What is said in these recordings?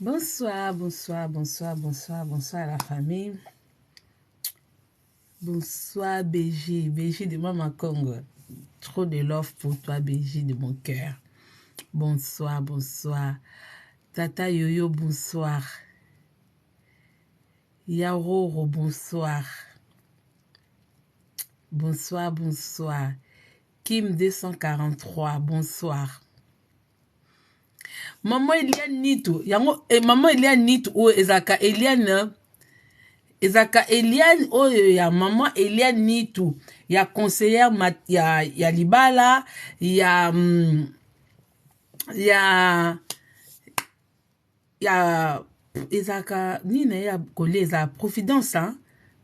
Bonsoir, bonsoir, bonsoir, bonsoir, bonsoir à la famille. Bonsoir BJ, BJ de Maman Congo. Trop de love pour toi BJ de mon cœur. Bonsoir, bonsoir. Tata Yoyo, bonsoir. Yaroro, bonsoir. Bonsoir, bonsoir. Kim 243, bonsoir. Maman Eliane Nitu, maman Eliane Nitu ou Ezaka Eliane oh ya maman Eliane Nitu, ya conseillère ya Libala, ya Ezaka nina ya koleza Providence hein?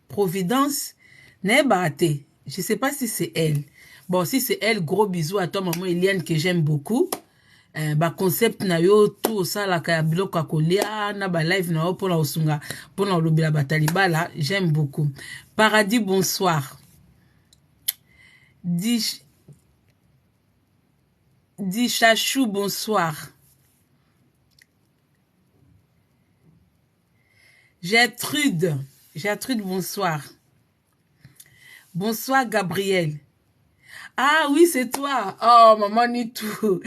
Providence n'est baté. Je sais pas si c'est elle. Bon, si c'est elle, gros bisous à toi maman Eliane que j'aime beaucoup. Ba concept na yo tout ça la ka biloko kolia na ba live na yo pona osunga pona olobela batalibala, j'aime beaucoup. Paradis bonsoir. Di Chachou bonsoir. Gertrude bonsoir. Bonsoir Gabriel. Ah oui, c'est toi. Oh, maman Nitou.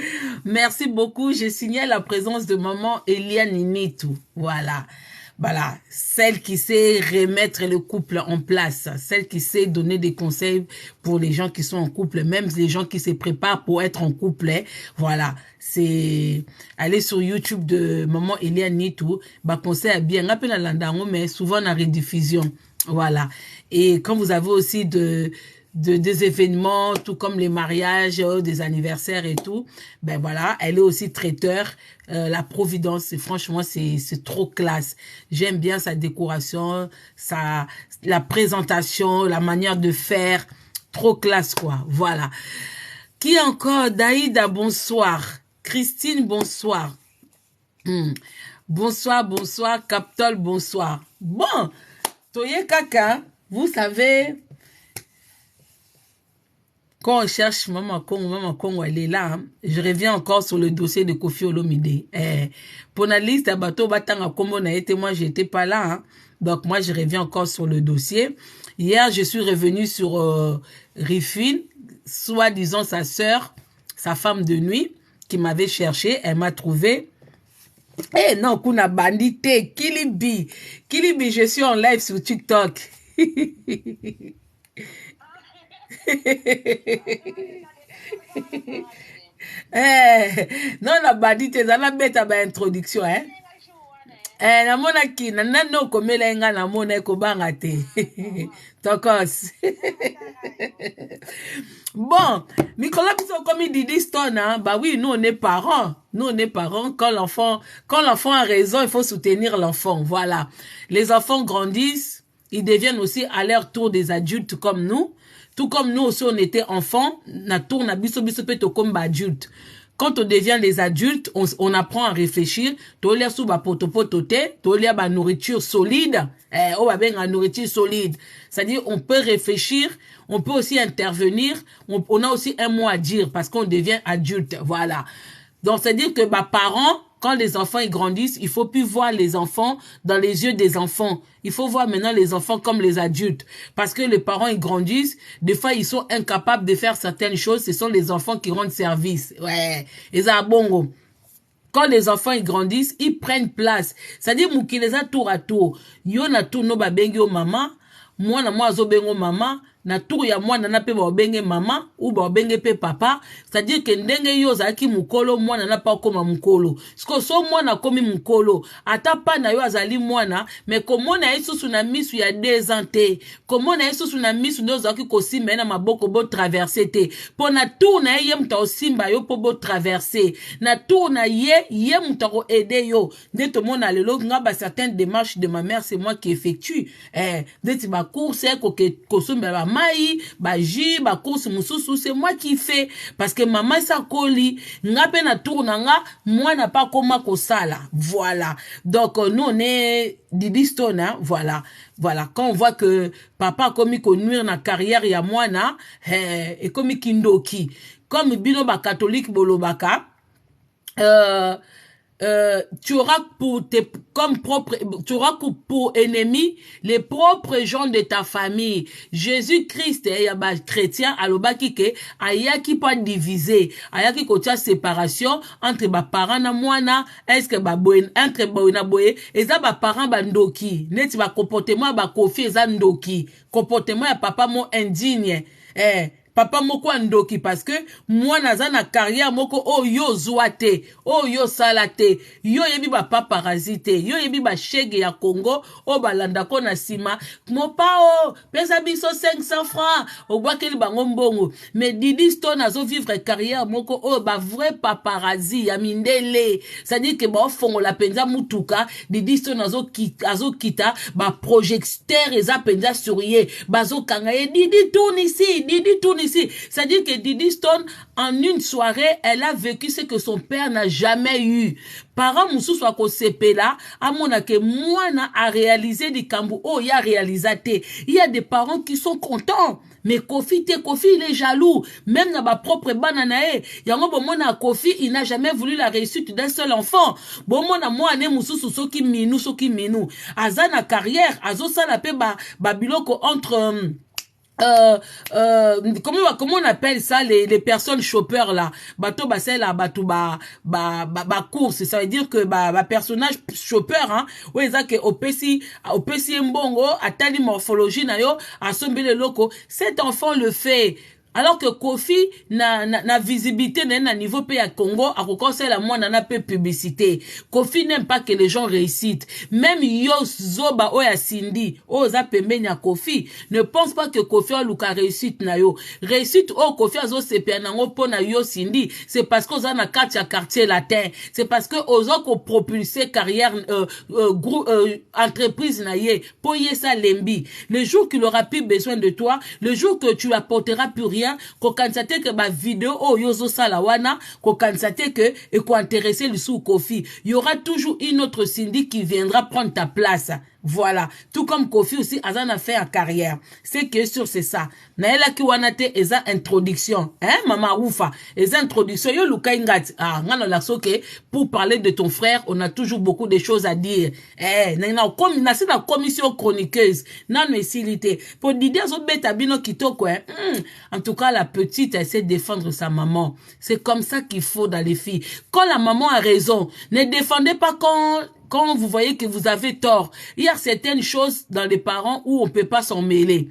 Merci beaucoup. J'ai signé la présence de maman Eliane Nitou. Voilà. Voilà. Celle qui sait remettre le couple en place. Celle qui sait donner des conseils pour les gens qui sont en couple. Même les gens qui se préparent pour être en couple. Voilà. C'est aller sur YouTube de maman Eliane Nitou. Bah, conseil à bien. Rappelez la landango, mais souvent en rediffusion. Voilà. Et quand vous avez aussi des événements, tout comme les mariages, des anniversaires et tout, ben voilà, elle est aussi traiteur, la Providence, franchement, c'est trop classe. J'aime bien sa décoration, la présentation, la manière de faire, trop classe quoi, voilà. Qui encore? Daïda, bonsoir. Christine, bonsoir. Bonsoir, bonsoir. Captol, bonsoir. Bon, Toye Kaka, vous savez... Quand on cherche Maman Congo, elle est là. Hein. Je reviens encore sur le dossier de Koffi Olomide. Pour la liste, moi, j'étais pas là. Hein. Donc, moi, je reviens encore sur le dossier. Hier, je suis revenu sur Rifine, soi-disant sa sœur, sa femme de nuit, qui m'avait cherché. Elle m'a trouvé. Eh non, Kuna bandité, Kilibi, je suis en live sur TikTok. Non, la bandite, ça la bête à ma introduction, hein. Na mona ki, na nano komela inga na mona ko bangate. Tokos. Bon, Nicolas Biso comme il dit Stone, hein, bah oui, nous on est parents. Nous on est parents. Quand l'enfant a raison, il faut soutenir l'enfant. Voilà. Les enfants grandissent, ils deviennent aussi à leur tour des adultes comme nous. Tout comme nous aussi, on était enfants, na tourne biso comme adulte. Quand on devient les adultes, on apprend à réfléchir. Tolia sou ba potopotote, tolia ba nourriture solide. On va bien la nourriture solide. C'est-à-dire, on peut réfléchir, on peut aussi intervenir, on a aussi un mot à dire parce qu'on devient adulte. Voilà. Donc, c'est-à-dire que parents, quand les enfants ils grandissent, il faut plus voir les enfants dans les yeux des enfants. Il faut voir maintenant les enfants comme les adultes. Parce que les parents, ils grandissent. Des fois, ils sont incapables de faire certaines choses. Ce sont les enfants qui rendent service. Ouais. Et ça, bongo. Quand les enfants, ils grandissent, ils prennent place. C'est-à-dire, mouki les a tour à tour. Yo na tour no ba bengi o mama. Moi na moi zo bengo mama. Na tour ya mwana na pe ba benge mama ou ba benge pe papa, c'est-à-dire que ndenge yo zaki mukolo mwana na pa koma mukolo siko so mwana komi mukolo ata pa na yo azali mwana mais komona isusu na misu ya 2 ans te komona isusu na misu ndo zaki kosimba na maboko bo traverser te pona tour na ye mta osimba yo po bo traverser na tour na ye mta ko aider yo ndeto mona lelo ngaba certaines démarches de ma mère c'est moi qui effectue ndeti ba course ko somba mai, ba jus, ba course mususu, c'est moi qui fais. Parce que maman sa koli, nga pe na tournanga, moi n'a pas comment ko sala. Voilà. Donc, nous, on est Didi Stone, hein, voilà. Voilà. Quand on voit que papa a commis qu'on nuire na carrière, ya moi, na, et commis kindoki. Comme bino ba catholique bolobaka, tu auras tu auras pour ennemi les propres gens de ta famille. Jésus-Christ, il y a des chrétiens, alobaki ke, ayaki pas diviser, ayaki kotia séparation entre ba parents na mwana, est-ce que ba boyen, entre boyena boye, et ça ba parents ba ndoki, net ba comportement ba kofi, eza ndoki, comportement ya papa mo indigne, papa moko ndoki parce que moi naza na carrière moko oh yo zoate oh yo salate yo yebi ba paparazite yo yebi ba chege ya Congo oh balanda ko na sima mo pa oh pesa biso 500 francs au boakeli bango mbongo mais Didi Stone azo vivre carrière moko oh ba vrai paparazzi ya mindele ça dit que ba fongo la penza mutuka Didi Stone azo kita ba projecteur eza penza sourier bazo kangaye Didi tourne ici c'est-à-dire que Didi Stone, en une soirée, elle a vécu ce que son père n'a jamais eu. Parents moussou soit ko sepe là, à mon que moi a réalisé des cambou, oh, il y a réalisaté. Il y a des parents qui sont contents. Mais Kofi, il est jaloux. Même dans ma propre bananae. Yango bon mona Kofi, il n'a jamais voulu la réussite d'un seul enfant. Bon mona moi ne moussou soki minou. Azana carrière, azo ça la pe ba biloko entre comment on appelle ça les personnes chauffeurs là bateau bassin là bateau course ça veut dire que personnage chauffeur hein ouais ça que au PC mbongo atali morphologie na yo asombele loko cet enfant le fait. Alors que Kofi na visibilité na niveau pays à Congo à conseil la moi na peu publicité. Kofi n'aime pas que les gens réussissent. Même yo zoba oya Cindy oza pembenya Kofi ne pense pas que Kofi a luka réussite na yo. Réussite o Kofi azo sepe na ngo pona yo Cindy, c'est parce que oza na quartier latin. C'est parce que oza ko propulser carrière entreprise na ye po yesa lembi. Le jour qu'il aura plus besoin de toi, le jour que tu apporteras plus rien ko kansate que ba vidéo oh yozo sala wana ko kansate que et ko intéresser le sous Kofi, il y aura toujours une autre Cindy qui viendra prendre ta place. Voilà, tout comme Kofi aussi azana fait en carrière. C'est que sûr c'est ça. Naela ki wanate eza introduction, hein mama Rufa, eza introduction yo luka ingati. Ah ngano la soke pour parler de ton frère, on a toujours beaucoup de choses à dire. Na commission chroniqueuse, nan mesilité. Pour Didier zo beta bino kitoko hein. En tout cas la petite elle sait défendre sa maman. C'est comme ça qu'il faut dans les filles. Quand la maman a raison, ne défendez pas quand vous voyez que vous avez tort. Il y a certaines choses dans les parents où on peut pas s'en mêler.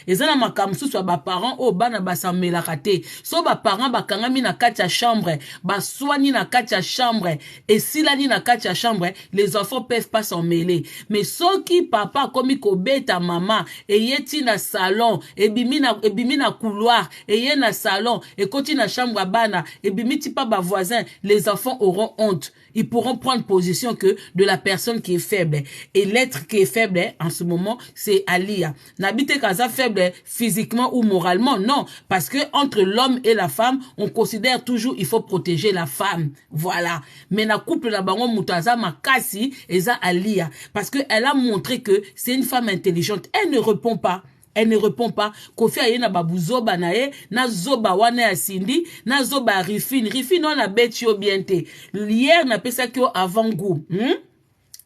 Ezana makamsu soit ba parents o bana ba samela kate so ba parents ba kangami na kati ya chambre ba soigni na kati ya chambre et silani na kati ya chambre les enfants peuvent pas s'en mêler mais soki papa komi ko beta maman et yeti na salon et bimi na couloir et ye na salon et koti na chambre bana et bimiti pas ba voisin les enfants auront honte. Ils pourront prendre position que de la personne qui est faible. Et l'être qui est faible, en ce moment, c'est Alia. N'habitez qu'à ça faible physiquement ou moralement, non. Parce que entre l'homme et la femme, on considère toujours il faut protéger la femme. Voilà. Mais la couple la bango mutaza makasi eza Alia. Parce que elle a montré que c'est une femme intelligente. Elle ne répond pas. Elle ne répond pas. Kofi aye na babu zoba na ye, na zoba wana ya Cindy, na zoba Rifine. Rifine on a bête yo bien te. Hier na pesa ki yo avant goût.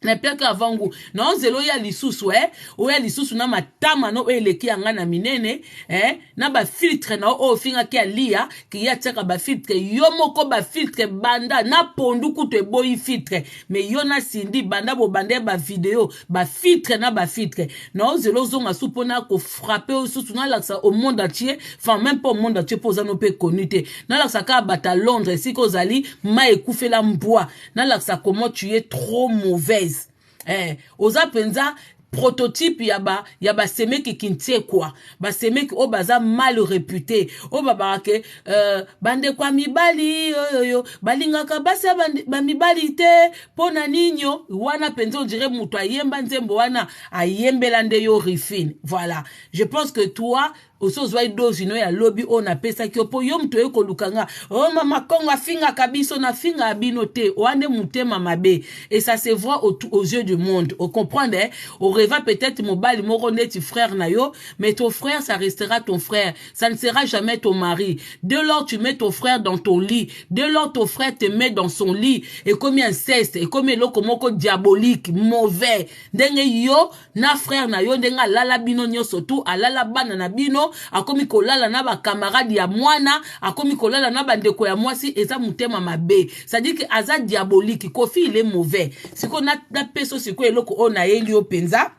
Na peka avant goût. Non zelo ya lisusu o ya lisusu na matama no eleki anga na minene na ba filtre na o finga ki alia ki ya tsaka ba filtre yo moko ba filtre banda na pondu kuto boyi filtre mais yo na Cindy banda bo bande ba vidéo ba filtre na ba filtre non zelo zonga supona ko frapper au susu na laksa au monde entier enfin même pas au monde entier poza no pe connuté na laksa ka bata Londres si ko zali ma ekufela mbwa na laksa comment tu es trop mauvaise. Oza penza prototype yaba semeki kintie quoi ba semeki o baza mal réputé o baba ke bande kwa mibali yo balingaka basi ba mibali te pona ninyo wana penzo on dirait muto ayemba nzembo wana ayembela nde yo Rifine. Voilà, je pense que toi osozwa dozi no ya lobby on apesa ki opo yo mto eko lukanga oh mama kongo afinga kabiso na finga abino te oande mutema mabe et ça se voit aux yeux du monde. On comprend hein? On rêve peut-être mobali moko neti frère na yo mais ton frère ça restera ton frère, ça ne sera jamais ton mari. Dès lors tu mets ton frère dans ton lit, dès lors ton frère te met dans son lit et comme inceste et comme loko moko diabolique mauvais ndenge yo na frère na yo ndenga lala bino nyoso tu alala bana na bino akomi kolala na ba camarade ya mwana akomi kolala na bandeko ya mwasi eza mutema mabe, ça dit que aza diabolique. Kofi il est mauvais siko na peso siko eloko ona yeli openza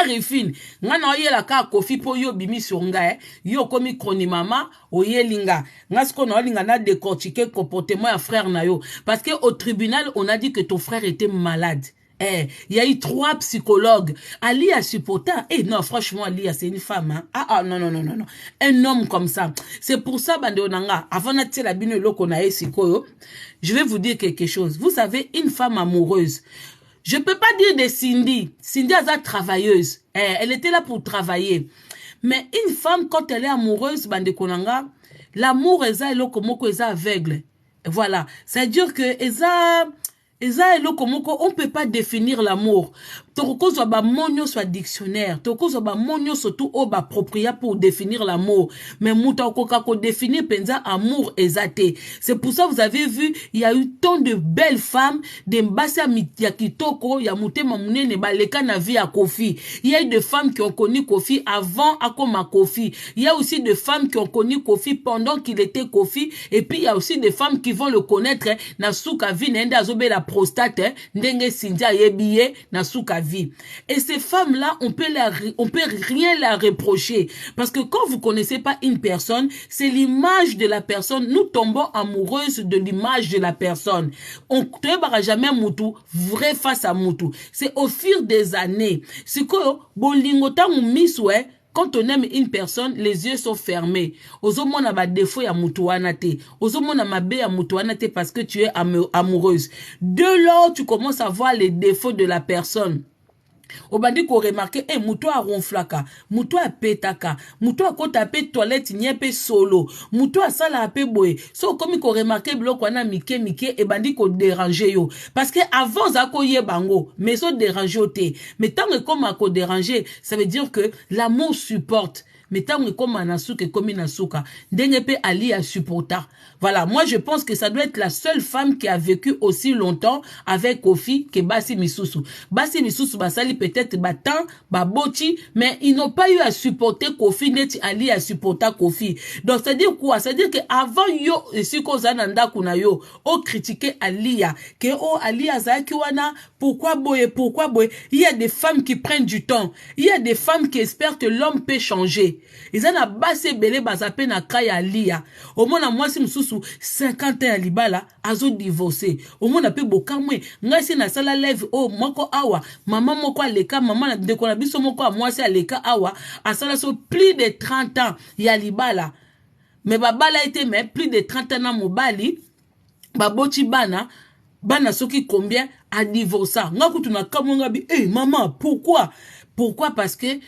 Rifine ngana oyela ka Kofi po yo bimi sur nga yo komi kroni mama oyelinga ngasko na olinga na décortiquer comportement ya frère na yo parce que au tribunal on a dit que ton frère était malade. Il y a eu 3 psychologues. Ali a supporté. Non, franchement, Ali, c'est une femme. Hein? Non. Un homme comme ça. C'est pour ça, bande onanga. Avant de la bine lo konae sikoyo, je vais vous dire quelque chose. Vous savez, une femme amoureuse. Je peux pas dire de Cindy. Cindy est travailleuse. Elle était là pour travailler. Mais une femme, quand elle est amoureuse, bande konanga, l'amour est lokomoko est aveugle. Voilà. C'est-à-dire que on peut pas définir l'amour. Toko zo ba monyo soit dictionnaire, toko zo ba monyo surtout o ba propria pour définir l'amour. Mais muta okoka ko définir penza amour exaté. C'est pour ça vous avez vu, il y a eu tant de belles femmes, de mbasa ya kitoko, ya mutema munene baleka na vie à Kofi. Il y a eu des femmes qui ont connu Kofi avant akoma Kofi. Il y a aussi des femmes qui ont connu Kofi pendant qu'il était Kofi et puis il y a aussi des femmes qui vont le connaître na suka vi nenda zobe la prostate ndenge Sindia yebiye na suka vie. Et ces femmes-là, on peut rien la reprocher. Parce que quand vous connaissez pas une personne, c'est l'image de la personne. Nous tombons amoureuses de l'image de la personne. On ne verra jamais Moutou, vrai face à Moutou. C'est au fur des années. C'est que, quand on aime une personne, les yeux sont fermés. Ozomon a ba défaut ya mutuana te. Ozomon a ma bé ya mutuana te parce que tu es amoureuse. De lors, tu commences à voir les défauts de la personne. Obandi ko remarqué muto a ronflaka, muto a petaka, muto a kota pe toilette nyepe solo, muto a sala pe boye. So komi ko remarqué bloko wana mike e bandi ko déranger yo parce que avant zako ye bango mais so déranger te. Mais tant que comme ko déranger, ça veut dire que l'amour supporte. Mais tant que comme Anasuke comme Inasuka, Dengepe Ali a supporté. Voilà, moi je pense que ça doit être la seule femme qui a vécu aussi longtemps avec Kofi que Basi Misusu. Basi Misusu basali peut-être batan, baboti, mais ils n'ont pas eu à supporter Kofi, net Ali a supporté Kofi. Donc ça veut dire quoi? Ça veut dire que avant yo siko zananda kuna yo, o critiquer Alia, que oh Alia zaki wana, pourquoi boye? Il y a des femmes qui prennent du temps. Il y a des femmes qui espèrent que l'homme peut changer. Ils ont bassé belé bazape na kaya lia. Au moins à moi si msusu 50 ans à libala azo divorcé. Au moins a pe bokamwe ngasi na sala lève oh moko awa maman moko aleka maman na dekona biso moko a moi si aleka awa asala so plus de 30 ans ya libala. Mais babala était mais plus de 30 ans na mobali baboti bana soki combien a divorcé. Ngaku tuna kamonga bi maman pourquoi parce que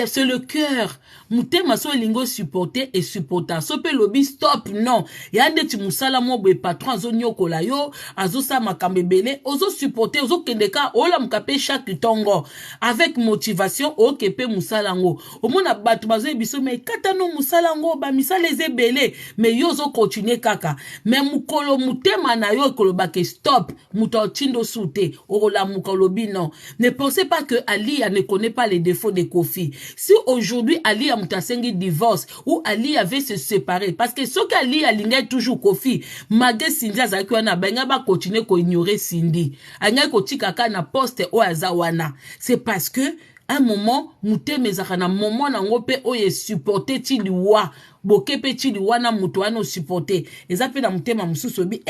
c'est le cœur. Mutema so lingo supporter et supporter. So pe lobby stop non. Yande ti musala mo be patron zo nyokola yo, azo sa makambebele, ozo supporter, ozo kendeka ola mkape chaque tongo avec motivation o kepe musala ngo. Omona batu bazo biso me kata no musala ngo ba misala ezebele, mais yo zo continuer kaka. Mais mukolo mutema na yo koloba ke stop, muto tindo soute, ola mukolobi non. Ne pensez pas que Alia ne connaît pas les défauts de Kofi. Si aujourd'hui Ali a mutasengi divorce ou Ali avait se séparer parce que ce qu'Ali a lingé toujours Kofi malgré Cindy azakiwana benga ba continuer ko ignorer Cindy anga ko tikaka na poste o azawana c'est parce que un moment mutema ezaka na moment nango pe oye supporter ti liwa boke pe ti liwa na mutu wana supporter eza pe na mutema mususu bi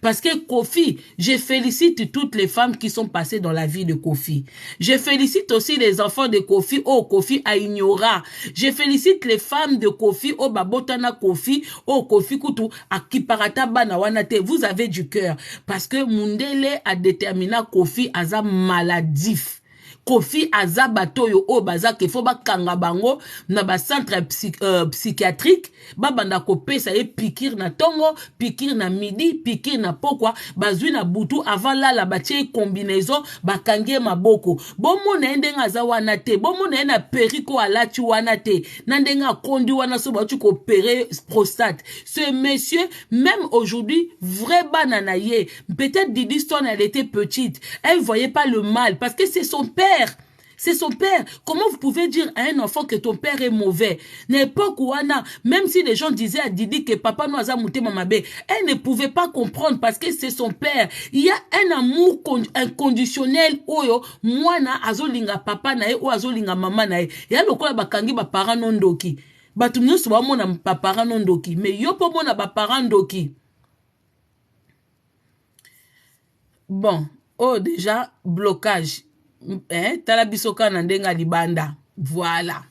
parce que Kofi, je félicite toutes les femmes qui sont passées dans la vie de Kofi. Je félicite aussi les enfants de Kofi, oh Kofi a ignora. Je félicite les femmes de Kofi, oh babotana Kofi, oh Kofi kutu akiparata bana wana te. Vous avez du cœur parce que Mundele a déterminé Kofi aza maladif. Kofi aza batoyo o bazak faut ba kanga bango na ba centre psychiatrique babanda kopesa e pikir na tongo pikir na midi pikir na pokwa bazwi na butu avant la batie combinaison bakangie maboko bomo na ndenga za wana te bomo na periko alati wana te na ndenga kondi wana so ba tu ko opérer prostate ce monsieur même aujourd'hui vrai banana ye peut-être Didi Stone elle était petite elle voyait pas le mal parce que c'est son père. C'est son père. Comment vous pouvez dire à un enfant que ton père est mauvais? N'importe où, même si les gens disaient à Didi que papa nous a mouté mamabé, elle ne pouvait pas comprendre parce que c'est son père. Il y a un amour inconditionnel. Oyo, moi na azolinga papa nae ou azolinga mama nae. Il y a le quoi bakangi ba parents non doki. Batu nyonso ba mona ba parents non doki. Mais yo po mona ba parents doki. Bon, oh déjà blocage. Talabisoka na ndenga libanda. Voilà.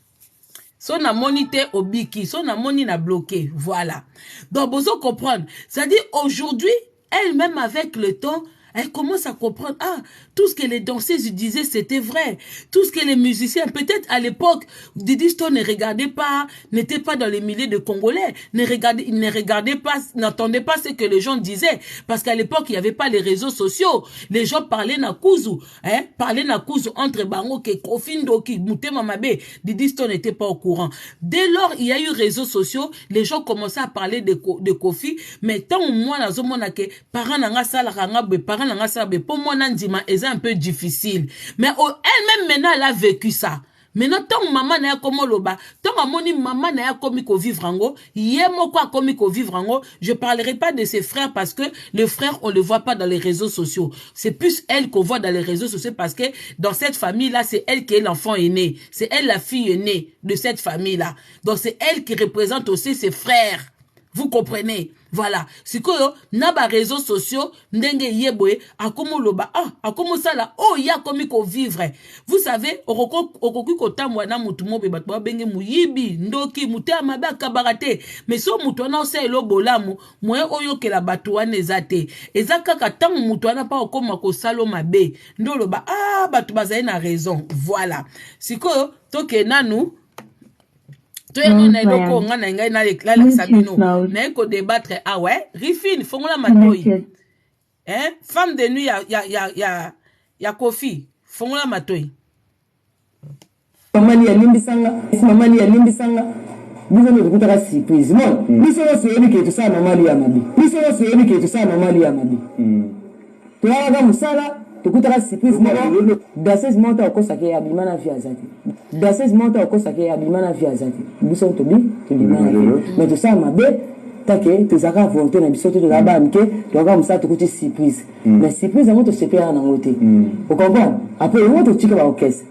So na monite obiki, so na moni na bloqué. Voilà. Donc, vous comprendre. C'est-à-dire, aujourd'hui, elle-même avec le temps, elle commence à comprendre, ah, tout ce que les danseuses disaient, c'était vrai. Tout ce que les musiciens, peut-être à l'époque, Didi Stone ne regardait pas, n'était pas dans les milliers de Congolais, ne regardait pas, n'entendait pas ce que les gens disaient. Parce qu'à l'époque, il n'y avait pas les réseaux sociaux. Les gens parlaient na kuzu, parlaient na kuzu entre Bango, que Kofindo, qui Mutema Mabe, Didi Stone n'était pas au courant. Dès lors, il y a eu réseaux sociaux, les gens commençaient à parler de Kofi, mais tant au moins, na zomona ke, parents nanga sala ranga, parents nanga sala, pour moi, nandima, un peu difficile. Mais elle-même, maintenant, elle a vécu ça. Maintenant, tant maman n'a comme loba, tant maman n'a comme ko vivre en go, yemo quoi comme ko vivre en go, je parlerai pas de ses frères parce que les frères, on le voit pas dans les réseaux sociaux. C'est plus elle qu'on voit dans les réseaux sociaux parce que dans cette famille-là, c'est elle qui est l'enfant aîné. C'est elle la fille aînée de cette famille-là. Donc, c'est elle qui représente aussi ses frères. Vous comprenez? Voilà. Si que naba réseaux sociaux, ndenge yeboe, akomo loba, akomo sala, ya komi ko vivre. Vous savez, okoku kota mwana mutumo be batwa benge muyibi, ndoki, mutea mabe akabarate. Mais so mutuana ose elo bolamu, mwe oyo ke la batuane ezate. Ezaka katangu mutuana pa okoma ko salo mabe. Ndo loba, batu bazaye na raison. Voilà. Si que toke nanu, tu es na eloko nga na ngai na la sabino na eko débattre ouais Rifine fongola matoi femme de nuit ya Kofi fongola matoi mamani ya limbisanga biso no tukutaka surprise mon biso no seyeni ke to sa mamali ya mabi to yaga musala tukutaka surprise mo dases monta okosake ya bimana via zati biso to bimana mais to sa mabe take to zaka volonté na biso to ba mike to ga musa tukuti surprise mais surprise ngo to sepera na ngote o comprendre après ngo to tika ba okese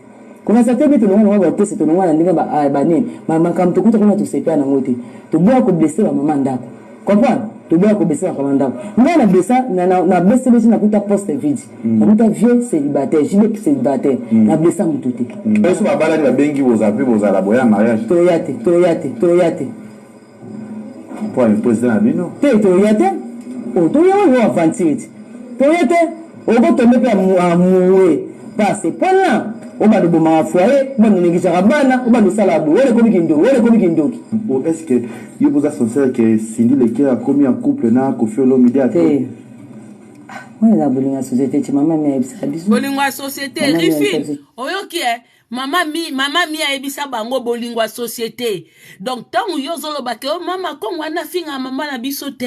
kuna sa tebe to ngo ba okese to ngo na ndinga ba nini mama kam to kuta kuna to sepera na ngote to boa ko blesser ba mama ndako comprendre to boa ko blesser ba mama ndako ngana blessa na blesser besi na kuta poste vide na kuta vieux célibataire na blessa mututi eso ba bala ni bengi boza la boya mariage to yate pour le président Abino to yate to yawo avantage to yate go tombe pe amoué parce pas oba de boma foyer bano nengisa bana oba no sala bo wele komi kindoki est-ce que you vous a senti que Cindy Lekia a commis un couple na Kofi Olomide a ouais la bolinga société ti mama mi ebisa biso bolingwa société Rifine oyoki mama mi a ebisa bango bolingwa société donc tant yo zolo ba ke mama ko wana finga mama na biso te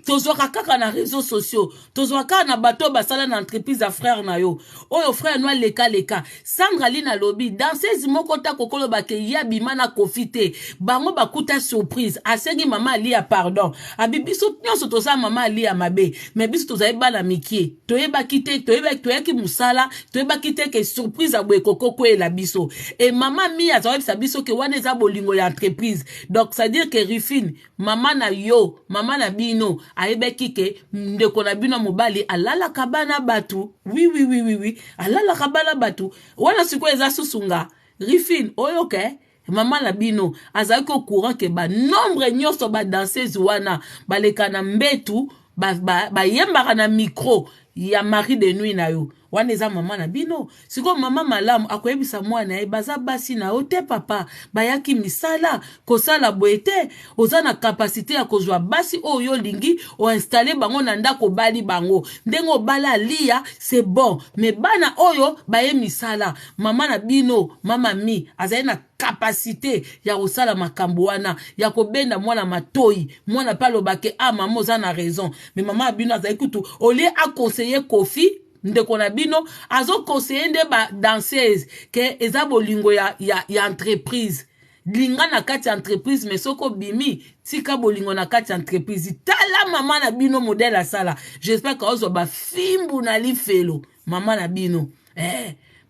tozwaka kaka na réseaux sociaux tozwaka kaka na bato basala na entreprise ya frère na yo oyo frère no leka Sandra Lina lobi danseuse moko ta kokoloba ke ya bima na kofi te bango bakuta surprise asengi mama alia pardon abibiso nyonso toza mama alia mabe mais biso tozali bana mikie toyebaki te toyebaki musala toyebaki te ke surprise aboye kokoko e la biso et mama mi azawebisa biso ke wana eza bolingo ya entreprise donc ça veut dire que Rufine mama na yo mama na bino ayebeki ke ndeko na bino mobali alala kabana batu oui alala kabana batu wana siko eza susunga Rufine oyo ke mama na bino azali ko courant ke ba nombre nyonso ba danseuse wana baleka na mbetu ba yembaka na micro ya mari de nuit na yo wana eza mama na bino siko mama malamu akoyebisa mwana ye baza basi na ote papa bayaki misala kosala boete oza na kapasité ya kozwa basi oyo lingi o installer bango na ndako bali bango ndengo bala lia c'est bon mais bana oyo baye misala mama na bino mama mi azali na capacité ya kosala makambo wana ya kobenda mwana matoi mwana palo bake mama oza na raison mais mama bino azali kutu olie a conseiller Kofi ndeko na bino azo conseiller nde ba danseuse ke eza bolingo ya entreprise linga na kati entreprise mais soko bimi tika bolingo na kati entreprise tala mama na bino modèle asala j'espère que ozo ba fimbu na lifelo mama na bino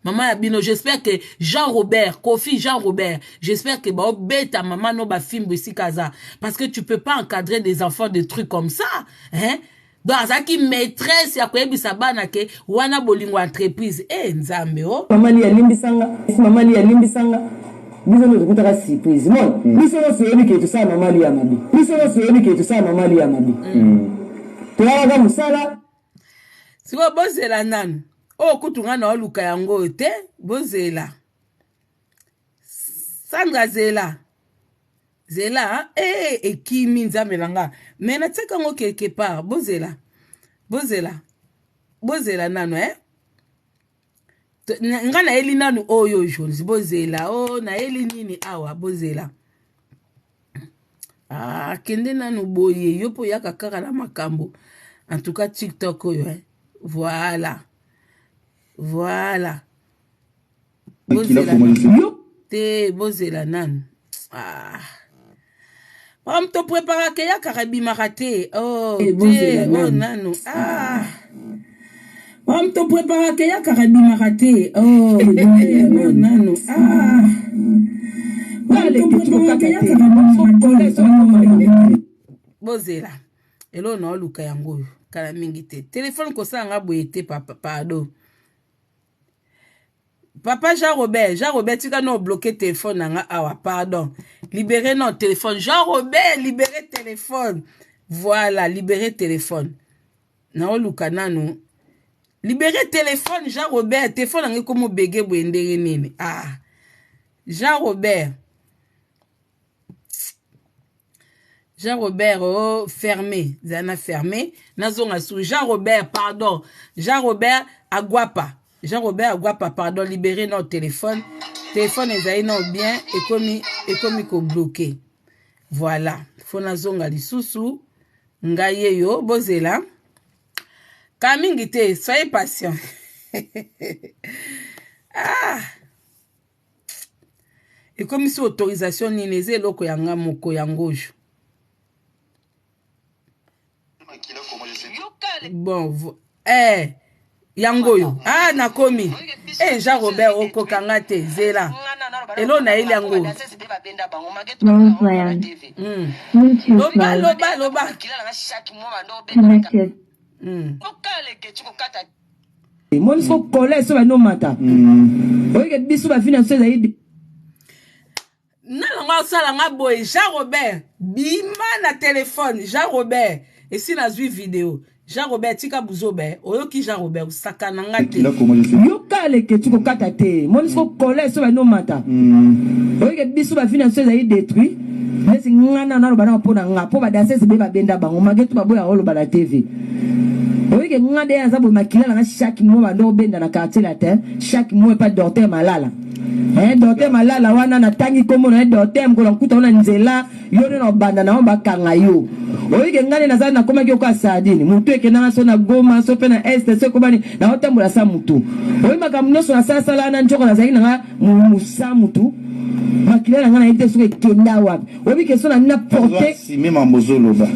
Maman Abino, j'espère que Jean-Robert, Kofi Jean-Robert, j'espère que bah bête maman no ba film ici kaza parce que tu peux pas encadrer des enfants de trucs comme ça, hein? Donc ça qui maîtresse ya koyebi sabana ke wana bolingo entreprise nzambe oh maman li alimbisanga biso no tukutaka surprise mon biso no soyebi ke tusala maman li ya mabi biso no soyebi ke tusala maman li ya mabi toyaka musala siko bozela nanu o kutunga na oluka yango te bozela Sandra zela ekimi nzambe nanga mais na tseka ngo quelque part bozela nanu nga na eli nanu oyo jones bozela na eli nini awa bozela kende nanu boye yo po yaka kaka na makambo en tout cas TikTok oyo voilà bozela te bozela nanu to prépara ke ya karabimaka te nanu to prépara ke ya karabimaka te nanu bozela elo na oluka yango kala mingi te telefone kosala nga boye te pardon Papa Jean-Robert, tu as bloqué le téléphone. Pardon. Libérez notre téléphone. Jean-Robert, libérez téléphone. Voilà, libérez téléphone. Non, Lucana, non. Libérez téléphone, Jean-Robert. Téléphone, on est comme bégé, Jean-Robert, fermé. Zana fermé. Nazonga sous Jean-Robert, pardon. Jean-Robert, Aguapa. Jean-Robert Aguapa, pardon, libérer notre téléphone. Téléphone est non bien et comme bloqué. Voilà. Fona zonga lisusu. Ngaye yo, bozela. Kamingite, soyez patient. Et comme si autorisation nineze loko yanga moko yangojo. Bon, yangoyo nakomi Jean-Robert okokangate zela elo na ile yango loba mon faut coller sur no mata oye biso ba finance za ide nalanga sala nga boy Jean-Robert bima na téléphone Jean-Robert et si na zui vidéo Jean-Robert tika buzobe oyoki Jean-Robert sakana ngate yokale ke tuko kata te mon faut coller sur no mata oye biso ba finance za ide détruit mais ngana na bana pona ngapo ba danser se be ba benda bango magetu ba boya olo bala TV oye ngade ya zabo makila na chaque mois ba do benda na quartier latin chaque mois pas docteur malala Docteur malala wana na tangi komo na docteur mko nkuta ona nzela yone na banda na omba kanga yo. Oike ngani na zana koma kyo kwa sadini. Mutu eke na so na Goma so pe na Est so kobani na otambola sa mutu. Oyi makamnoso na sala na njoko na zaki na musa mutu. Makila na ite suke kenda wapi. Obi ke so na porter si même en mozolo ba.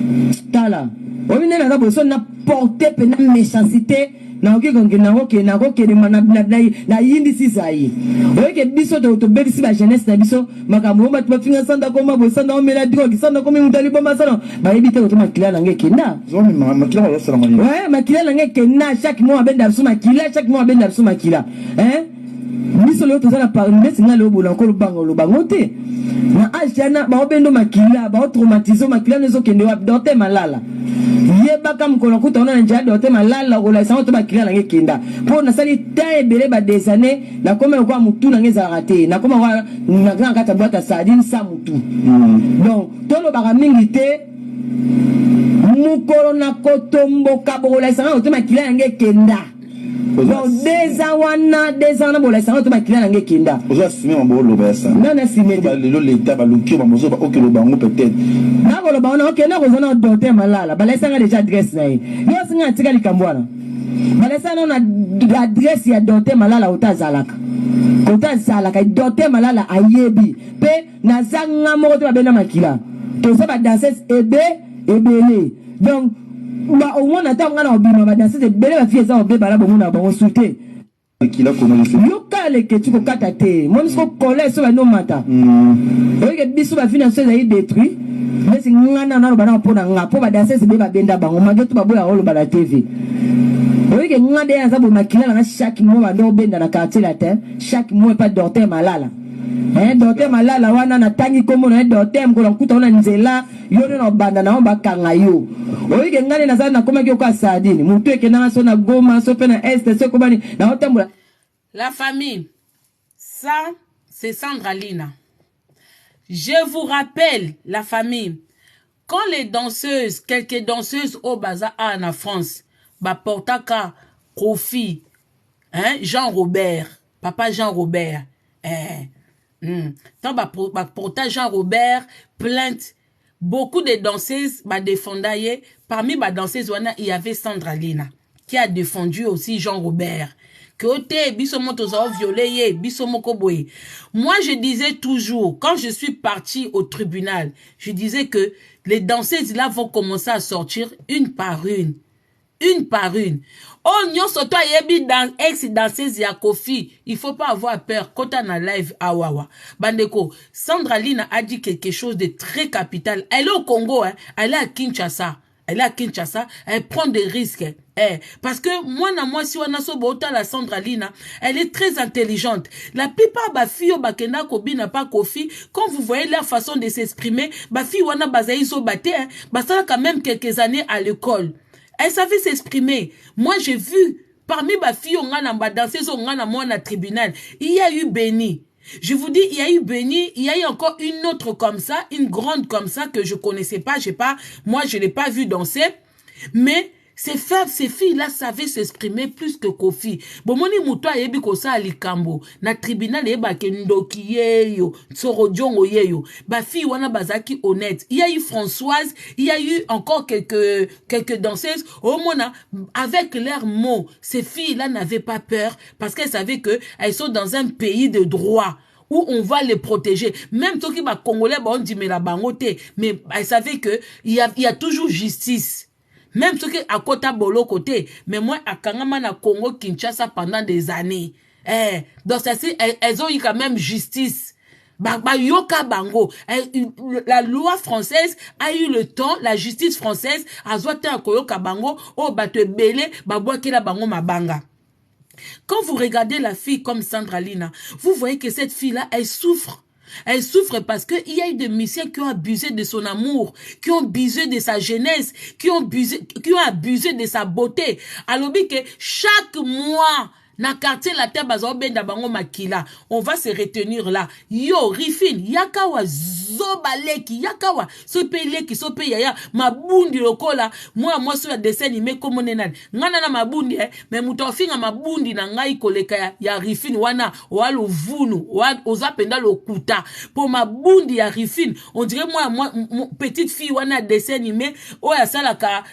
Tala. Obi na na so na porter pe na méchanceté. Na oke konge na oke na yindi sisai. Oke biso to bedisi ba jeunesse na biso makambo ba finga sanda koma bo sanda o mela diko ki sanda komi mutali bomba sana ba ebite ko makila na ngeke na. Zomi makila wa sala ngani. Ouais, makila na ngeke na chaque mois benda biso makila chaque mois benda biso makila. Biso lo to sala par mbesi ngalo bo encore lo bango te. Na ajana ba obendo makila ba traumatiser makila nezo kende wa dote malala. Yeba kam ko nakuta ona nja dote malala ko la sango to bakila na ngekenda. Po na sali tae bele ba des années na koma ko mutu na ngeza raté. Na koma wa na grand kata boîte sadine sa mutu. Donc tolo ba mingi te mukolo na kotombo ka bo la sango to makila na ngekenda. Donc des ans na bo la sango to makila na ngekenda. Ozo sime mambo lo ba sa. Non na sime ba lelo l'état ba lokio ba mozo ba okelo bango peut-être. Na ko lo ba ona okena ko zona dote malala. Ba la sanga déjà adresse na ye. Yo singa tika likambwana. Ba la sanga na adresse ya dote malala utazalaka. Utazalaka dote malala ayebi. Pe na zanga mo to ba bena makila. To sa ba danseuse ebele. Donc ba au moins ata ngana obima ba danseuse ebele ba fie za obe bala bomo na bango souté. Kila commencé. Yo kale ke tu ko kata te. Mon ko coller so ba no mata. Oye biso ba finance za détruit. Mais si ngana na bana pona ngapo ba danseuse be ba benda bango mageto ba boya holo ba la TV. Oye ke ngade ya za bo makila na chaque mois ba do benda na quartier la terre. Chaque mois pas docteur malala. Docteur malala wana na tangi komo na docteur mko nkuta ona nzela yone na banda na omba kanga yo. Oye ke ngane na za na koma kyo kwa sadini. Mutu eke na so na Goma so pe na Est so kobani na otambola. La famille, ça c'est Sandra Lina. Je vous rappelle, la famille, quand les danseuses, quelques danseuses au bazar en France, bah portaka Kofi, Jean-Robert, papa Jean-Robert, tant bah porta Jean-Robert, plainte, beaucoup de danseuses bah défendaient, parmi bah danseuses il y avait Sandra Lina, qui a défendu aussi Jean-Robert. Moi, je disais toujours, quand je suis partie au tribunal, je disais que les danseuses là vont commencer à sortir une par une. Une par une. Oh, nyon soto yebi dans ex-danseuse ya Kofi. Il faut pas avoir peur. Quand on a live, awawa. Bandeko, Sandra Lina a dit quelque chose de très capital. Elle est au Congo, hein. Elle est à Kinshasa. Elle est à Kinshasa, elle prend des risques. Parce que moi, si on a so bota la Sandra Lina, elle est très intelligente. La plupart ba filles bakena kobi n'a pas Kofi, quand vous voyez leur façon de s'exprimer, ba filles wana bazaï so baté, ba ça quand même quelques années à l'école. Elle savait s'exprimer. Moi, j'ai vu parmi ba filles on a ba danser so on a moi na tribunal, il y a eu Béni. Je vous dis, il y a eu Béni, il y a eu encore une autre comme ça, une grande comme ça que je connaissais pas, moi je l'ai pas vu danser, mais ces filles-là savaient s'exprimer plus que Kofi. Bon, moni muto ayebi kosa alikambo, na tribunal yeba kendoki yeyo, tsorojongo yeyo, ba fille wana bazaki honnête. Il y a eu Françoise, il y a eu encore quelques danseuses, au moins, avec leurs mots, ces filles-là n'avaient pas peur, parce qu'elles savaient que elles sont dans un pays de droit, où on va les protéger. Même ceux qui va congolais, on dit mais la bangote, mais elles savaient que il y a toujours justice. Même ceux qui à côté bolo côté, mais moi à Kangama na Congo Kinshasa pendant des années. Donc ça c'est elles ont eu quand même justice. Yoka bango. La loi française a eu le temps, la justice française a zoté à Koyoka bango, oh bate belé, babwa kila bango mabanga. Quand vous regardez la fille comme Sandra Lina, vous voyez que cette fille-là, elle souffre. Elle souffre parce qu'il y a eu des messieurs qui ont abusé de son amour, qui ont abusé de sa jeunesse, qui ont abusé de sa beauté. Alors que chaque mois, na quartier la terre bazo benda bango makila. On va se retenir là. Yo, Rifin, yakawa zobaleki, yakawa sopeleki, sope yaya, mabundi lokola, moi sur la dessin animé comme nenad. Ngana na mabundi, mais mutofinga mabundi na ngai koleka ya Rifin wana, walo vunu, oza penda lo kuta. Pour mabundi ya Rifin, on dirait moi, petite fille wana dessin animé, oya salaka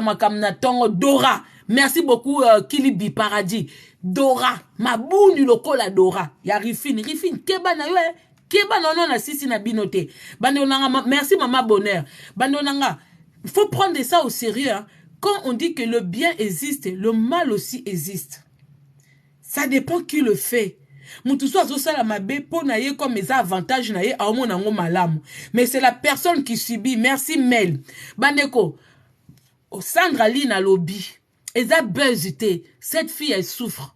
makamna tongo Dora. Merci beaucoup, Kilibi Paradis. Dora, mabouni lokola Dora. Ya Rifin, keba na yo, keba non na sisi na binote. Merci maman bonheur. Bandonanga, faut prendre ça au sérieux. Hein. Quand on dit que le bien existe, le mal aussi existe. Ça dépend qui le fait. Mutuso azosala mabe po na ye comme mes avantages na ye a omonango malamu. Mais c'est la personne qui subit. Merci Mel. Bandeko, Sandra Lina lobby. Eza buzzité. Cette fille, elle souffre.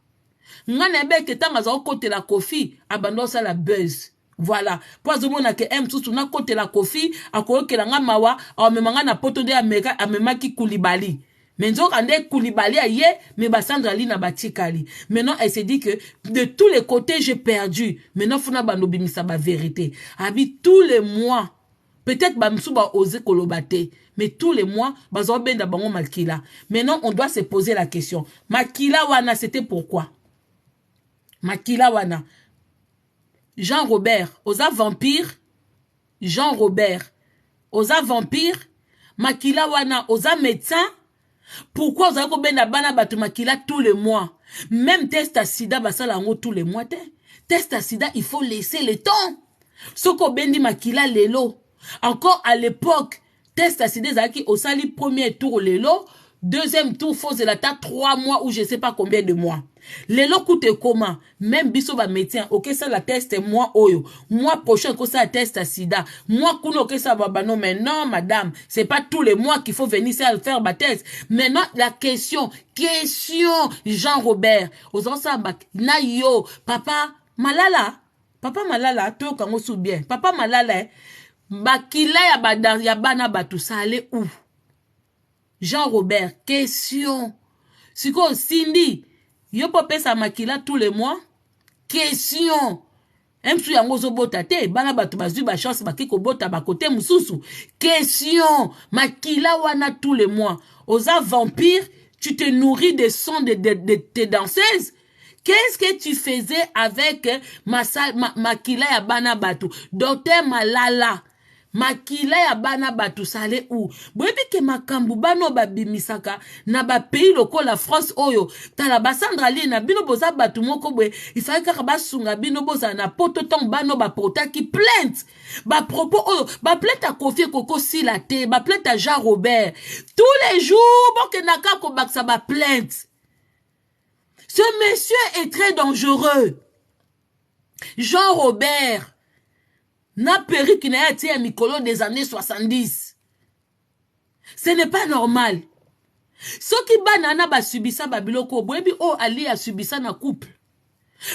Ngana beke tanga za côté la Kofi, abandon ça la buzz. Voilà. Pour zomona ke tout na côté la Kofi, akoke la ngamawa, a memanga na poto de Amerika, a memaki Koulibaly. Menzo ande Koulibaly aye, mais ba Sandra Lina batikali. Maintenant, elle s'est dit que de tous les côtés, j'ai perdu. Maintenant, funa banobi misa ba vérité. Abi tous les mois. Peut-être Bamsou va oser kolobate, mais tous les mois, bazo benda bango makila. Maintenant, on doit se poser la question. Makila wana, c'était pourquoi? Makila wana. Jean-Robert, osa vampire. Jean-Robert, osa vampire. Makila wana, osa médecin. Pourquoi osa benda bana batu makila tous les mois? Même test à sida, basalango tous les mois. Test à sida, il faut laisser le temps. Soko bendi makila lelo. Encore à l'époque, test à sida zaki au sali premier tour lelo, deuxième tour fausse de la ta 3 mois ou je sais pas combien de mois. Lelo coûte comment? Même biso ba médecin, ok ça la test moi oyo. Mois prochain que ça test à sida. Moi kuno ok ça va non mais non madame, c'est pas tous les mois qu'il faut venir faire ba test. Maintenant la question Jean-Robert, aux ensemble na yo papa malala to kango sou bien. Papa malala Bakila ya bana batu sale où? Jean-Robert, question. Siko Cindy, yo pope sa makila tous les mois? Question. Msu yango zo bota te, bana batu bazu ba chance bakiko bota ba kote mususu. Question. Makila wana tous les mois. Oza vampire, tu te nourris des sons de tes danseuses? Qu'est-ce que tu faisais avec makila ya bana batu? Docteur Malala. Makila ya bana batu sale ou boyebi ke makambu bano babimisaka na ba pays loko la France oyo tala ba Sandra Lina bino boza batu moko bwe ifai kaka basunga bino boza na poto tong bano ba portaki plainte ba propos oyo ba plainte a confier koko si la te ba plainte à Jean-Robert tous les jours bon ke naka ko baksa ba plainte. Ce monsieur est très dangereux. Jean-Robert na perruque na été à Mikolo des années 70. Ce n'est pas normal. Ce qui banana ba subissa babiloko boebi o ali a subissa na couple.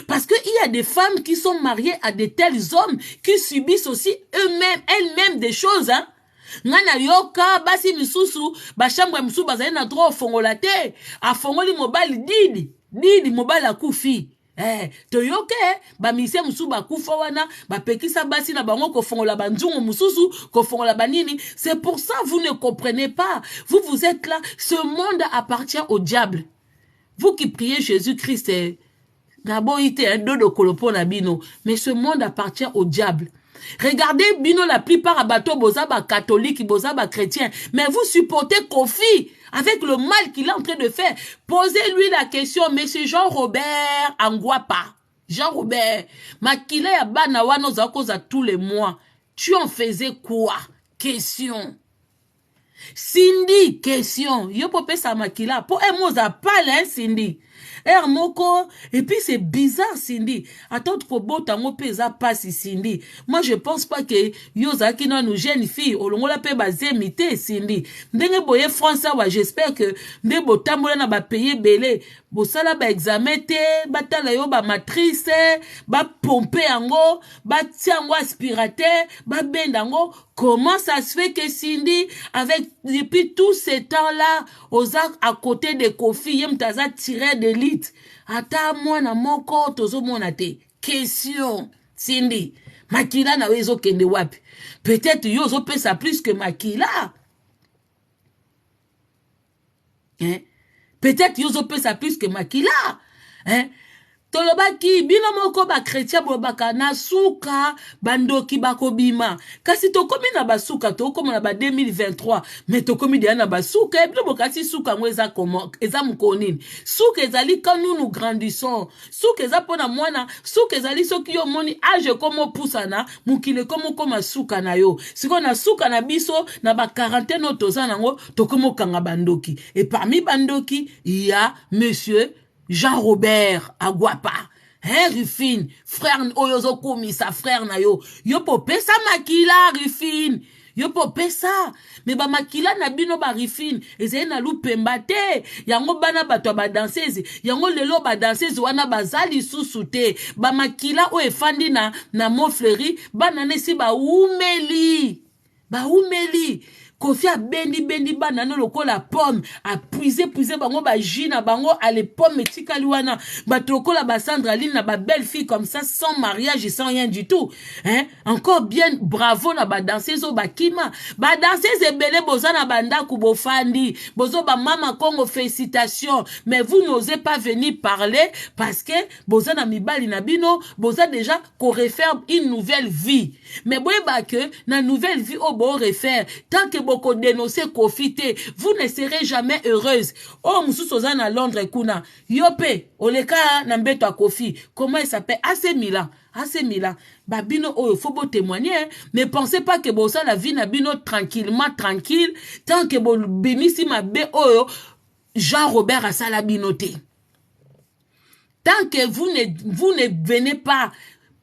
Parce que il y a des femmes qui sont mariées à de tels hommes qui subissent aussi elles-mêmes des choses hein. Ngana yoka basi misusu ba chambre misusu bazali na droit fongola te a fongoli mobile didi mobile akufi. Toyoke ba mise musu ba kufa wana ba pekisa basi na bango ko fongola banzungu mususu ko fongola banini. C'est pour ça vous ne comprenez pas. Vous êtes là, ce monde appartient au diable. Vous qui priez Jésus-Christ d'abord ite un dodo kolopo na bino, mais ce monde appartient au diable. Regardez bino la plupart à bateau boza ba catholique boza ba chrétien, mais vous supportez Kofi avec le mal qu'il est en train de faire. Posez-lui la question, monsieur Jean-Robert Angwapa. Jean-Robert, makila ya bana wana za koza tous les mois. Tu en faisais quoi? Question. Cindy, question. Yo popé sa makila. Po emoza pale, hein, Cindy. Moko. Et puis c'est bizarre, Cindy. Attends, kobo tango pesa passe, Cindy. Moi, je pense pas que yoza qui n'a nous jeune fille. Olongo la pe bazemite, Cindy. Ndenge boye français, wa, j'espère que ndebo tambola na ba payer belé. Bosala ba examen te, batala yo ba matrice, ba pompe ango, ba tiango aspirateur, ba bendango. Comment ça se fait que Cindy, avec depuis tout ce temps-là, aux à côté de Kofi, yem taza tiré d'élite. Ata mwana moko tozomona te. Question. Cindy. Makila na wezo kende wapi. Peut-être yo zo pesa plus que Makila. Hein? Peut-être yo zo pesa plus que Makila. Hein? Tolobaki bino moko ba chrétien bobaka na suka bandoki bakobima kasi tokomi na basuka tokomi na ba 2023 mais tokomi dia na basuka e bino bokasi suka ngweza komo eza mukonini suka ezali quand nous grandissons suka eza pona mwana suka ezali soki yo moni age komo pusana mukile komo koma suka na yo siko na suka na biso na ba quarantaine otoza nango tokomo kanga bandoki et parmi bandoki il y a monsieur Jean-Robert Aguapa, hein, Rufine, frère Oyozo Komi, sa frère na yo, yo popé sa Makila, Rufine, yo popé ça, mais ba Makila na bino ba Rufine, eze na lupembate, yango bana bato ba danseuse, yango lelo ba danseuse wana bazali susute, ba Makila o efandi na Montfleury, bana nesi ba umeli, Kofi a bendi banano lokola pomme a puiser bango ba jina bango a les pommes etikali wana batokola ba Sandraline na ba belle fille comme ça sans mariage et sans rien du tout hein encore bien bravo na ba danseuse ba kima ba danseuse ebele bozana banda ku bofandi bozo ba mama Congo félicitations mais vous n'osez pas venir parler parce que bozana mibali na bino boza déjà ko refaire une nouvelle vie mais boyeba que na nouvelle vie au bo refaire tant que beaucoup dénoncer Kofite, vous ne serez jamais heureuse. Oh, Moussou à Londres, Kuna. Yope, Oleka, Nambeto à Kofi. Comment il s'appelle? AC Milan. Babino, oh, il faut beau témoigner, hein. Ne pensez pas que bon ça, la vie n'a bino tranquille, tant que bon bémissi ma bé, oh, Jean-Robert a ça la binoté. Tant que vous ne venez pas,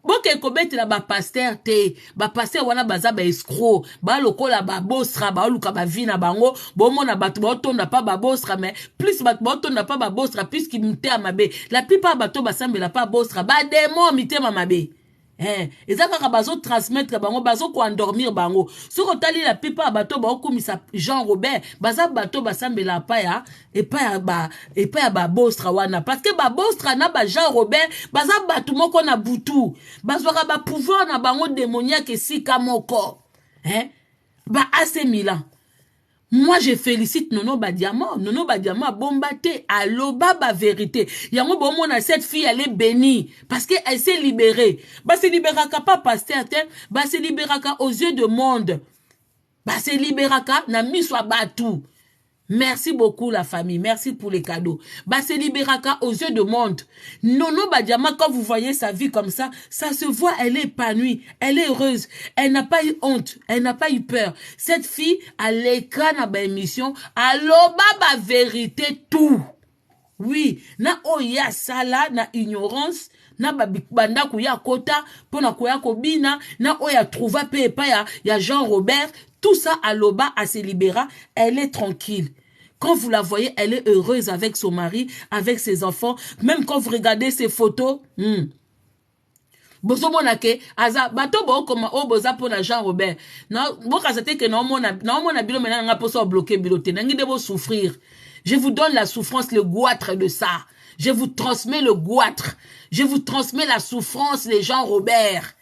boke kobete la ba pasteur te ba pasteur wana baza ba escroc ba lokola ba bosra ba luka ba vina bango bomona bato ba tonda pa ba bosra mais plus bato ba tonda pa ba bosra puisque mute amabe la plupart bato ba sambela pa bosra ba démon mite mamabe ezaka bazo transmettre bango bazo ko endormir bango soko tali la plupart bato ba okumisa Jean Robert baza bato basambela pa ya et pas ba bostra wana parce que ba bostra na ba Jean Robert baza bato moko na butu bazwaka ba pouvoir na bango démoniaque sika moko ba AC Milan. Moi, je félicite Nono Badiama. Nono Badiama a bombarté à l'oba ba vérité. Yango bomona cette fille, elle est bénie. Parce qu'elle s'est libérée. Bah, se libéraka pas pasteur, bah, se libéraka aux yeux du monde. Bah, se libéraka na mi soit batou. Merci beaucoup la famille, merci pour les cadeaux. Bah c'est Libéraka aux yeux du monde. Nono Badiama, quand vous voyez sa vie comme ça se voit, elle est épanouie, elle est heureuse, elle n'a pas eu honte, elle n'a pas eu peur. Cette fille, à l'écran à ba émission, à l'oba ba vérité tout. Oui, na oya sala, na ignorance, na banda kuya kota, pona kuya kobina, na oya trouva pe pa ya Jean Robert, tout ça à l'oba, à se libéra, elle est tranquille. Quand vous la voyez, elle est heureuse avec son mari, avec ses enfants. Même quand vous regardez ses photos, bozo monake aza bato bo koma o boza pona Jean Robert. Na boka c'était que non mona bilo mena nga poso bloquer biloté. Nangi debo souffrir. Je vous donne la souffrance, le goitre de ça. Je vous transmets le goitre. Je vous transmets la souffrance des Jean Robert.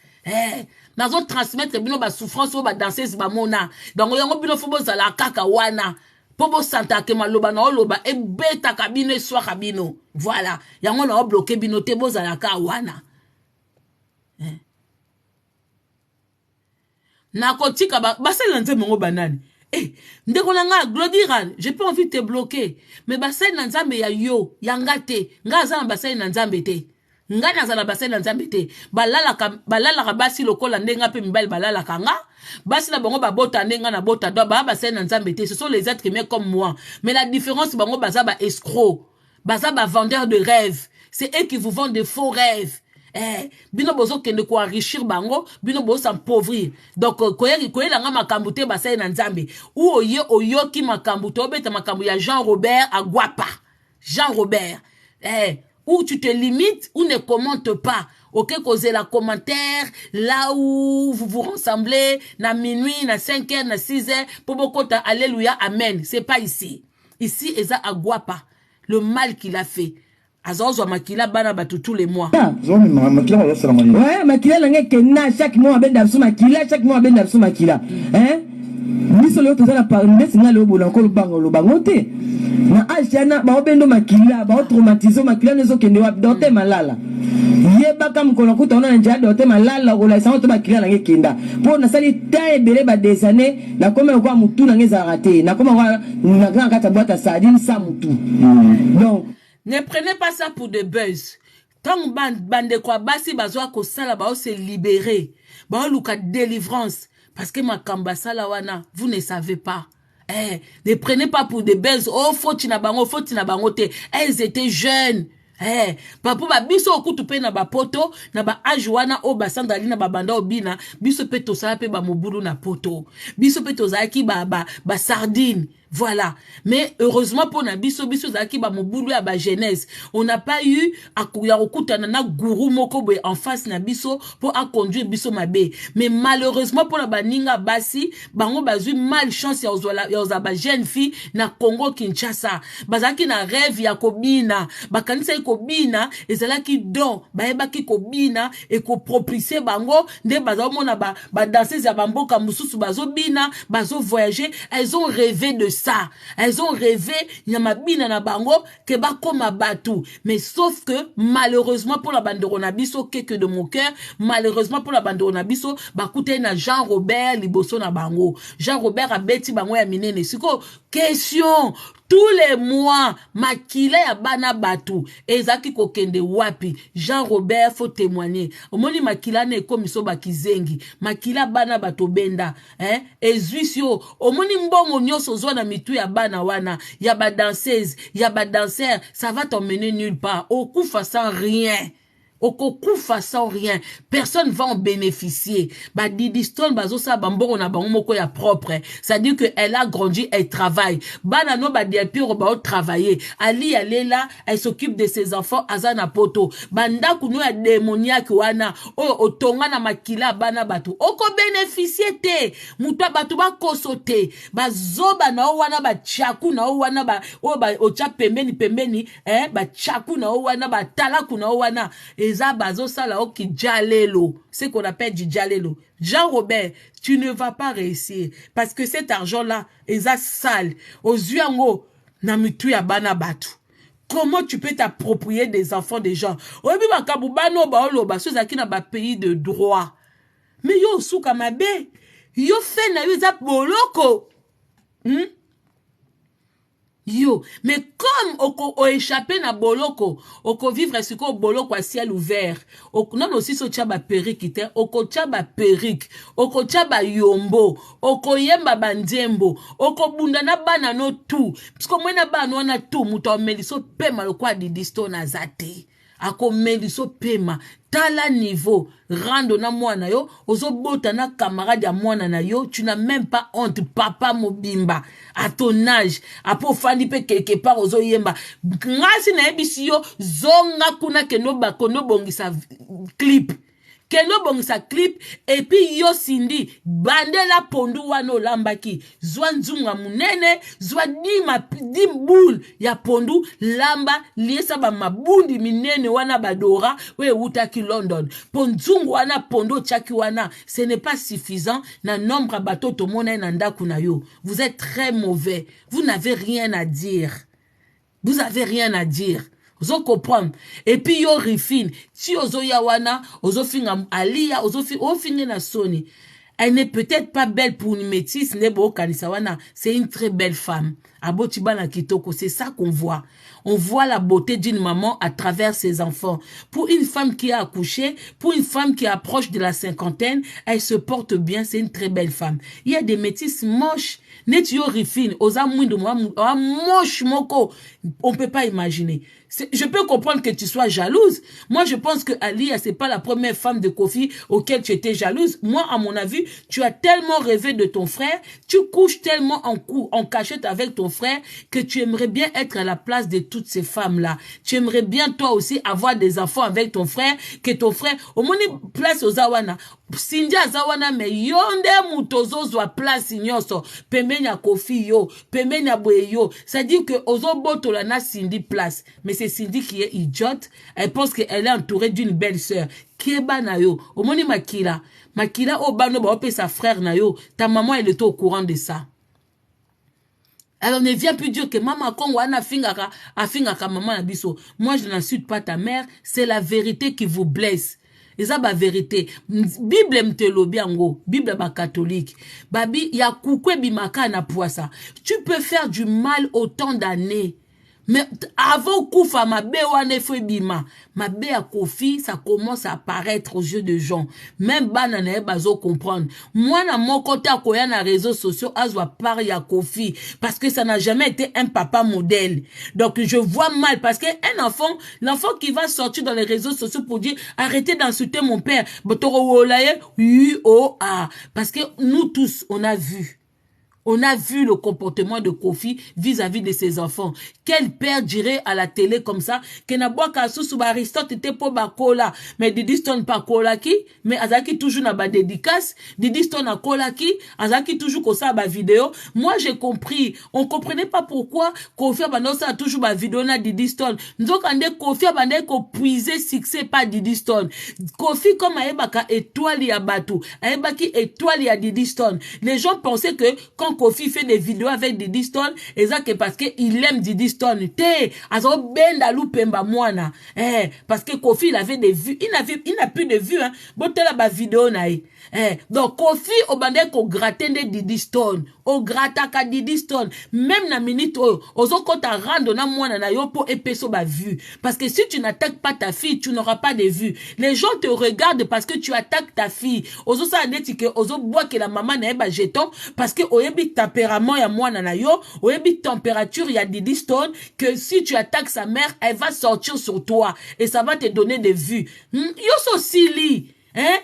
Nazo transmettre bino ba souffrance o ba danseuse ba mona. Donc yango bino fo boza la kaka wana. Pobo santa ke maloba na oloba e beta kabino e soa kabino. Voilà. Yango na o bloqué bino te boza la ka wana. Na kotika ba basel nanze mongo banani. Ndeko na nga Glodiran, j'ai pas envie de te bloquer. Mais basel nanzambe ya yo, yangate. Nga za basel nanzambe te. Nga nazala basel nanzambe te. Balala basi lokola ndenga pe mibali balala kanga. Basi na bango ba bota ndenga na bota do ba basel nanzambe te. Ce sont les êtres humains comme moi. Mais la différence bango baza ba escroc. Baza ba vendeur de rêves. C'est eux qui vous vendent de faux rêves. Bino bozo kende ko enrichir bango, bino bozo s'appauvrir. Donc koye la nga makambu te basel nanzambe. Ou oyo ki makambu to beta makambu ya Jean Robert Aguapa. Jean Robert. Où tu te limites ou ne commentes pas. Ok, causez la commentaire, là où vous vous rassemblez, na minuit, na 5h, na 6h, pour beaucoup de alléluia, amen. C'est pas ici. Ici, Eza Aguapa, le mal qu'il a fait. Azozwa makila bana batu tous les mois. Makila wa sala mali. Ouais, makila la ngekena chaque mois abenda biso makila, chaque mois abenda biso makila. Hein? Biso leo tozala pa ndesinga leo bolanko lo bangote. Na ajana ba obendo makila, ba traumatiser makila nezo kende wa dote malala. Yeba kam kono kuta ona nja dote malala ola sango to makila la ngekenda. Po na sali tae bele ba des années na koma kwa mutu na ngeza raté. Na koma kwa na grand kata boîte à sardine sa mutu. Donc ne prenez pas ça pour des buzz. Tant bande kwa basi bazwa ko sala ba se libérer. Ba luka délivrance parce que makamba sala wana vous ne savez pas. Ne prenez pas pour des buzz. Oh faut tina bango te. Elles étaient jeunes. Papa ba biso okutu pe na ba poto na ba ajuana o ba sandali na ba banda obina biso pe to sala pe ba mobulu na poto biso pe to zaki ba sardine. Voilà. Mais heureusement pour na biso zaki ba mobulu ya ba jeunesse. On n'a pas eu akuya okutana na guru moko boy en face na biso pour a conduire biso mabe. Mais malheureusement pour na baninga basi bango bazui malchance ya oza ba jeune fille na Congo Kinshasa. Bazaki na rêve ya kobina. Bakanisa kobina ezalaki don bayebaki kobina et ko propicer bango nde bazomona ba danseuse ya bamboka mususu bazobina bazo voyager. Elles ont rêvé de ça. Elles ont rêvé nyamabina na bango ke bakoma batu. Mais sauf que malheureusement pour la bande ronabiso que de mon cœur, malheureusement pour la bande ronabiso bakute na Jean Robert liboso na bango. Jean Robert a beti bango ya minene. Siko question tous les mois makila ya bana batu ezaki kokende wapi. Jean Robert faut témoigner. Omoni makila ne komiso bakizengi makila bana bato benda ezuisio omoni mbongo nyoso zo na mitu ya bana wana ya ba danseuse ya ba danseur ça va t'emmener nulle part okufa sans rien. Okokufa sans rien, personne va en bénéficier. Ba Didi Stone bazo sa bamboro na bango moko ya propre. Ça dit que elle a grandi, elle travaille. Bana no ba diapiro ba travailler. Ali là, elle s'occupe de ses enfants azana poto. Banda kuno ya démoniaque wana o otonga na makila bana batu. Oko bénéficier te. Muta batu ba kosote. Ba zoba na wana ba chaku na wana ba o ba ocha pembeni ba chaku na wana ba talaku na wana. Eza bazo sala oki jalelo. C'est qu'on appelle du jalelo. Jean Robert, tu ne vas pas réussir. Parce que cet argent-là, eza sale. Aux yuango, na mitu ya bana batu. Comment tu peux t'approprier des enfants des gens? Obi bakabu bano ba oloba, sozaki na ba pays de droit. Mais yo souka mabe. Yo fait na yo za boloko. Yo, mais comme oko échappé na boloko, oko vivre sur ko boloko à ciel ouvert. Non aussi so tchaba perique te, oko tchaba perique, oko tchaba yombo, oko yemba bandiembo, oko bunda na bana no tout. Parce que moi na bana na tout, muta meliso pema lo kwa Didi Stone azate. Ako meliso pema. Tala niveau, rando na mwana yo, ozo bota na camarade ya mwana na yo, tu n'as même pas honte, papa mobimba, à ton âge, apo fani pe quelque part ozo yemba, ngasi na ebisi yo, zonga kuna kenoba, kono bongisa clip. Keno bongisa clip, et puis yo sindi, bande la pondu wano lambaki, zwa nzunga munene, zwa di boule ya pondu, lamba, liesa ba mabundi minene wana badora, we utaki London. Ponzungu wana pondo chaki wana, ce n'est pas suffisant, na nombre bateau to mona nanda kuna yo. Vous êtes très mauvais, vous n'avez rien à dire. Vous avez rien à dire. Ozo comprendre. Et puis yo rifine. Si ozo yawana, ozo finga alia, ozo finge na soni. Elle n'est peut-être pas belle pour une métisse, nebo kanisawana. C'est une très belle femme. Abotibana kitoko, c'est ça qu'on voit. On voit la beauté d'une maman à travers ses enfants. Pour une femme qui a accouché, pour une femme qui approche de la cinquantaine, elle se porte bien, c'est une très belle femme. Il y a des métisses moches. Netio rifine, oza mwindo moche moko. On peut pas imaginer. Je peux comprendre que tu sois jalouse. Moi, je pense que Alia, c'est pas la première femme de Kofi auquel tu étais jalouse. Moi, à mon avis, tu as tellement rêvé de ton frère, tu couches tellement en cachette avec ton ton frère que tu aimerais bien être à la place de toutes ces femmes-là. Tu aimerais bien toi aussi avoir des enfants avec ton frère, que ton frère, au moins place aux awana. Cindy azawana me yonde mutozozwa place nyonso pembeni ya Kofi yo pembeni ya Boye yo, c'est-à-dire que ozobotola na Cindy place, mais c'est Cindy qui est idiote. Elle pense qu'elle est entourée d'une belle sœur. Keba na yo omoni makila obano ba ope sa frère na yo, ta maman elle était au courant de ça. Alors ne viens plus dire que maman Kongo ana afingaka maman na biso. Moi je n'insulte pas ta mère, c'est la vérité qui vous blesse. Et ça, la vérité. Bible mtelobi ango. Bible ba catholique. Babi, ya kukwe bimaka na poisa. Tu peux faire du mal autant d'années. Mais avant Koufa, ma bé wane fwe bima. Ma bé à Kofi, ça commence à apparaître aux yeux de gens. Même banane bazo comprendre. Moi, na mon côté, à koya na réseaux sociaux, azwa pari à Kofi. Parce que ça n'a jamais été un papa modèle. Donc, je vois mal. Parce qu'un enfant, l'enfant qui va sortir dans les réseaux sociaux pour dire, arrêtez d'insulter mon père. Parce que nous tous, on a vu. On a vu le comportement de Kofi vis-à-vis de ses enfants. Quel père dirait à la télé comme ça que na boaka susu ba Aristote était pour ba kola, mais Didi Stone pas kola ki, mais azaki toujours na ba dédicace, Didi Stone a kola ki, azaki toujours ko ça ba vidéo. Moi j'ai compris, on comprenait pas pourquoi Kofi abanosa a toujours ba vidéo na Didi Stone. Donc ande Kofi abande ko puiser succès pas Didi Stone. Kofi comme aebaka étoile ya batu, aebaki étoile ya Didi Stone. Les gens pensaient que quand Kofi fait des vidéos avec Didi Stone, et ça que parce qu'il aime Didi Stone. Azo benda lupemba mwana. Parce que Kofi il avait des vues, il n'a plus de vues hein. Botela ba vidéo naï. Donc Kofi obande ko gratter de Didi Stone, o grata ka Didi Stone, même na minute ozo kota rando na mwana na yo po epeso ba vue. Parce que si tu n'attaques pas ta fille, tu n'auras pas de vues. Les gens te regardent parce que tu attaques ta fille. Ozo sa neti que ozo bois que la maman na ba jeton parce que oyebi tempérament ya mwana na yo, oyebi température ya Didi Stone, que si tu attaques sa mère, elle va sortir sur toi et ça va te donner des vues. Yo so silly, hein?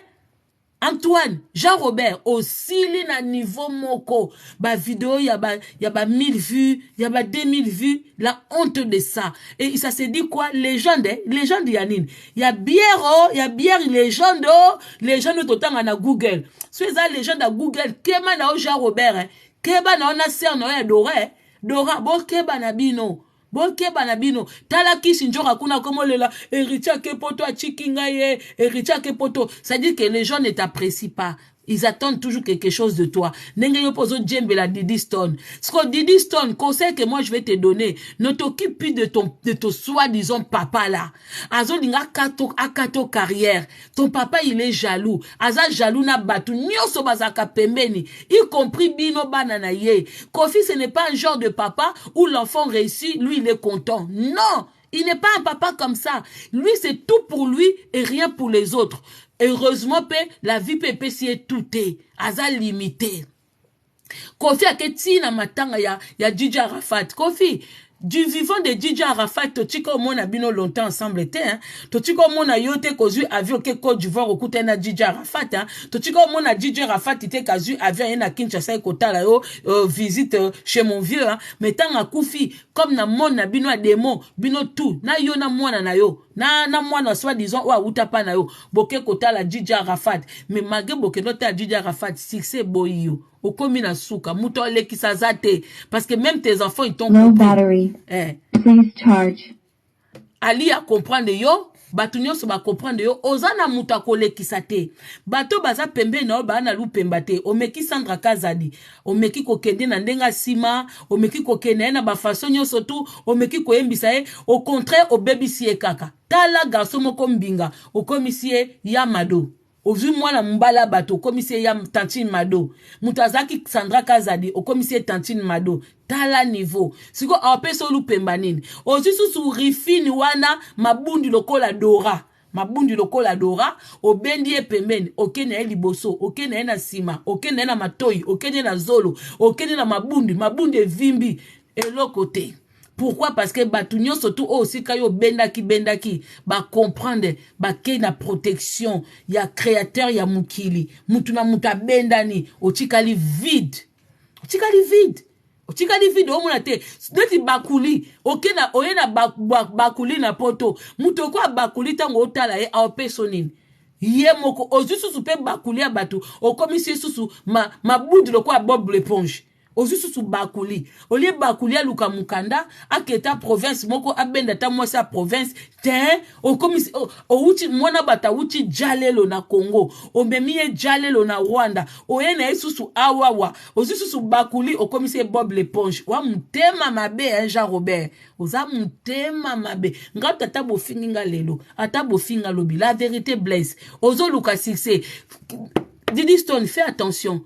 Antoine, Jean-Robert, aussi na niveau moko, ba vidéo y a ba 1000 vues, y a ba 2000 vues, la honte de ça. Et ça se dit quoi? Légende Yanine. Y a bière légende total na Google. C'est ça légende à Google, kema na Jean-Robert, hein. Keba na ona sœur na Dora, bo keba na bino. Bokeba na bino tala kisi njora kuna komolela héritier ke poto a chikinga ye héritier ke poto, ça dit que les gens ne t'apprécient pas. Ils attendent toujours quelque chose de toi. Nenge yo pozo djembe la Didi Stone. Ce que Didi Stone, conseil que moi je vais te donner, ne t'occupe plus de ton soi-disant papa là. Azo linga akato carrière. Ton papa il est jaloux. Aza jaloux na batu nyoso bazaka pembeni, y compris bino banana ye. Kofi ce n'est pas un genre de papa où l'enfant réussit, lui il est content. Non, il n'est pas un papa comme ça. Lui c'est tout pour lui et rien pour les autres. Heureusement, la vie peut si tout est aza limité. Kofi a keti na matanga ya DJ Arafat. Kofi, du vivant de DJ Arafat, tochiko mona bino longtemps ensemble était, hein. Tochiko mona yote kozu avion ke Côte d'Ivoire okute na DJ Arafat, hein. Tochiko mona DJ Arafat ite kazu avion na Kinshasa kotala yo visite chez mon vieux, hein. Mais tant a Kofi comme na mona bino a démon, bino tout, na yo na mona na yo. Na mwana soit disons wa utapa na yo boke kotala DJ Arafat, mais malgré boke nota DJ Arafat succès boyo okomi na suka muto lekisa zate parce que même tes enfants ils t'ont low battery. Please charge. Ali a comprendre yo batu nyonso ba comprendre yo ozana muto akolekisa te bato baza pembe na ba na lupemba te omeki Sandra Kazadi omeki kokende na ndenga sima omeki kokende na ba façon nyonso tu omeki koyembisa ye au contraire o baby sie kaka tala garçon moko mbinga okomisie Yamado ozu mwana mbala bato okomisie ya Tantine Mado mutazaki Sandra Kazadi okomisie Tantine Mado tala niveau siko apeso lupemba nini ozu susu rifini wana mabundi lokola Dora obendi pembeni okene liboso okene na sima okene na matoi okene na zolo okene na mabundi vimbi eloko te. Pourquoi? Parce que batunyo surtout aussi kayo bendaki ba comprendre ba ke na protection ya créateur ya mukili mutuna muta bendani otikali vide Otikali video mona te. Neti bakuli. Ok na oyena bakuli na poto. Mutoko a bakuli tango otala ye a personne. Ye moko ozusu pe bakuli a batu. Okomisi susu ma boudi loko a Bob l'éponge. Ozusu bakuli. Olie bakuli a luka mukanda. Aketa province moko abenda ta mwasa province. Ten. Okomisi ouchi mwana bata uchi jalelo na Congo. Omemiye jalelo na Rwanda. Oyena esusu awawa. Ozusu bakuli okomisi Bob l'éponge. Wa mutema mabe Jean Robert. Oza mutema mabe. Nga tata bofingi nga lelo. Ata bofinga lobi. La vérité blesse. Ozo luka succès. Didi Stone, fais attention.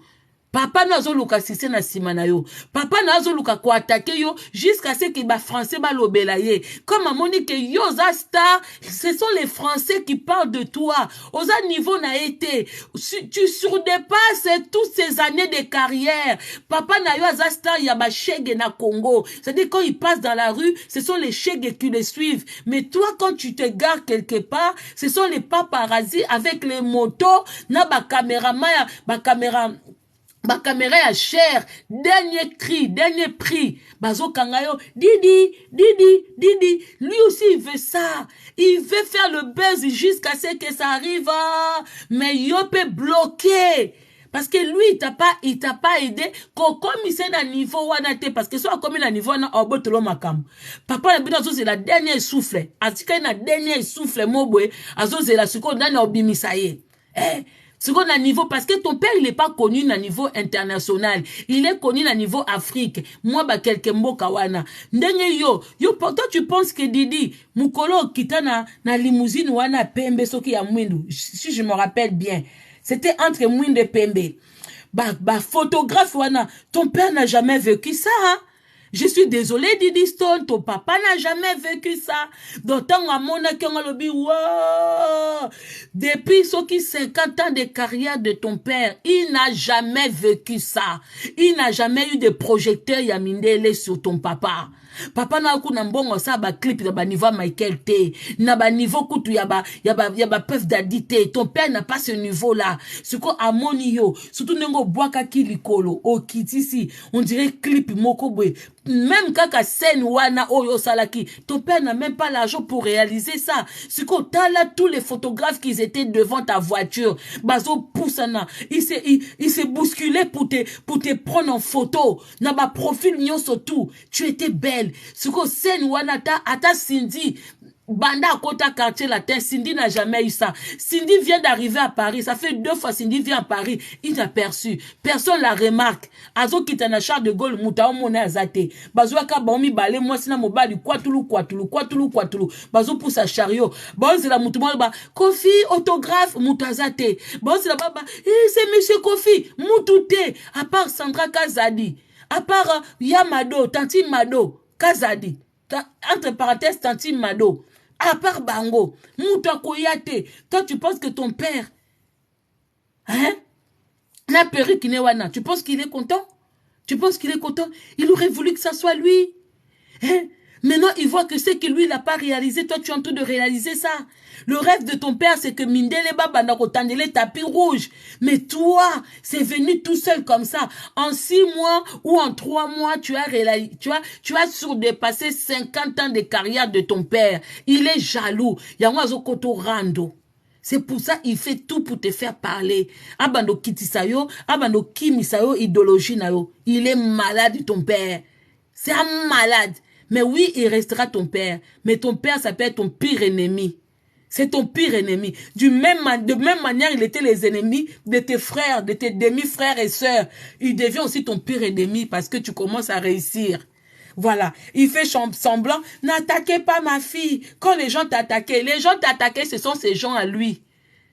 Papa nazo luka sise na simana yo. Papa nazo luka ko attaquer yo jusqu'à ce que ba français ba lobela ye. Comme a monique yo za star, ce sont les français qui parlent de toi. Oza niveau na été, tu surdépasses toutes ces années de carrière. Papa na yo za star ya ba chègue na Congo. C'est-à-dire quand ils passent dans la rue, ce sont les chègues qui les suivent. Mais toi quand tu te gares quelque part, ce sont les paparazzi avec les motos, na ba caméraman, ba caméra à cher, dernier cri, dernier prix. Bazo Kangayo, Didi. Lui aussi, il veut ça. Il veut faire le buzz jusqu'à ce que ça arrive. Mais il peut bloquer. Parce que lui, il t'a pas aidé. Comme il s'est dans niveau wanate, parce que soit comme il a niveau wana obotolo makam. Papa la binazo c'est la dernière souffle. Atika na dernier souffle mobwe. Azo c'est la suko dana obimisaye. C'est qu'on a niveau, parce que ton père, il n'est pas connu à niveau international. Il est connu à niveau Afrique. Moi, bah, quelques mots kawana. Ndenye yo, toi, tu penses que Didi, Mukolo, kita na limousine, wana pembe, soki ya mwindu. Si je me rappelle bien. C'était entre mwindu et pembe. Bah, photographe, wana. Ton père n'a jamais vécu ça, hein. Je suis désolé, Didi Stone, ton papa n'a jamais vécu ça. D'autant à mon lobby, wow. Depuis 50 ans de carrière de ton père, il n'a jamais vécu ça. Il n'a jamais eu de projecteur Yamindele sur ton papa. Papa na ku na mbongo sa ba clip na ba niveau Michael T, na ba niveau kutu ya ba Puff Daddy T. Ton père n'a pas ce niveau là. Ce ko amoni yo, surtout nengo boaka kilikolo o kitisi, on dirait clip moko boy. Même kaka scène wana oyo salaki, ton père n'a même pas l'argent pour réaliser ça. Ce ko t'as tous les photographes qui étaient devant ta voiture, bazo poussana, il s'est bousculé pour te prendre en photo. Na ba profil nyonso tout, tu étais belle. Ce que c'est Wanata, Ata Cindy, Banda Kota quartier latin, Cindy n'a jamais eu ça. Cindy vient d'arriver à Paris, ça fait 2 fois Cindy vient à Paris, il t'a perçu. Personne la remarque. Azo qui t'en a Charles de Gaulle, Moutao Mone Azate. Bazo Aka Baomi Balé, moi c'est la mobile, Kwatulu. Bazo pour sa chariot. Bon, c'est la Moutouma, Kofi, autographe, Moutazate. Bon, c'est la baba, c'est monsieur Kofi, Moutouté, à part Sandra Kazadi, à part Yamado, Tanti Mado. Kazadi, entre parenthèses, Tanti Mado, à part Bango, Mouta Koyate, toi tu penses que ton père, hein, n'a perdu Kinewana, tu penses qu'il est content? Tu penses qu'il est content? Il aurait voulu que ça soit lui, hein? Maintenant, il voit que c'est que lui, il n'a pas réalisé. Toi, tu es en train de réaliser ça. Le rêve de ton père, c'est que Mindele Baba n'a qu'au tapis rouge. Mais toi, c'est venu tout seul comme ça. En 6 mois ou en 3 mois, tu as surdépassé 50 ans de carrière de ton père. Il est jaloux. Yangwazo Koto Rando. C'est pour ça il fait tout pour te faire parler. Abando Kitisayo, Abando Kimisayo, idéologie nayo. Il est malade, ton père. C'est un malade. Mais oui, il restera ton père. Mais ton père s'appelle ton pire ennemi. C'est ton pire ennemi. De même manière, il était les ennemis de tes frères, de tes demi-frères et sœurs. Il devient aussi ton pire ennemi parce que tu commences à réussir. Voilà. Il fait semblant. N'attaquez pas ma fille. Quand les gens t'attaquaient, ce sont ces gens à lui.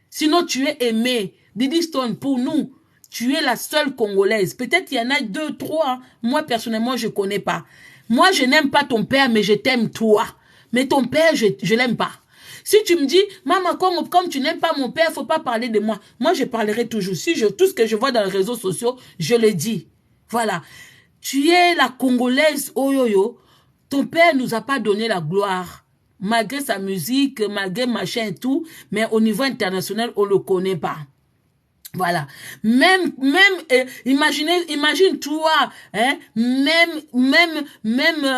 Sinon, tu es aimé. Didi Stone, pour nous, tu es la seule Congolaise. Peut-être il y en a 2, 3. Moi, personnellement, je connais pas. Moi, je n'aime pas ton père, mais je t'aime toi. Mais ton père, je l'aime pas. Si tu me dis, maman, comme tu n'aimes pas mon père, faut pas parler de moi. Moi, je parlerai toujours. Tout ce que je vois dans les réseaux sociaux, je le dis. Voilà. Tu es la Congolaise, oyoyo. Ton père nous a pas donné la gloire. Malgré sa musique, malgré machin et tout. Mais au niveau international, on le connaît pas. Voilà. Imagine toi, hein, même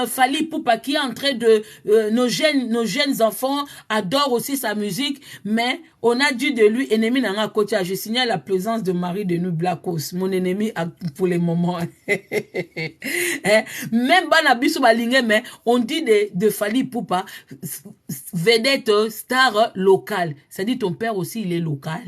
Fally Ipupa qui est en train de, nos jeunes enfants adorent aussi sa musique, mais on a dit de lui, ennemi n'a côté. Je signale la présence de Marie de nous Blackos, mon ennemi pour les moments. Hein? Même Banabiso Balingé, mais on dit de Fally Ipupa, vedette, star locale. Ça dit ton père aussi, il est local.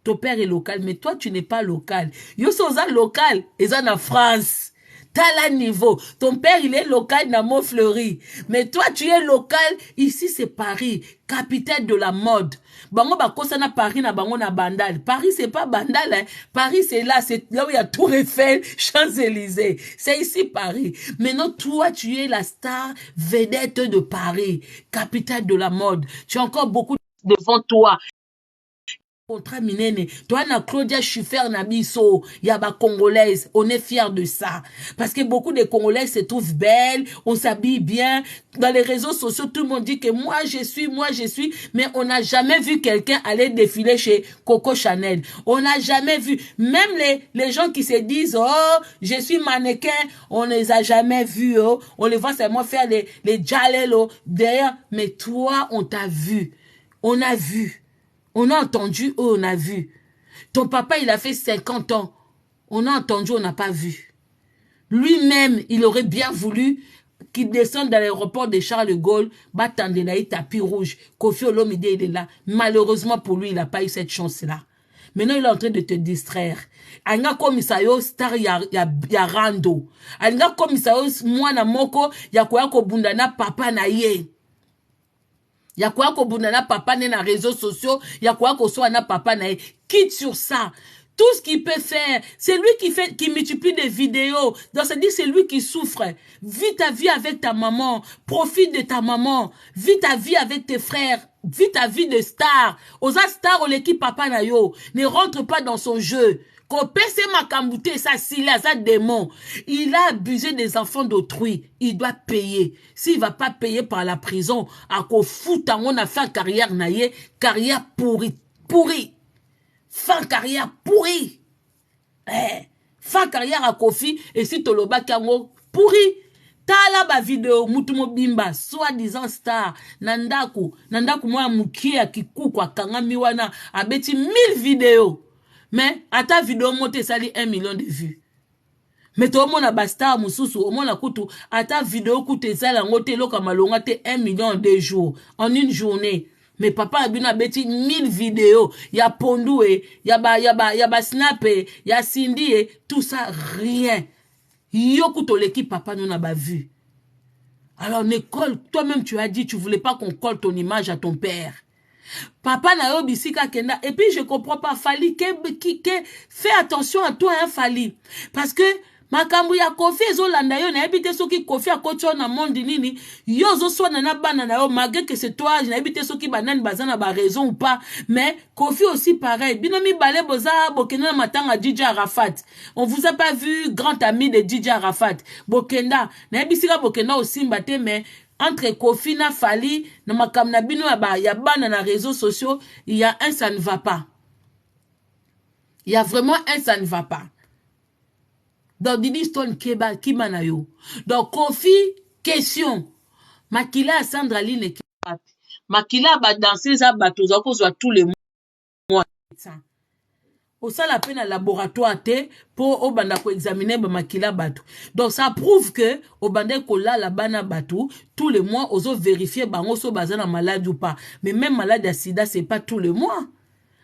Ton père est local, mais toi, tu n'es pas local. Yo soza local, et ça en France. T'as la niveau. Ton père, il est local dans Montfleury. Mais toi, tu es local. Ici, c'est Paris, capitale de la mode. Bango bakosa na Paris na bango na Bandal. Paris, c'est pas Bandal, hein. Paris, c'est là où il y a Tour Eiffel, Champs-Élysées. C'est ici Paris. Maintenant, toi, tu es la star vedette de Paris, capitale de la mode. Tu as encore beaucoup devant toi. Contrat minene, toi na Claudia Schiffer na biso, y a ba congolaise, on est fiers de ça. Parce que beaucoup de Congolaises se trouvent belles, on s'habille bien. Dans les réseaux sociaux, tout le monde dit que moi je suis, mais on n'a jamais vu quelqu'un aller défiler chez Coco Chanel. On n'a jamais vu. Même les gens qui se disent, oh, je suis mannequin, on ne les a jamais vus, oh. On les voit seulement faire les jalelo derrière. Mais toi, on t'a vu. On a vu. On a entendu, on a vu. Ton papa, il a fait 50 ans. On a entendu, on n'a pas vu. Lui-même, il aurait bien voulu qu'il descende dans l'aéroport de Charles de Gaulle, battant de la tapis rouge. Kofi Olomide, il est là. Malheureusement pour lui, il n'a pas eu cette chance-là. Maintenant, il est en train de te distraire. Anga komisayo star ya rando. Anga komisayo mwana moko ya kwa bunda na papa na ye. Ya quoi ko bundana papa ne na réseaux sociaux, ya quoi ko soit na papa na quitte sur ça. Tout ce qu'il peut faire, c'est lui qui multiplie des vidéos. Donc ça dit c'est lui qui souffre. Vis ta vie avec ta maman, profite de ta maman, vis ta vie avec tes frères, vis ta vie de star. Osa star ou l'équipe papa na yo, ne rentre pas dans son jeu. Ça démon. Il a abusé des enfants d'autrui. Il doit payer. S'il ne va pas payer par la prison, à quoi fout on a fait carrière naïe, carrière pourri. Fin carrière pourri. Fin carrière à Kofi, et si Toloba Kango pourri. Tala ba vidéo mutumo bimba soi-disant star nandaku mwa mukia kiku kwa kangami wana abeti 1000 vidéos. Mais à ta vidéo monte sali 1 million de vues. Mais tout le monde a basta mususu au monde a kutu à ta vidéo coûte ça la ngote loka malonga te 1 million de jours en une journée. Mais papa a bien beti 1000 vidéos, y a Pondou y a ba Snap y a Cindy tout ça rien. Yo kuto l'équipe papa nous n'a pas vu. Alors Nicole, toi-même tu as dit tu voulais pas qu'on colle ton image à ton père. Papa na yo bisika kenda. Et puis je comprends pas Fally fais attention à toi hein Fally. Parce que makambu ya Kofi ezolanda yo na ebite soki Kofi akotio na monde nini yo zo swana na bana na yo malgré que c'est toi na ebite soki banane bazana ba raison ou pas mais Kofi aussi pareil binomi balé boza bokenda matanga DJ Arafat on vous a pas vu grand ami de DJ Arafat bokenda na ebisika bokenda aussi mbate mais entre Kofi na Fally na makam na bino ya bana na réseaux sociaux il y a un ça ne va pas. Il y a vraiment un ça ne va pas. Donc Didi Stone Keba Kimanayo. Donc Kofi question. Makila Sandra Line Makila ba danser za bato za ko soit tous les mois. Au ça la peine à laboratoire te pour au banda ko examiner ba makila bato. Donc ça prouve que au banda ko la bana bato tous les mois ozo vérifier bango so bazana malade ou pas. Mais même malade à sida c'est pas tous les mois.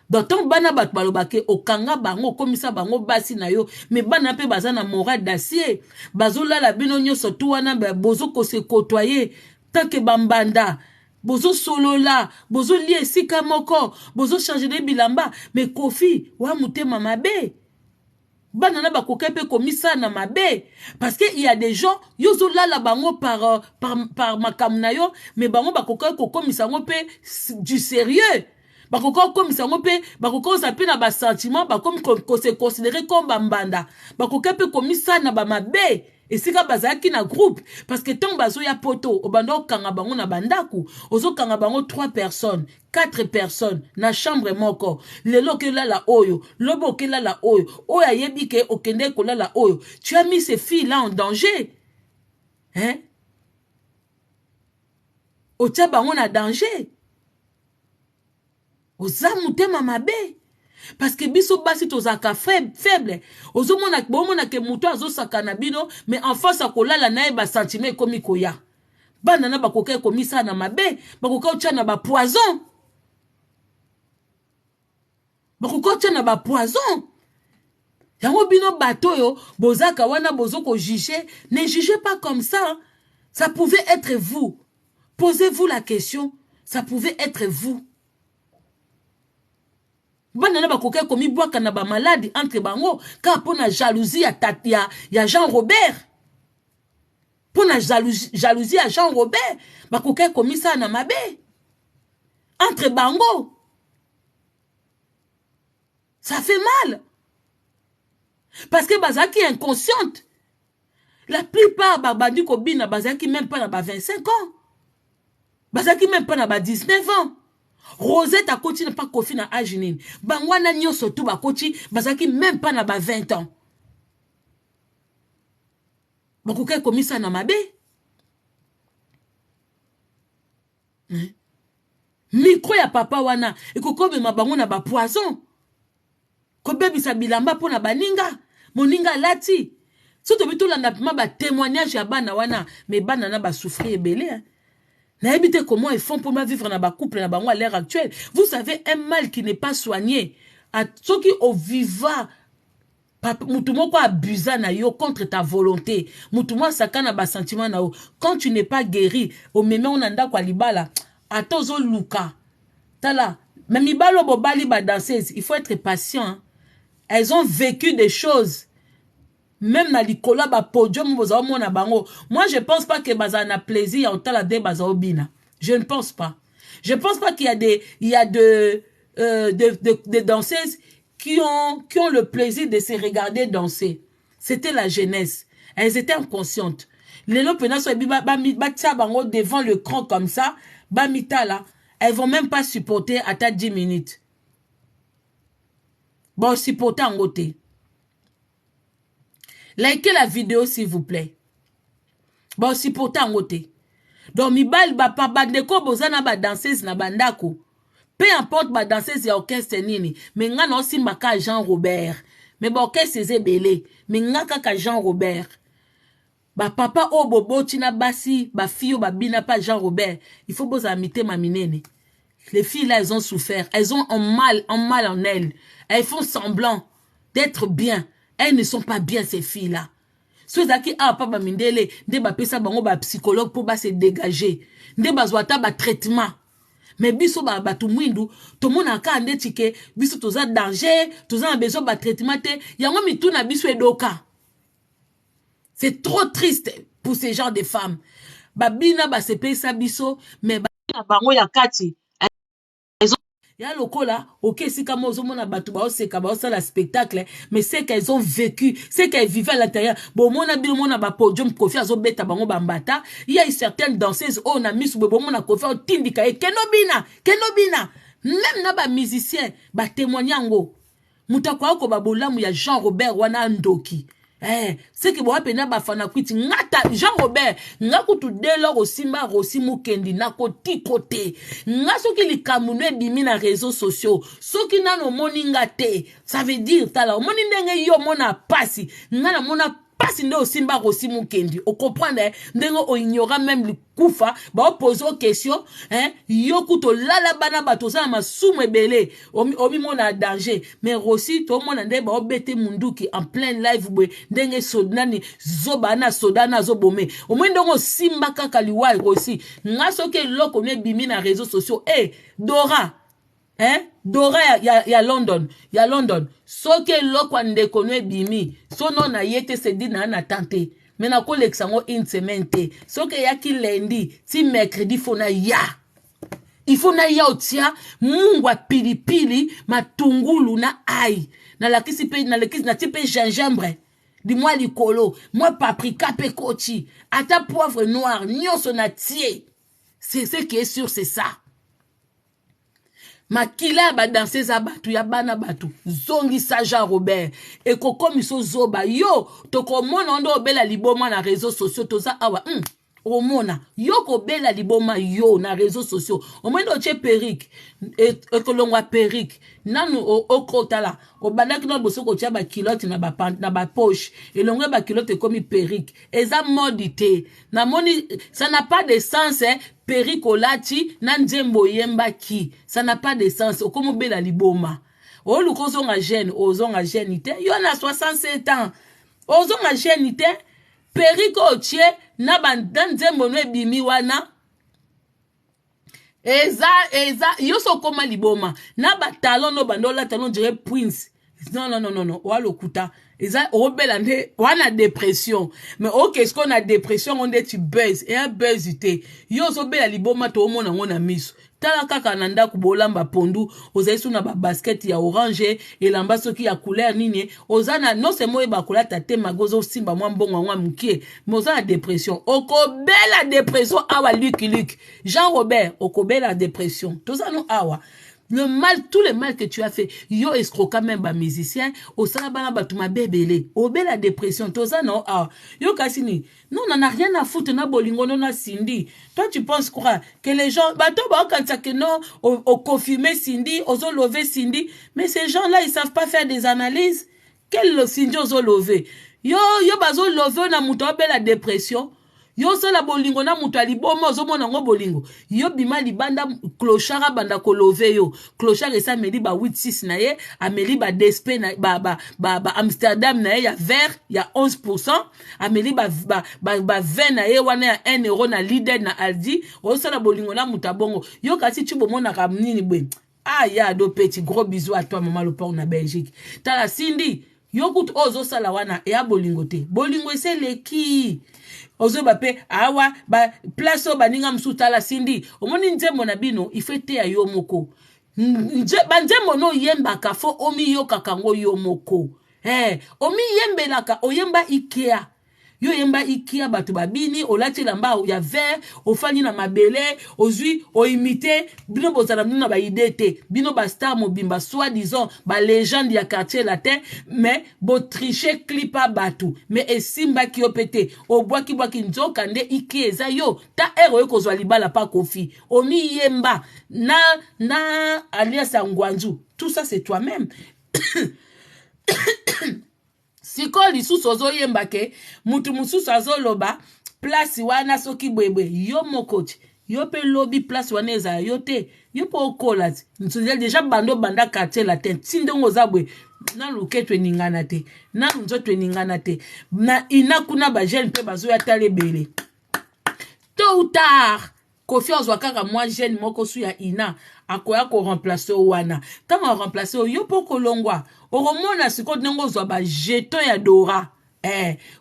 Donc tant bana bat balobake okanga bango komisa bango basi na yo mais bana pe bazana moral d'acier bazola la bino nyoso to wana bozo ko se côtoyer tant que bambanda bozo solola bozo lié sika moko bozo changer de bilamba mais Kofi wa mutema mabe bana na bakoka pe komisa na mabe parce que il y a des gens yozo la bango par makamna yo mais bango bakoka ko komisa ngo pe du sérieux. Bakoko comme ça ngope bakoko ça pe na ba sentiment ba comme ko se considérer comme bambanda bakoko pe comme ça na ba mabe Et si bazaki na groupe, parce que tant bazo ya poto, obando kanga bango na bandaku, ozo kanga bango 3 personnes, 4 personnes, na chambre moko, lelo ke la oyo, lobo ke la oyo, oya yebi ke okende ko la oyo, tu as mis ces filles-là en danger. Hein? Otia bango na danger. Oza mutema mabe. Parce que biso basi tozaka faible. Ozo mona ke muto azo sakana bino, mais en face akolala nae ba sentiment komi koya. Bana na bakoka komisa na mabe, bakoka otia na ba poison. Bakoka otia na ba poison. Yango bino bato yo, bozaka wana bozo ko juger, ne jugez pas comme ça. Ça pouvait être vous. Posez-vous la question, ça pouvait être vous. Banana bakoke komi boaka na ba maladie entre bango ka pona jalousie ya Jean Robert. Pona jalousie ya Jean Robert bakoke komi ça na mabe entre bango. Ça fait mal. Parce que bazaki est inconsciente. La plupart babandi kobina bazaki même pas na ba 25 ans. Bazaki même pas na ba 19 ans. Rosette a coach n'a pas kofi na ajinin. Bangwana nyoso tout ba coach bazaki même pas na ba 20 ans. Bakoke komisa na mabe. Micro ya papa wana ekokobe mabango na ba poison. Kobebisa bilamba pona baninga, moninga lati. Soto bitolanda pima ba témoignage ya bana wana, mais bana na ba souffrir ebele. Hein. Na ebite comment ils font pour vivre dans ba couple na bango à l'heure actuelle. Vous savez un mal qui n'est pas soigné. À ceux qui au viva mutumo ko abusa na yo contre ta volonté. Mutumo sakana ba sentiment na yo. Quand tu n'es pas guéri, au même on anda kwa libala, atozo luka. Tala, même ibalo bobali ba danseuse, il faut être patient. Hein. Elles ont vécu des choses. Même na likola ba podium boza mona bango. Moi je pense pas que baza na plaisir en tala de baza obina. Je ne pense pas. Je pense pas qu'il y a des danseuses qui ont le plaisir de se regarder danser. C'était la jeunesse. Elles étaient inconscientes. Les lopena so ba tia bango devant le cran comme ça, ba mitala, elles vont même pas supporter à ta 10 minutes. Bon, supporter en côté. Likez la vidéo s'il vous plaît. Bon, supporter en côté. Donc, mibal ba pa bandeko bozana ba danseuse na bandako. Peu importe ba danseuse ya orchestre nini. Mais nga no simba ka Jean Robert. Mais ba orchestre c'est belé. Mais nga ka Jean Robert. Ba papa o bobo tina basi, ba fille ba bina pas Jean Robert. Il faut boza amité ma minene. Les filles là, elles ont souffert. Elles ont un mal en elles. Elles font semblant d'être bien. Elles ne sont pas bien, ces filles-là. Ceux qui a pas ba mindele, de ba pesa bango ba psychologue pour ba se dégager. De ba zwata ba traitement. Mais biso ba batu mwindu, to mona ka ande tike, biso toza danger, toza besoin ba traitement te, yango mitu na biso edoka. C'est trop triste pour ces genres de femmes. Ba bina ba se pesa biso, mais ba bango ya kati. Ya lokola, ok, si comme aux hommes batu ba oseka ba osala spectacle, mais c'est qu'elles ont vécu, c'est qu'elles vivaient à l'intérieur. Bon, mona bil mona ba podium kofi azo beta bango bambata. Il y a certaines danseuses on a mis sous bon mona kofi au tindika e kenobina. Même na ba musicien ba témoignango. Mutakwa ko ba bolamu ya Jean Robert wana ndoki. C'est que boa pena ba fana kwiti ngata Jean Robert ngakutu delo osimba rosi mukendi nako tikote ngaso ki likamune bimi na réseaux sociaux soki nano moninga te ça veut dire tala moni ndenge yo mona pasi ngana mona pasi ndo osimba rosi mukendi o comprendre ndenge o ignora même le kufa ba poser aux questions yo kuto lala bana bato za masumu ebele omi mona danger mais rosi to mona nde ba obete munduki en plein live bwe ndenge sodani zoba na sodana zobome o mwendongo simba kaka liwai rosi ngaso ke loko ne bimi na réseaux sociaux Dora Dora ya London so ke loko ndeko ne bimi so non na yete se di na tante mais na koleksango une semaine te so ke yaki lundi ti mercredi fona ya il faut na ya otia mungwa pilipili matungulu na ai na lakisi pe na lekisi na tipe gingembre dis-moi likolo, moi paprika pekochi, ata poivre noir, nyonso na tie. C'est ce qui est sûr, c'est ça. Makila ba danser za batu ya bana batu zongi sa Jean Robert et koko miso zoba yo toko mona ndo obela liboma na réseaux sociaux toza awa omona yo ko bela liboma yo na réseaux sociaux omendo che perique et kolongwa perique nanu okotala obandaki no boso ko tia ba kilote na ba poche et longwe ba kilote komi perique eza modité na moni ça n'a pas de sens hein. Perikolati na nzembo yemba ki ça n'a pas de sens okomo bela liboma o lukozonga jeune ozonga jeunité yo na 67 ans ozonga jeunité periko tie na banzembo no ebimi wana eza yo so koma liboma na batalon no bandola talon dirait prince non walo kuta eza obela nde wana dépression mais qu'est-ce qu'on a dépression on dit tu buzz et un buzz ité yo so bela liboma to mona ngona miso tala kaka nanda kubolamba pondu ozaisu na ba basket ya orange et lamba soki ya couleur nini ozana non c'est moi ba kolata te magozo simba mwa mbongo mwa mkie mais ozana dépression okobela dépression awa Luc Jean Robert okobela dépression tozano awa. Le mal, tout le mal que tu as fait, yo escroquant même ba musicien, au salabana batuma bébélé, au bel la dépression, toza non, yo kasini, non, on n'a rien à foutre, na bolingo, non, na Cindy. Toi, tu penses quoi? Que les gens, bah, toi, quand ça que non, au confirmer Cindy, aux lever Cindy, mais ces gens-là, ils savent pas faire des analyses. Quel Cindy aux lever? Yo, bazo lever, na mouto, bel la dépression. Yo sala bolingo na mutu aliboma ozomona ngo bolingo yo bima libanda clochard banda kolove yo clochard esa meli ba 86 na ye ameli ba DSP na ba Amsterdam na ye ya vert ya 11% ameli ba 20 na ye wana ya 1 euro na Lidl na Aldi o sala bolingo na mutu abongo yo kasi tu bomona ka nini bwe ya do petit gros bisous à toi maman le port na Belgique tala Cindy yo kut ozo sala wana ya bolingo te bolingo ese leki ozo bape awa ba place o baninga msuta la Cindy omoni nzembo na bino ifete ya yo moko banzembo no yemba kafo omi yo kakango yo moko omi yembelaka oyemba Ikea yo yemba Ikea batu babini olati lamba ya vert ofani na mabele ozui oimite bino bozala na ba idete bino ba star mobimba soi-disant ba légende ya quartier latin mais bo tricher clipa batu mais esimba ki opete obwaki nzoka nde Ikea eza yo ta ero yo kozwa libala pa kofi omi yemba na alias Ngwanzu tout ça c'est toi-même. Siko lisusu ozo yemba ke mutu mususu azoloba place wana soki bwebwe yo mokochi yo pe lobby place wana eza yo te yo po okola ntsuzeli déjà banda quartier latin tindongo zabwe na luketwe ningana te na nzotwe ningana te na inakuna ba jeune pe bazo ya talebele tôt ou tard Kofi ozwakaka moi jeune moko su ya ina akoya ko remplacer wana tanga remplacer yo po kolongwa oromona siko ndongo zwa ba jeton ya Dora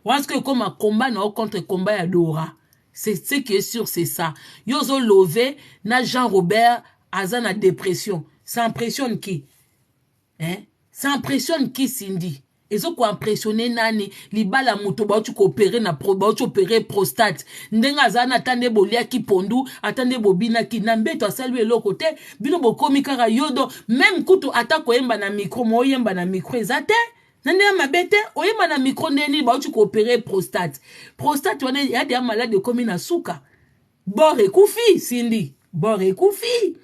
parce que comme un combat non contre combat ya Dora c'est ce qui est sûr c'est ça yo zo lové na Jean Robert azana dépression ça impressionne qui ça impressionne qui Cindy ezo ko impressionner nani libala muto ba tu coopérer na ba tu opérer prostate ndenga zana tande bolia ki pondu atande bobina ki nambeto asalwe lokote bino bokomi kaka yodo même kutu atako yemba na micro mo yemba na micro ezate nande mabete oyemba na micro ndeni ba tu coopérer prostate wana ya des malades comme na suka bore kufi Cindy bore kufi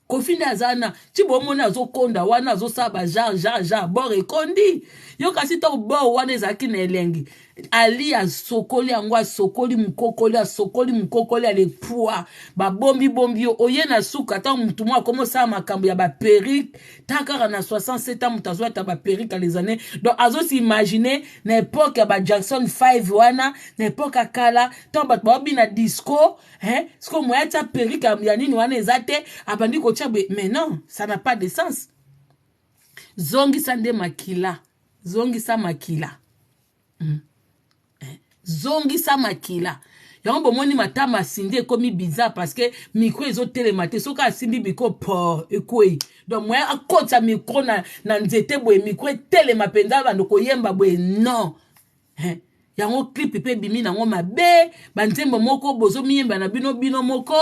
Kofi nazana tibo mona zo konda wana zo saba ja bore kondi yo kasi to bo wana ezaki na elengi ali ya sokoli angwa sokoli mukokoli ale poa ba bombi oye na suka ta mutu mwa komo sa makambo ya ba perique takara na 67 ans mutazwa ta ba perique les années donc azo s'imaginer na époque ya ba Jackson 5 wana na époque akala to ba bina disco sko moya ta perique ya nini wana ezate abandi ko tchabe mais non ça n'a pas de sens zongi sande makila zongisa makila zongisa makila yango moni matama Cindy komi bizarre parce que micro ezo télématé soka Cindy biko po ekoi donc moi akota micro na nzete boye micro téléma penza bando koyemba boye non yango clip pe bimi nango mabe banzembo moko bozo miyemba na bino moko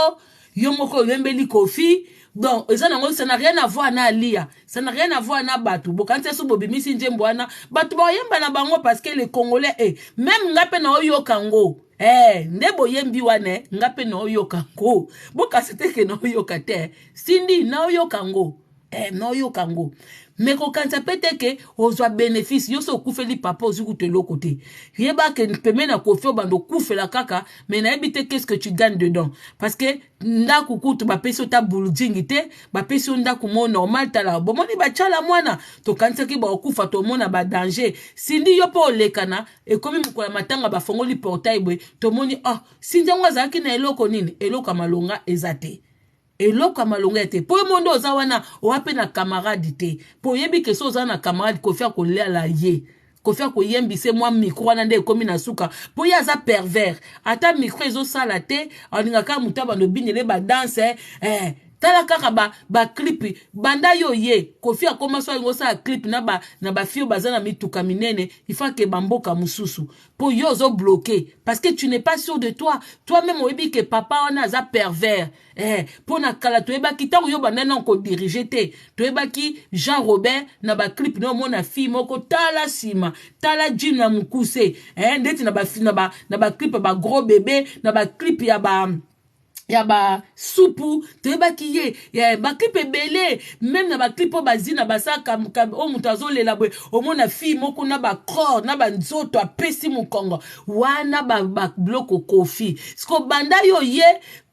yo moko yembeli Kofi. Donc ça n'a rien à voir na Lia, ça n'a rien à voir na Batu. Bokante so bobimisi njembo ana Batu ba yemba na bango parce que les Congolais même ngape na oyo kango ndebo yembi wane ngape na oyo kango boka c'était que na oyo kate Cindy na oyo kango na oyo kango. Mais quand ça peut être que on bénéfice yo so kufeli papa ozuku te lokote yeba que peme na Kofi bando kufela kaka mais na ebite qu'est-ce que tu gagnes dedans parce que nda kukutu ba peso ta building te ba peso nda kumo normal tala bomoni ba chala mwana to kanisa ki ba okufa to mona ba danger Cindy yo po lekana e komi mukola matanga ba fongoli portail bwe to moni Cindy ngwaza ki na eloko nini eloko malonga ezate eloko amalonga ete po mondo oza wana oape na camarade te po yebi ke so oza na camarade Kofi akolela la ye Kofi akoyembise mwa micro wana nde ekomi na suka po ye aza pervers ata micro ezosala te alingaka muta bando binele ba danse tala kaka ba clip banda yo ye Kofi akoma so ngosa clip na ba fio bazana mituka minene il faut que bamboka mususu po yo zo bloqué parce que tu n'es pas sûr de toi-même oyebi que papa on a za pervers po na kala toyeba ki tango yo banana ko diriger te toyeba ki Jean Robert na ba clip no mona fille moko tala sima tala jean na mukuse ndeti na ba clip ba gros bébé na ba clip ya ba supu toyeba ki ye ba clip ebele même na ba clip bazina basaka o mutazo lela bwe o mona fille moko na ba corps na ba nzoto apesi mukongo wana ba bloko Kofi sko banda yo ye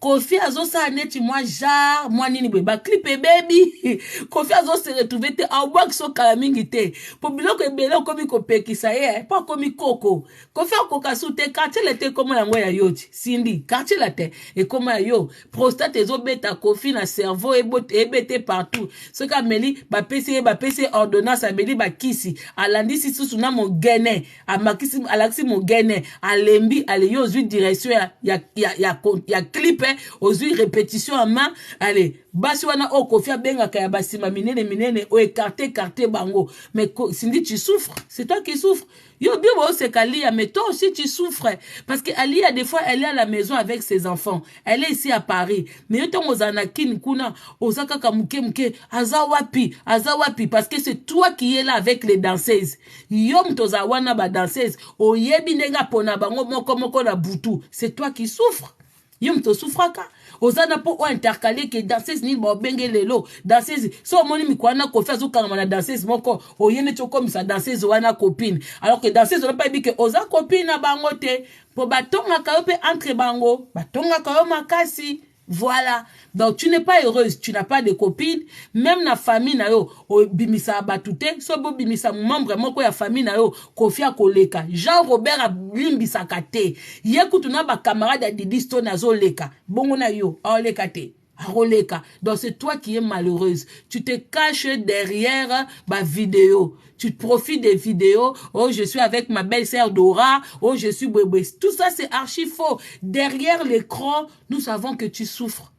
Kofi azo sa neti moi jar moi nini bwe ba clip baby Kofi azo se retrouver te a box so kala mingi te po biloko ebele komi ko pekisa ye pa komi koko Kofi akoka sute quartier lete komo yango ya yoti Cindy quartier la te e komo yo prostate ezo beta Kofi na cerveau ebete partout ce ka meli ba pese ordonnance ameli ba kisi alandi susu na mo gene amakisi alaksi mo gene alembi ale yo zu direction ya clip aux répétitions en main allez basi wana Kofi benga kaya basima minene o écarté bango mais Cindy tu souffres c'est toi qui souffres yo bio c'est Kalia mais toi aussi tu souffres parce que Alia des fois elle est à la maison avec ses enfants elle est ici à Paris mais yo ton ozanakin kuna ozaka kamuke azawapi parce que c'est toi qui es là avec les danseuses yo mtoza wana ba danseuses oyebi ndenga pona bango moko na butu c'est toi qui souffres yo mto souffraka ozana po o intercaler que danseuse ni bo bengelelo danseuse so moni mikwana Kofi azokanga na danseuse moko oyene choko misa danseuse wana copine alors que danseuse on pas dit que oza copine na bango te po batonga ka pe entre bango batonga ka makasi. Voilà. Donc, tu n'es pas heureuse. Tu n'as pas de copine. Même na famille na yo, bimisa batute. So bo bimisa membre moko ya famille na yo, Kofi akoleka. Jean Robert a bimbisa kate. Yekutu na ba camarade a Didi Stone azo leka. Bongo na yo, aoleka te. Aroleka. Donc, c'est toi qui es malheureuse. Tu te caches derrière ma vidéo. Tu profites des vidéos. Oh, je suis avec ma belle-sœur Dora. Oh, je suis bébé. Tout ça, c'est archi faux. Derrière l'écran, nous savons que tu souffres.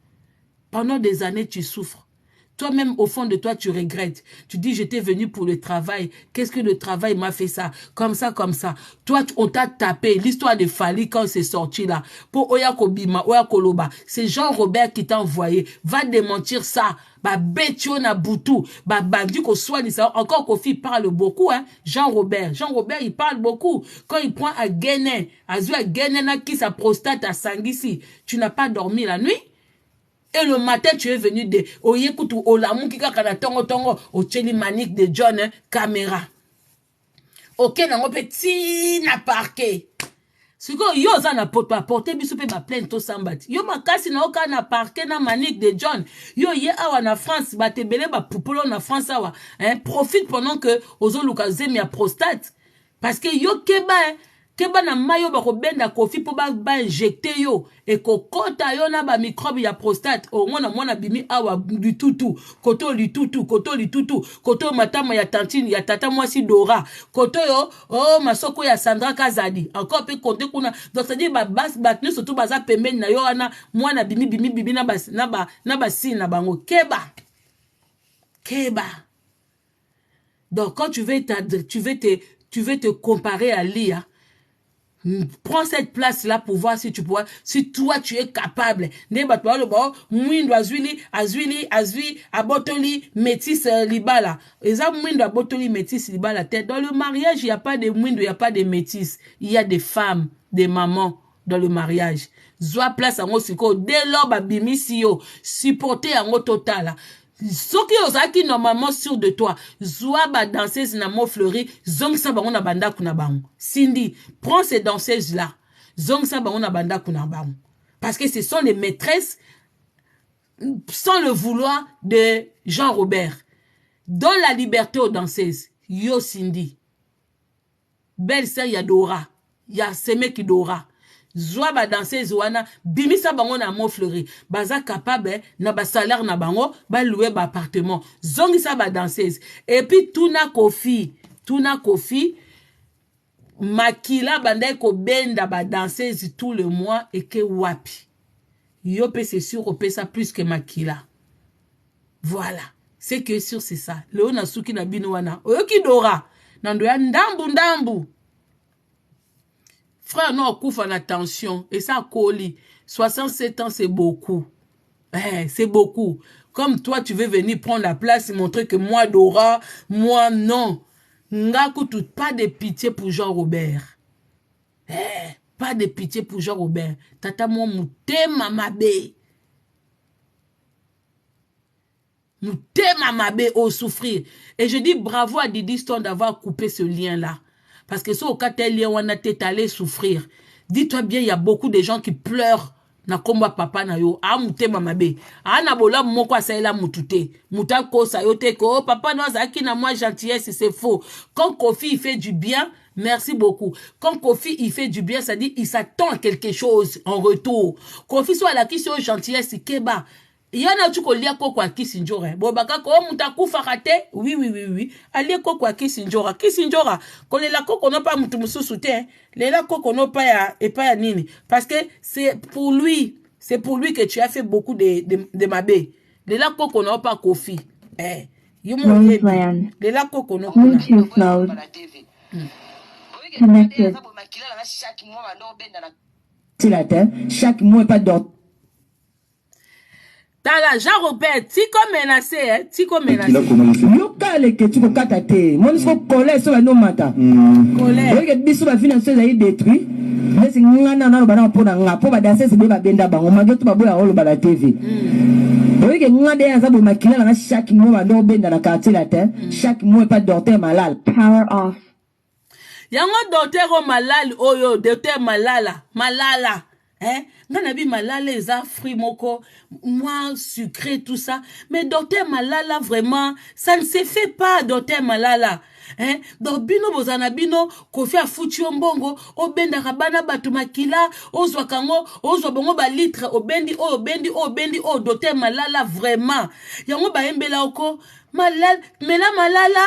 Pendant des années, tu souffres. Toi-même, au fond de toi, tu regrettes. Tu dis, j'étais venu pour le travail. Qu'est-ce que le travail m'a fait ça? Comme ça. Toi, on t'a tapé. L'histoire de Fali, quand c'est sorti là. Pour Oyako Bima, Oyako Loba. C'est Jean Robert qui t'a envoyé. Va démentir ça. Bah, Betio na Boutou. Bah, du qu'on soit ça. Encore Kofi parle beaucoup, hein. Jean Robert, il parle beaucoup. Quand il prend à Guénin, à Guénin, qui sa prostate à Sangisi. Tu n'as pas dormi la nuit? Et le matin, tu es venu de Oyekutu Olamu qui kana tongo au Tcheli Manique de John caméra. Ok, nango petit na parquet. Si ko yo za na porter biso pe ba plainte to sambati. Yo makasi na oka na parquet na Manique de John. Yo ye awa na France ba tebele ba pupolo na France awa. Profite pendant que ozo lukazemi ya prostate. Parce que yo keba na mayo bako benda Kofi po ba injecter yo et kokota yo na ba microbe ya prostate o mona bimi awa du tutu koto koto matama ya tantine ya tata mwasi Dora koto yo masoko ya Sandra Kazadi encore pe konte kuna donc ça dit ba bas batne surtout baza pembeni na yo wana mwana bimi na ba si na bango keba donc quand tu veux te comparer à Lia. Prends cette place-là pour voir si tu pourras, si toi tu es capable. Mwindo azwi, abotoli, métis libala. Eza mwindo abotoli, métis libala. Dans le mariage, il n'y a pas de mwindo, il n'y a pas de métis. Il y a des femmes, des mamans dans le mariage. Zwa place en osiko. Dès lors, babimisi yo, supporter en total. Soki ozaki normalement sûr de toi, zoa ba danseuse na mo fleuri, zong sa bango na banda kuna bango. Cindy, prends ces danseuses là. Zong sa bango na banda kuna bango. Parce que ce sont les maîtresses sans le vouloir de Jean-Robert. Donne la liberté aux danseuses. Yo Cindy. Belle sœur Yadora. Ya Semek Dora. Zoa ba danser zoana bimisa bango na mo fleuri baza capable na ba salaire na bango ba louer ba appartement zongisa ba danseuse et puis tuna kofi makila banda ko benda ba danseuse tout le mois et que wapi yo pe c'est sûr on paie ça plus que makila. Voilà, c'est que sûr c'est ça. Leona suki na bino wana oyoki dora nando ya ndambu. Frère, non, koufa na tension. Et ça, Koli. 67 ans, c'est beaucoup. C'est beaucoup. Comme toi, tu veux venir prendre la place et montrer que moi, Dora, moi, non. Ngakutu, pas de pitié pour Jean-Robert. Pas de pitié pour Jean-Robert. Tata, moi, moutema mabe. Moutema mabe, au souffrir. Et je dis bravo à Didi Stone d'avoir coupé ce lien-là. Parce que si au cas tel on a été allé souffrir, dis-toi bien, il y a beaucoup de gens qui pleurent na komba papa na yo. Ah mute mamabe. Ah na bola moko asaila mutute. Muta ko sayote ko papa no zaki na moi gentillesse, c'est faux. Quand Kofi il fait du bien, merci beaucoup. Quand Kofi il fait du bien, ça dit il s'attend à quelque chose en retour. Kofi soit la question gentillesse keba. Yana tu ko lia ko kwa kisinjora. Bo baka ko mutakufa kate. Oui. Ali ko kwa kisinjora. Kisinjora. Ko le la ko kono pa mutu mususu te. Le la ko kono pa ya et pas ya nini. Parce que c'est pour lui que tu as fait beaucoup de mabé. Le la ko kono pa Kofi. Roseland. Le la ko kono. Bluetooth mode. Connected. Chaque mois pas d'ordre. Tala Jean-Robert, tiko menacé, tiko menacé. Yoka le que tu peux catate. Mon faut coller sur la no mata. Colère. Oui que biso ba financer ça y détruit. Mais c'est ngana na ba na po ba danser c'est ba benda ba. On m'a tout ba boya holo ba la TV. Oui que ngade ya zabo makila na chaque mois ba do benda na quartier la terre. Chaque mois pas docteur malal. Power off. Yango docteur malal oyo, docteur malala. Nanabi malala eza fruit moko, moi sucré tout ça, mais docteur malala vraiment, ça ne se fait pas docteur malala. Donc bino bozana bino Kofi a foutu mbongo obenda rabana batu makila ozwa kango ozwa bongo ba litre obendi o docteur malala vraiment. Yango ba embela oko malala mela malala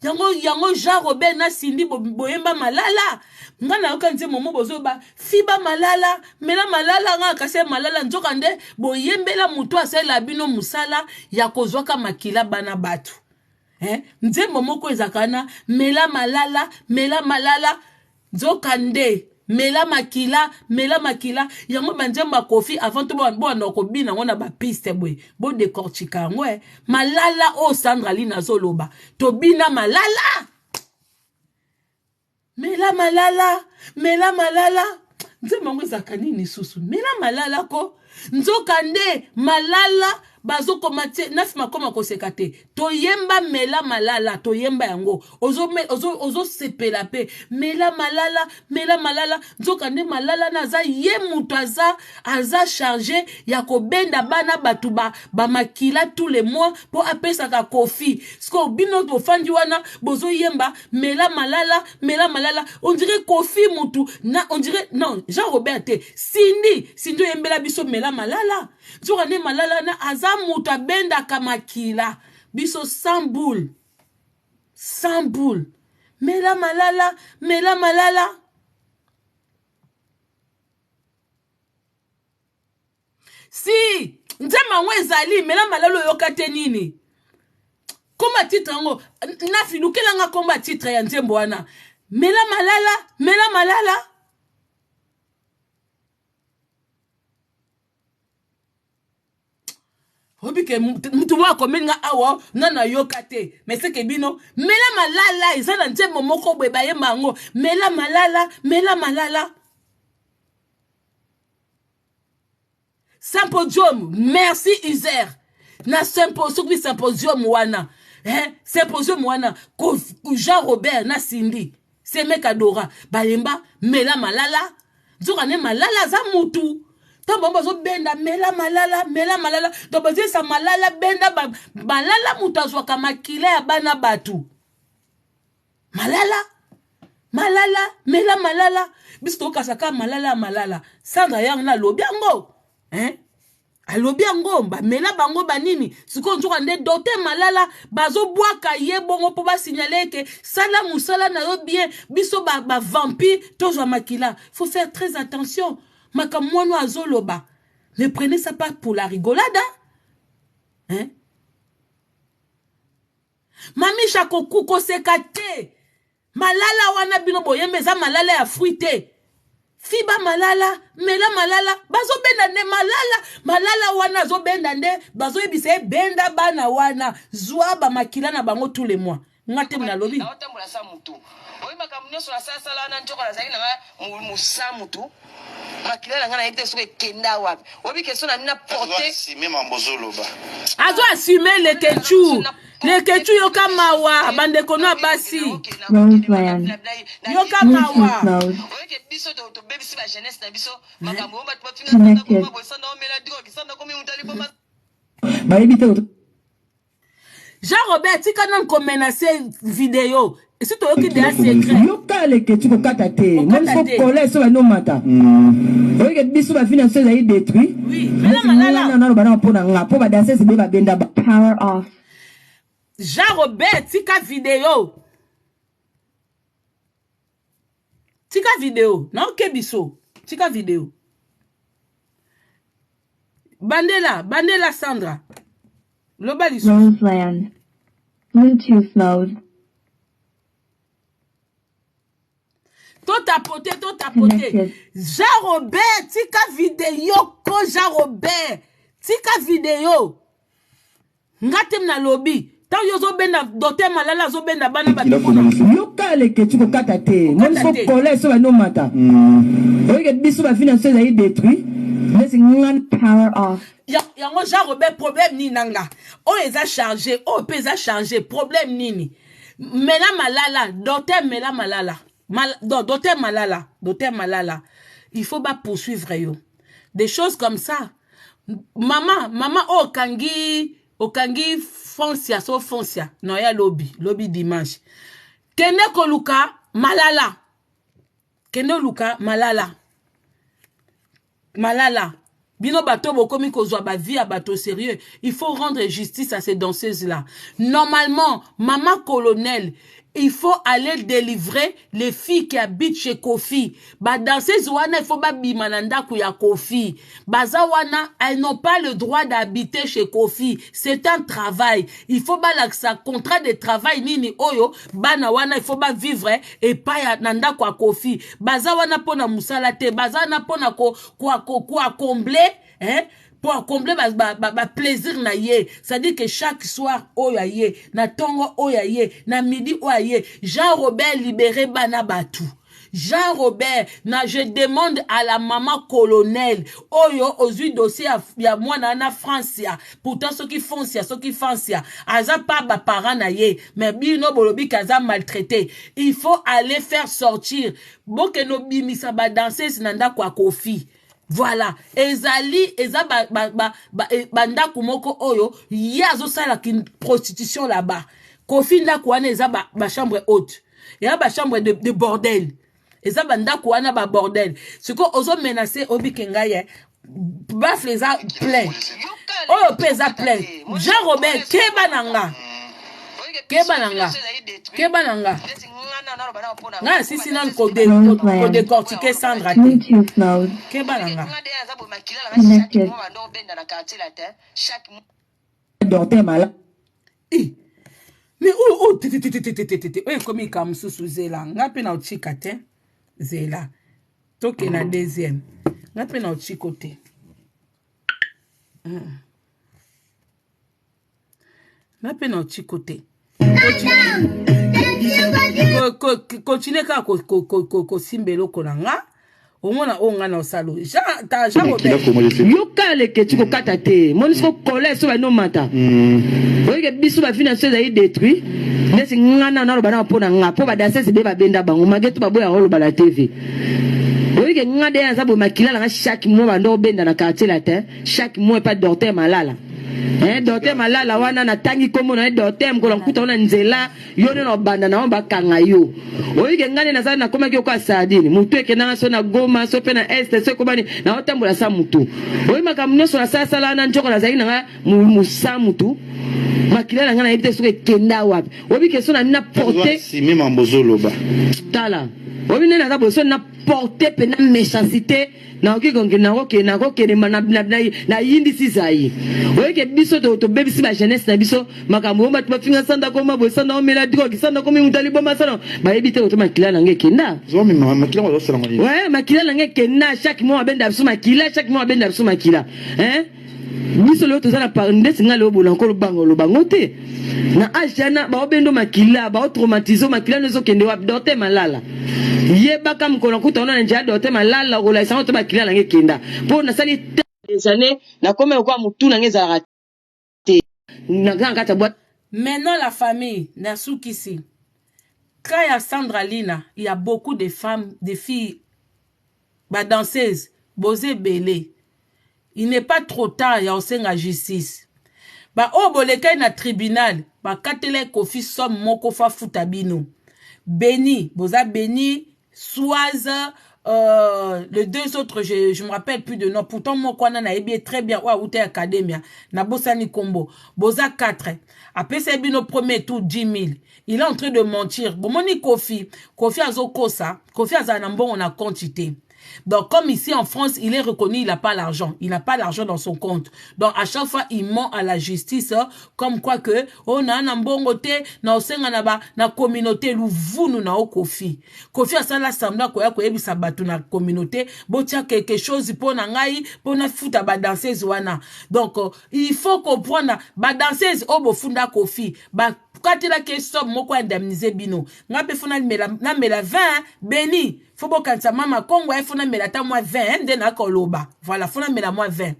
yango Jean-Robert na Cindy boyemba malala. Ngana okanze momo bozoba fiba malala mela malala nga kase malala nzokande boyembela mutu asela bino musala ya kozwaka makila bana batu. Nze momo ko ezakana mela malala nzokande mela makila yango banzemba Kofi avant to bo ko bina ngona ba piste boy bo décortiquer ngwe malala o Sandra Lina zoloba to bina malala mela malala nzemba ngo zakani ni susu mela malala ko nzokande malala bazoko mate nafima koma kosekate toyemba mela malala toyemba yango ozo sepela pe mela malala nzokande malala naza ye mutu aza chargé ya kobenda bana batu ba makila tous les mois po apesa ka Kofi sko bino to fandi wana bozo yemba mela malala on dirait Kofi mutu na on dirait non Jean-Robert te Cindy yembela biso mela malala nzokande malala na aza mutu abenda kamakila biso sans boule mela malala si nzema ngwezali mela malala yokate nini komba titre ngo na finukela nga komba titre ya nzembo wana Mela malala. Obi ke mtu wako menga awa nana yokate mais c'est que bino mela malala izana nzembo moko beba ye mango mela malala symposium merci User na symposium wana symposium wana ko Jean Robert na Cindy c'est mekadora balemba mela malala nzoka ne malala za mutu. Tombo zo benda mela malala to bazi sa malala benda malala mutazwa kama kile ya bana batu malala mela malala bisto kasaka malala sanga yang na lobiango alobiango ba mela bango banini siko nzoka nde dote malala bazo bwaka ye bongo po ba signaler que sala musala na yo bien biso ba vampire tozwa makila. Faut faire très attention. Makamwano azoloba. Ne prenez ça pas pour la rigolade. Hein? Mami chakoku kosekate. Malala wana bino boye meza malala ya fruité. Fiba malala, mela malala, bazo benda ne malala wana zo benda ne, bazo ebise benda bana wana, zwa ba makila na bango tous les mois. Ngate mna lobi. Oyi makamnyo so sala na njoko na zali na musamutu. Makila na ngana ite so kenda wapi. Obi keso na mina porter. Assumer mambozolo ba. Azo assumer le kechu. Le kechu yoka mawa bande kono basi. Roseland. Yoka mawa. Oyi ke biso to bebisi ba jeunesse na biso makambo ba tupatinga na ko sanda omela diko kisanda komi mutali poma. Ba ebite Jean Robert tika nan ko menacer vidéo. Et si tu as aucun secret. Yo kale ke tu ko katate. Même faut coller sur no mata. Oyi ke biso ba financer za détruit. Oui, malala. Na bana pona nga po ba danser se be ba benda ba. Power off. Jean Robert tika vidéo. Tika vidéo. Non ke biso. Tika vidéo. Bandela Sandra. Roseland. Bluetooth mode. Tout tapoter. Jean Robert, tika vidéo ko Jean Robert. Tika vidéo. Ngatem na lobby. Tant yo zo benda dote malala zo benda bana ba. Yo kale ke tu ko katate. Même faut coller sur no mata. Oyi ke biso ba financer za détruit. Mais Power off. Yango Jean Robert problème ni nanga. O eza chargé, o pesa chargé, problème nini. Mela malala, docteur mela malala. Docteur malala. Il faut pas poursuivre yo. Des choses comme ça. Maman okangi foncia. Non ya lobby dimanche. Kene koluka malala. Malala. Bino bato bokomi kozwa ba vie à bateau sérieux. Il faut rendre justice à ces danseuses-là. Normalement, maman colonel, il faut aller délivrer les filles qui habitent chez Kofi. Ba danseuses wana, il faut ba bimananda kuya Kofi. Baza wana, elles n'ont pas le droit d'habiter chez Kofi. C'est un travail. Il faut ba laksa contrat de travail nini oyo. Bana wana, il faut ba vivre et pas ya nanda kwa Kofi. Baza wana pona musala te. Baza wana pona kwa combler, hein? Pour combler ma plaisir na ye. C'est-à-dire que chaque soir, oyaye, na tongo oyaye, na midi oyaye, Jean Robert libéré bana batu. Jean Robert, je demande à la maman colonel, oyo, aux dossier ya moi na Francia. Pourtant, ceux qui font ça, aza pas ba parents na ye, mais bino bolobi kaza maltraité. Il faut aller faire sortir. Bon que no bimisa ba danser sinanda kwa Kofi. Voilà, ezali eza banda kumoko oyo yazo sala ki prostitution là-bas. Kofi ndako wana eza ba chambre haute. Ya ba chambre de bordel. Eza banda kuana ba bordel. Siko ozo menacer obi kengaye. Baf les a plein. Oh pesa plein. Jean Robert kebananga. Nga si non ko décortiquer Sandra. Bluetooth mode. Kebananga. Connected. docteur malade. Mais comme il comme sous zela nga pe na uchika te zela toke na deuxième nga pe na uchiko te nga pe na uchiko te continue ka ko simbelo ko nga omona onga na osalo ta yoka leke tiko kata te monisco colère so ba no mata oyeke biso ba finance za détruit nesi ngana na loba na pona nga po ba danser be ba benda bango mageto ba boya lo bala TV oyeke ngade ya sabo makila la chaque mois ba ndo benda na quartier la terre chaque mois pas docteur malala docteur malala wana na tangi komo na docteur mkola nkuta wana nzela yone no banda na omba kanga yo oyike ngane na sana koma ki kwa sadini mutu ekena so na Goma so pe na este so kobani na otambola sa mutu oyima kamno so na sasa la na njoko na zaina nga musa mutu makila na ngana yite so kenda wapi obike so na porter simi mambozolo ba tala obine na zabo so na porter pe na méchanceté na okikonge na oke na kokene na yindi sizai oyeke biso to bebisi ba jeunesse na biso makambo ba tubafinga sanda koma bo sanda omela diko kisanda komi mutali bomba sana ba ebite ko to makila na ngekenda zo mi makila ko sala ngani ouais makila na ngekenda chaque mois benda biso makila chaque mois benda biso makila biso lo to sala par ndesi ngalo bola ko lo bango te na ajana ba obendo makila ba traumatiser makila nezo kende wa dote malala yeba kam ko nakuta ona nja dote malala ko la sango to makila na ngekenda po na sali des années na comme kwa mutu na ngeza raté na ngaka boîte. Maintenant la famille na Sukisi quand il y a Sandra Lina il y a beaucoup de femmes de filles ba danseuses bosé belé. Il n'est pas trop tard, il y a aussi la justice. Ba o boleka na tribunal, ba katele kofi som moko fa futabino. Béni, boza Béni, Soise, les deux autres, je me rappelle plus de nom. Pourtant, moi, quoi, na ebi très bien, ou Outé Academia, na Bosani Combo, boza 4. Après, c'est bien au premier tour, 10 000. Il est en train de mentir. Bon, moni Kofi a zo kosa, Kofi a zanambon, on a quantité. Donc, comme ici en France, il est reconnu, il n'a pas l'argent. Il n'a pas l'argent dans son compte. Donc, à chaque fois, il ment à la justice, comme quoi que, oh, na mbongote, na osenga na communauté, l'ouvou nous na o Kofi. Kofi a ça la sembla, koya koyebi sabatu na communauté, botia quelque chose pour na ngai, pour na futa ba danseuse wana. Donc, il faut comprendre, ba danseuse, obo funda Kofi, ba quand il a question moko indemniser bino ngape fona na mela 20 Béni faut bo kansa mama Kongo e fona mela ta moi 20 nde na koloba voilà fona mela moi 20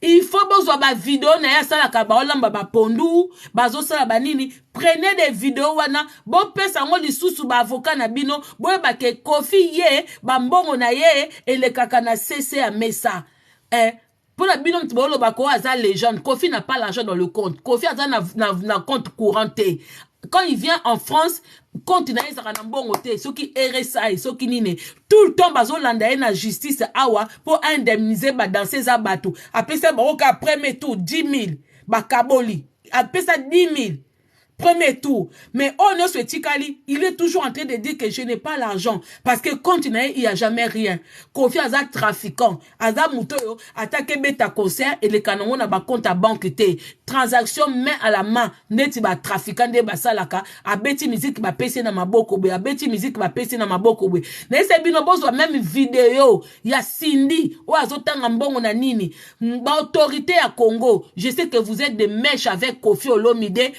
il faut bozwa ba vidéo na ya sala ka ba olamba ba pondu bazo sala ba nini prenez des vidéos wana bo pesa ngo lisusu ba avocat na bino bo ba ke Kofi ye ba mbongo na ye ele kaka na CC a mesa pour la binom tibolo bako aza légende. Kofi n'a pas l'argent dans le compte. Kofi aza na compte courant. Quand il vient en France, compte na ezaka na mbongo te, ceux qui RSA, ceux qui nine, tout le temps bazo landa na justice awa pour indemniser ba danser za batou. Après ça baroka premier tour 10 000 ba kaboli. Après ça 10 000. Premier tour. Mais on est sur Tikali, il est toujours en train de dire que je n'ai pas l'argent. Parce que quand il n'y a jamais rien. Kofi Aza trafiquant. Aza Moutoyo, attaque beta concert et les canons n'a pas compte à banque té. Transaction main à la main. Neti ba trafiquant de basalaka. A beti musique ba pesi na maboko be. A beti musique ba pesi na maboko be. Nese binobozo même vidéo. Ya Cindy. Ou azotanga mbongo na nini. Ba autorité à Congo. Je sais que vous êtes des mèches avec Kofi Olomide.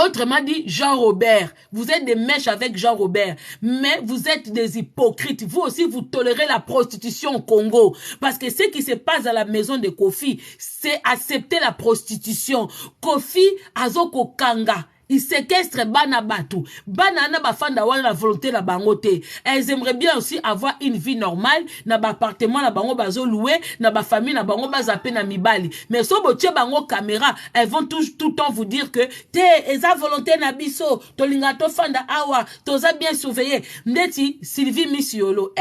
Autrement dit, Jean-Robert. Vous êtes des mèches avec Jean-Robert. Mais vous êtes des hypocrites. Vous aussi, vous tolérez la prostitution au Congo. Parce que ce qui se passe à la maison de Kofi, c'est accepter la prostitution. Kofi Azoko Kanga. Il séquestre bana batu. Bana na ba fanda wana la volonté la bangote. Elles aimeraient bien aussi avoir une vie normale. Na ba appartement la bango bazo loué. Na ba famille na bango bazape na mibali. Mais so botie bango caméra, elles vont tout le temps vous dire que eza volonté na biso. Tolinga to fanda awa. Toza bien surveillé. Ndeti Sylvie Missiolo.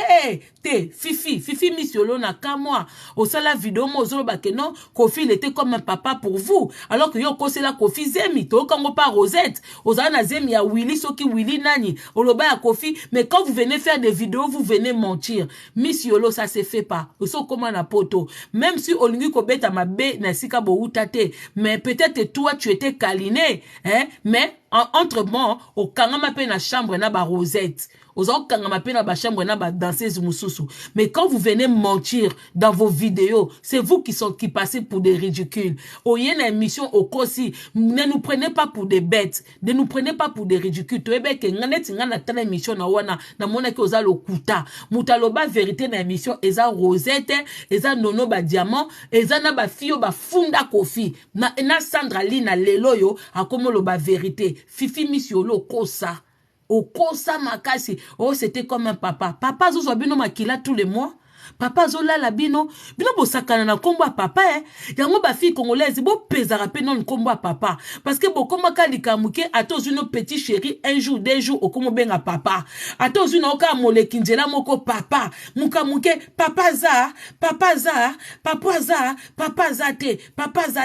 Té, Fifi Missiolo na kamwa. Au sala vidéo mozolo bakeno, Kofi il était comme un papa pour vous. Alors que yo kose la Kofi zemi, to kango pa Rosette. Ozana na zemi ya Willy soki Willy nani. Oloba ya Kofi, mais quand vous venez faire des vidéos, vous venez mentir. Missiolo ça se fait pas. Oso koma na poto. Même si olingi kobeta mabe na sika bo utate, mais peut-être toi tu étais câliné, hein, mais entre moi, au kangama pe na chambre na ba Rosette. Aux autres kangama pe na ba chambre na ba danseuse mususu. Mais quand vous venez mentir dans vos vidéos, c'est vous qui passez pour des ridicules. Au y a une émission au Kosi, ne nous prenez pas pour des bêtes, ne nous prenez pas pour des ridicules. Tu ebe ke ngane tingana tana émission na wana na mona ke oza lokuta. Mutaloba vérité na émission eza Rosette, eza nono ba diamant, eza na ba fio ba funda Kofi. Na Sandra Lina lelo yo akomo lo ba vérité. Fifi Missiolo kosa. Au kosa makasi. Oh, c'était comme un papa. Papa zo bino makila tous les mois. Papa zo la bino. Bino bo sakana na kombo papa yango ba fille congolaise bo pezara pe non kombo papa. Parce que bo kombo ka likamuke ato une petit chéri un jour deux jours o komo benga papa. Ato une oka molekinjela moko papa. Mukamuke papa za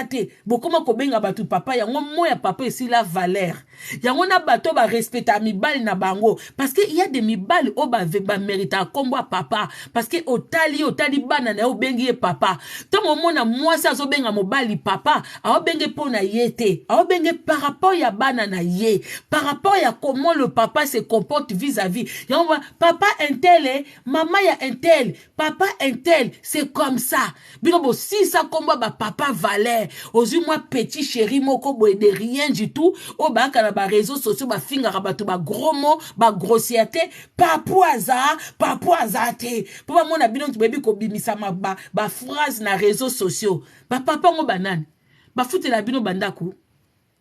te. Bo komo ko benga batu papa yango moya papa ici la valeur. Yango na bato ba respecta mibali na bango parce que il y a des mibali o ba mérita kombo papa parce que otali bana na obengi papa tango mona mwasi azobenga mobali papa aobengi pona yete aobengi par rapport ya bana na ye par rapport ya comment le papa se comporte vis-à-vis yango papa intel maman ya intel papa intel c'est comme ça bino bo si ça kombo ba papa valeur ozui moi petit chéri moko boye de rien du tout o ba kana ba réseaux sociaux ba finga rabatu ba gros mots ba grossièreté papouaza te papa mona bino tu bebi ko bimisa ba phrase na réseaux sociaux ba papa ngo banane ba fute la bino bandaku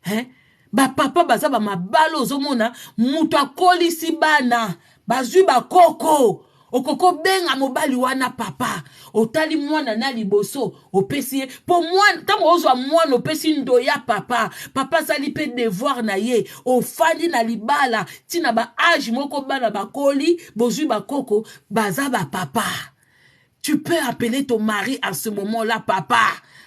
hein ba papa baza ba mabalo ozomona mutu akolisi bana bazui ba koko okoko benga mobali wana papa otali mwana na liboso opesi po mwana tango ozwa mwana opesi ndoya papa sali pe devoir na ye ofandi na libala tina ba âge moko bana bakoli bozui bakoko baza ba papa. Tu peux appeler ton mari à ce moment-là papa.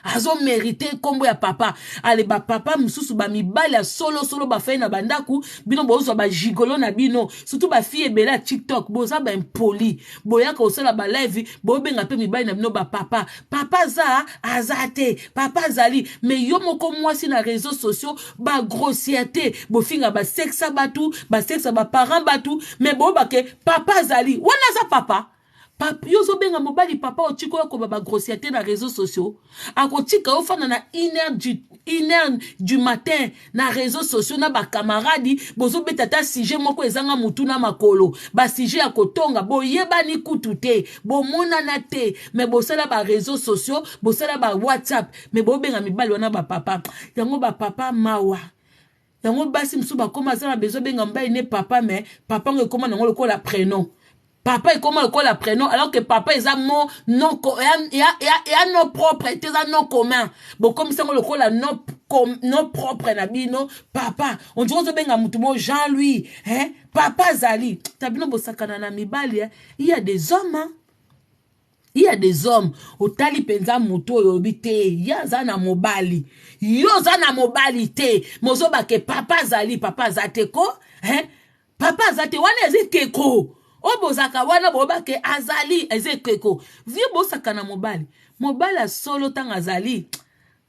Azo mérité kombo ya papa. Ale ba papa mususu ba mibali ya solo ba fay na bandaku bino bozo ba gigolo na bino surtout ba fille bela TikTok boza ba impoli boya ko sala ba live bo benga pe mibali na bino ba papa za azate papa zali mais yo moko mwasi na réseaux sociaux ba grossièreté bo finga ba sexa ba parents batu mais bo ba ke papa zali wana za papa. Yozo benga mobali papa otiko yako baba grossièreté na réseaux sociaux akotika ofana na 1h du matin na réseaux sociaux na ba camarade bozo betata sujet moko ezanga mutu na makolo ba sujet ya kotonga boyeba ni kutute bo monana te mais bosala ba réseaux sociaux bosala ba WhatsApp mais bo benga mibali wana ba papa yango ba papa mawa yango basi msu ba koma za bezo benga mbai ne papa mais papa ngekoma nango lokola prénom. Papa est comment le prénom alors que papa est un nom non et a nom propre et un nom commun. Bon comme ça on le colle non propre na bino papa on dirait que benga mutumo Jean-Louis hein papa Zali tabino bosakana na mibali il y a des hommes hein? Il y a des hommes au tali penza muto yobite ya zana mobali yo zana mobali te mozo ba ke papa Zali papa Zateko hein papa Zate wana ezekeko obozaka wana boba ke azali ezekeko vie bosaka na mobali solo tanga azali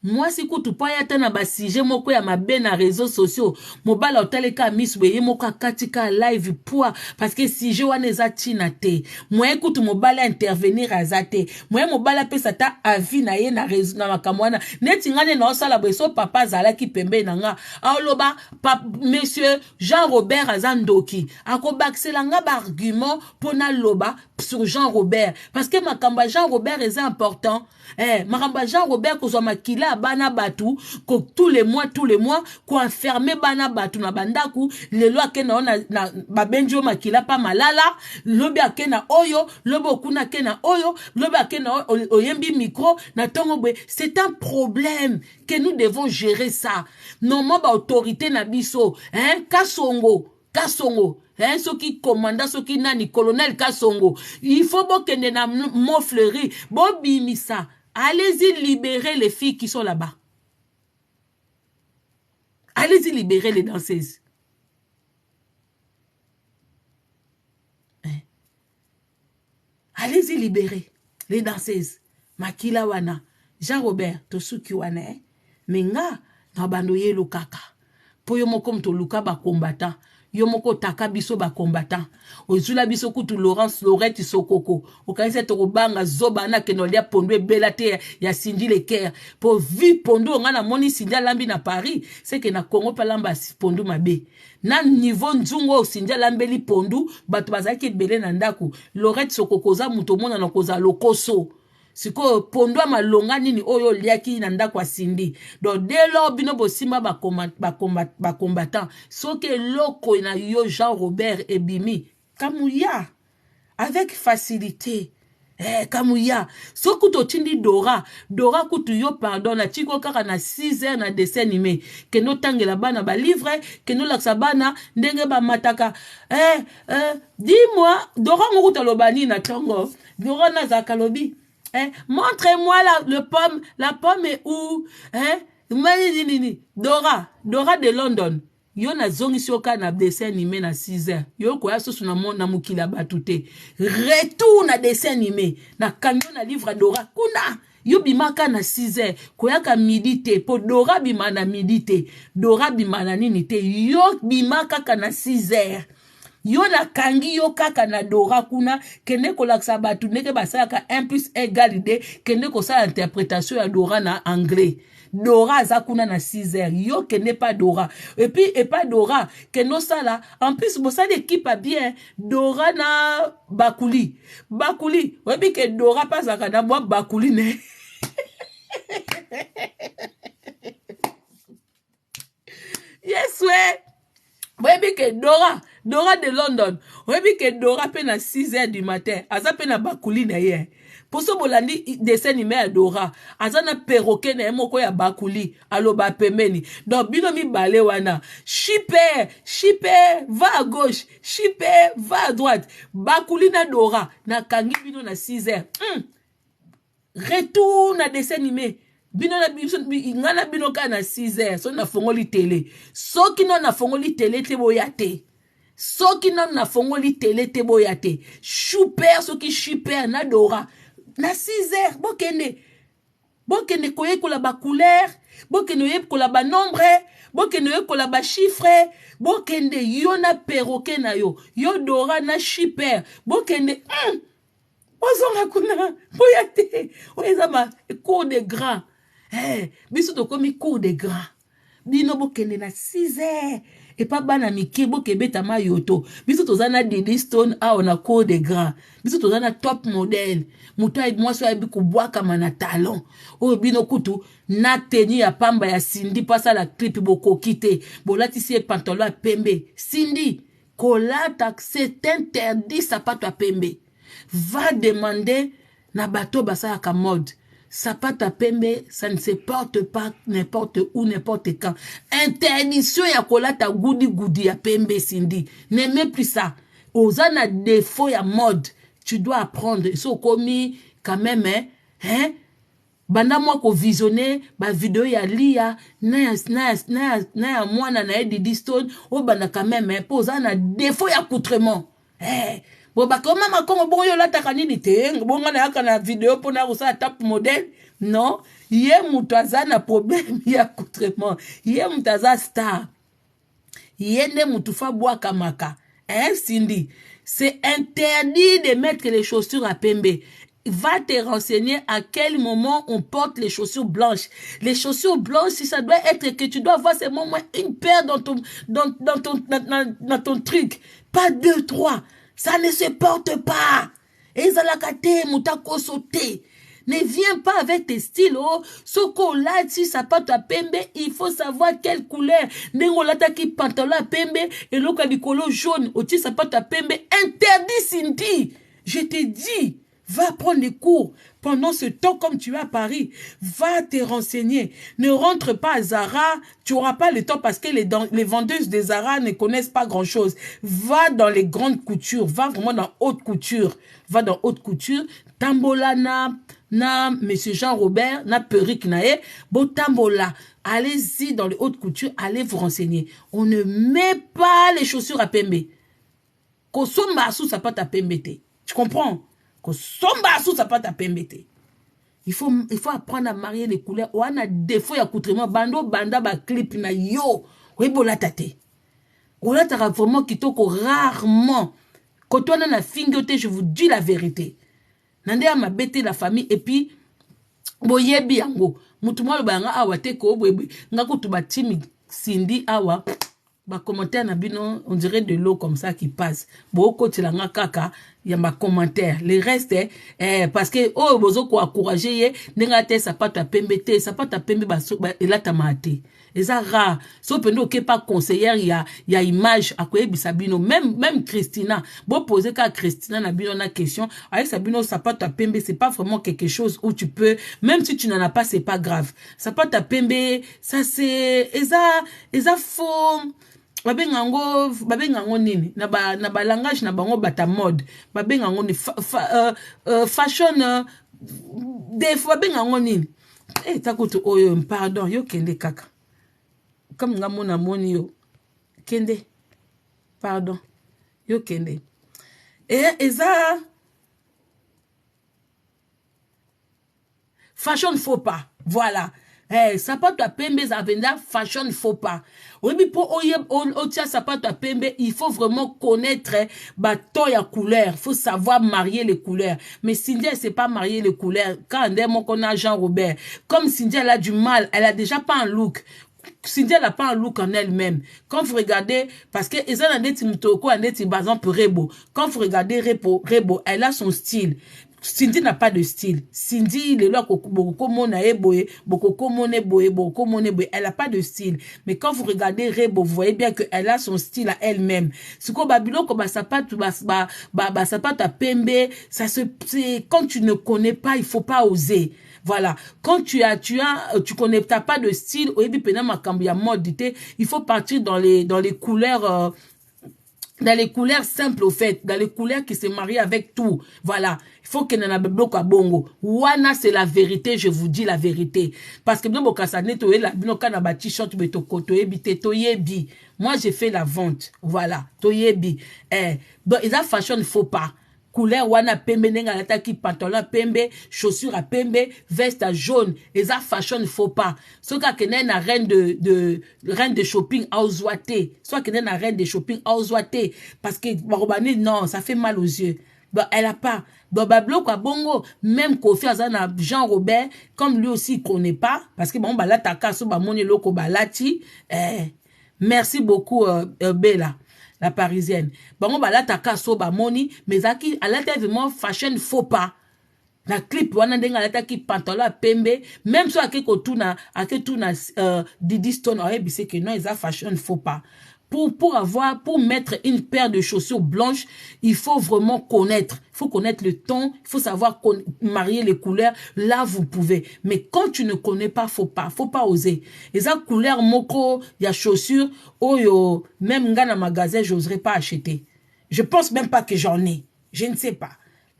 mwasi kutu pa ya tana ba sujet moko ya mabe na réseaux sociaux mobala otaleka miss beye moko akatika live poa parce que sujet wana eza tina te moye kutu mobala intervenir azate moye mobala pesa ta avis na ye na réseau na makamwana neti ngane na osala beso papa zalaki pembe nanga aloba monsieur Jean-Robert Azandoki akobaksela nga ba argument pona loba sur Jean-Robert parce que makamba Jean-Robert est important makamba Jean-Robert ko makila bana batu ko tous les mois ko enfermer bana batu na bandaku lelo akena na babenjo makila pa malala lobi akena oyo lobi okuna kena oyo lobi akena oyembi micro na tongo bwe c'est un problème que nous devons gérer ça normalement ba autorité na biso Kasongo Kasongo, hein, ceux qui commandent, ceux qui nani, colonel Kasongo. Il faut que na mot fleuri, bon bimisa. Allez-y libérer les filles qui sont là-bas. Allez-y libérer les danseuses. Hein? Allez-y libérer les danseuses. Makila wana, Jean-Robert, tosuki wana, menga, na bandoye lukaka. Po yo moko mto luka ba combattant. Yo moko taka biso ba combattant. Ozula biso kutu Laurence Lorette Sokoko. Okaise to banga zoba na kenolia pondwe belate ya Cindy Leker. Po vi pondo nga na moni Cindy lambi na Paris, c'est que na Congo pa lamba pondu mabe. Na niveau nzungo Cindy lambeli pondu, bato bazaki belé na ndaku. Lorette Sokoko za muto mona na koza lokoso. Siko pondwa malonga nini oyo liaki na ndako wa Cindy. Donc dès lors bino bosima ba combattant soke loko na yo Jean-Robert Ebimi Kamouya avec facilité. Kamouya soku to tindi Dora kutu yo pardon na chiko kaka na 6 heures na dessin animé que no tangela bana ba livre que no laksa bana ndenge ba mataka dis-moi Dora ngokuta lobani na tongo Dora na zakalobi. Montrez-moi la pomme est où? Dora de London. Yo na zongi sioka na dessin animé na 6 heures. Yo koya sosu na mon na mukila batute. Retour na dessin animé. Na kanyo na livre Dora. Kuna. Yo bimaka na 6 heures. Koya ka midi te. Po Dora bima na midi te. Dora bima na nini te. Yo bimaka ka na 6 heures. Yo na kangi yo kaka na Dora kuna kende ko laksa batu neke basaka 1 + 1 = 2 kende ko sa interprétation ya Dora na anglais. Dora za kuna na 6 heures. Yo kende pas Dora. Et puis et pas Dora keno sala en plus bo sa l'équipe a bien Dora na Bakuli. Webi ke Dora pas aka na bo Bakuli ne. Yes ouais. Webi ke Dora de London. Webi ke Dora pe na 6 heures du matin. Aza pe na Bakuli na ye. Poso bolandi dessin animé à Dora. Aza na perroquet na moko ya Bakuli. Aloba pemeni. Donc bino mi bale wana. Shipper, va à gauche. Shipper, va à droite. Bakuli na Dora. Na kangi bino na 6 heures. Retour na dessin animé. Bino na ngana bino ka na 6 heures. So na fongoli télé. So ki no na fongoli télé te boyate. Soki non na fongoli télé te boyate. Super soki super na Dora. Na 6 heures bokene koye kola ba couleur, bokene yeb kola ba nombre, bokene yeb kola ba chiffre, bokende yo na perroquet na yo. Yo Dora na super. Bokende ozonga kuna boyate. Oeza ma cours de gras. Biso to komi cours de gras. Bino bokende na 6 heures. Et pas bana mike boke beta ma yoto. Biso tozana Didi Stone a on a cours de gras. Biso tozana top modèle. Muta moi so ebi kubwa kama na talon. O bino kutu na teni ya pamba ya Cindy pasa la clip boko kite. Bolati si pantalon pembe. Cindy, kolata c'est interdit sapato pembe. Va demander na bateau basa ya mode. Sapata pembe, ça ne se porte pas n'importe où, n'importe quand. Interdiction ya kolata goudi ya pembe Cindy. N'aimez plus ça. Ozana défaut ya mode. Tu dois apprendre. So komi quand même banda moi ko visionner ba vidéo ya Lia na mwana na Didi Stone o banda quand même ozana défaut ya accoutrement. Bon ba comment ma kongo bon yo la takanini te bon ngana yaka na vidéo pona ko sa top modèle non ye mutaza na problème ya accoutrement ye mutaza star ye ne mutufa boa kamaka Cindy c'est interdit de mettre les chaussures à pembe. Va te renseigner à quel moment on porte les chaussures blanches. Les chaussures blanches, si ça doit être que tu dois avoir seulement une paire dans ton truc, pas 2, 3. Ça ne se porte pas. Et zalakate mutako sauté. Ne viens pas avec tes styles. Soko là, si ça porte à pembe, il faut savoir quelle couleur. Nengo lata ki pantalon à pembe et l'autre likolo jaune. Oti ça porte à pembe. Interdit Cindy. Je te dis. Va prendre des cours. Pendant ce temps, comme tu es à Paris, va te renseigner. Ne rentre pas à Zara, tu n'auras pas le temps parce que les vendeuses de Zara ne connaissent pas grand-chose. Va dans les grandes coutures, va vraiment dans haute couture. Va dans haute couture. Tambola na Monsieur Jean-Robert, na Perique nae, bo tambola. Allez-y dans les hautes coutures, allez vous renseigner. On ne met pas les chaussures à pembe. Kosomba sous sa patte à pembe. Tu comprends? Il faut apprendre à marier les couleurs. On a des fois accoutrement bando banda ba clip na yo. Oui bola tate. On a vraiment kitoko rarement. Quand on a la fingote, je vous dis la vérité. Nande a ma bête la famille et puis boyebi yango. Mutumwa lo banga awa te ko bwebwe. Ngako tuba timi Cindy awa. Ba commentaire na bino, on dirait de l'eau comme ça qui passe. Boko tilanga kaka, ya ma commentaire. Le reste parce que oh bozo ko encourager ye, nenga te sapata pembe te, sapata pembe ba elata mate. Eza rare. So pendo ke pas conseillère ya image akoye bisabino même Christina. Bo poser ka Christina na bino na question, avec sabino sapata pembe, c'est pas vraiment quelque chose où tu peux même si tu n'en as pas, c'est pas grave. Sapata pembe, ça c'est eza faux. Babengango nini na ba langage na bango bata mode babengango ni fashion des fois babengango nini takutu oyo pardon yo kende kaka comme ngamona moni yo kende pardon yo kende eza fashion faux pas voilà. Sapato à pembe ça venda fashion faux pas. Oui mais pour otia sapato à pembe, il faut vraiment connaître bato ya couleur, faut savoir marier les couleurs. Mais Cindy elle sait pas marier les couleurs. Quand on a Jean-Robert, comme Cindy elle a du mal, elle a déjà pas un look. Cindy elle n'a pas un look en elle-même. Quand vous regardez, parce que ils ont un petit mutoko, un petit bazan pour Rebo. Quand vous regardez Rebo, elle a son style. Cindy n'a pas de style. Cindy, elle n'a pas de style. Mais quand vous regardez Rebo, vous voyez bien qu'elle a son style à elle-même. Ce qu'on babylon comme sapato à pembe, ça quand tu ne connais pas, il faut pas oser. Voilà. Quand tu connais, t'as pas de style, il faut partir dans les couleurs, dans les couleurs simples au fait, dans les couleurs qui se marient avec tout. Voilà. Il faut que nana bloque à bongo. Wana c'est la vérité, je vous dis la vérité. Parce que bon kasane to la binoka na ba t-shirt beto koto ebite to yebi. Moi j'ai fait la vente. Voilà, to yebi. Donc ils a fashion faut pas. Couleur wana pembe nenga lataki pantalon pembe, chaussures à pembe, veste à jaune. Et ça fashion faut pas. Soit qu'elle na reine de shopping à Ozoate. Soit qu'elle na reine de shopping à Ozoate. Parce que barobani non, ça fait mal aux yeux. Bon, elle a pas. Bon, bablo quoi bongo, même Kofi Azana Jean-Robert, comme lui aussi il connaît pas, parce que bon, bah là, ta casse, bah, mon loko, bah, lati, merci beaucoup, Bella, la parisienne. Bon, bah là, ta casse, bah, moni, mais Zaki, elle a vraiment fashion faux pas. La clip, wana denga la taki pantalon pembe, même si ake tuna Didi Stone, c'est que non, ils a fashion faux pas. Pour mettre une paire de chaussures blanches, il faut vraiment connaître. Il faut connaître le ton, il faut savoir marier les couleurs. Là, vous pouvez. Mais quand tu ne connais pas, faut pas oser. Et ça, couleur moko, il y a chaussures, oh même nga na magasin, j'oserais pas acheter. Je pense même pas que j'en ai. Je ne sais pas.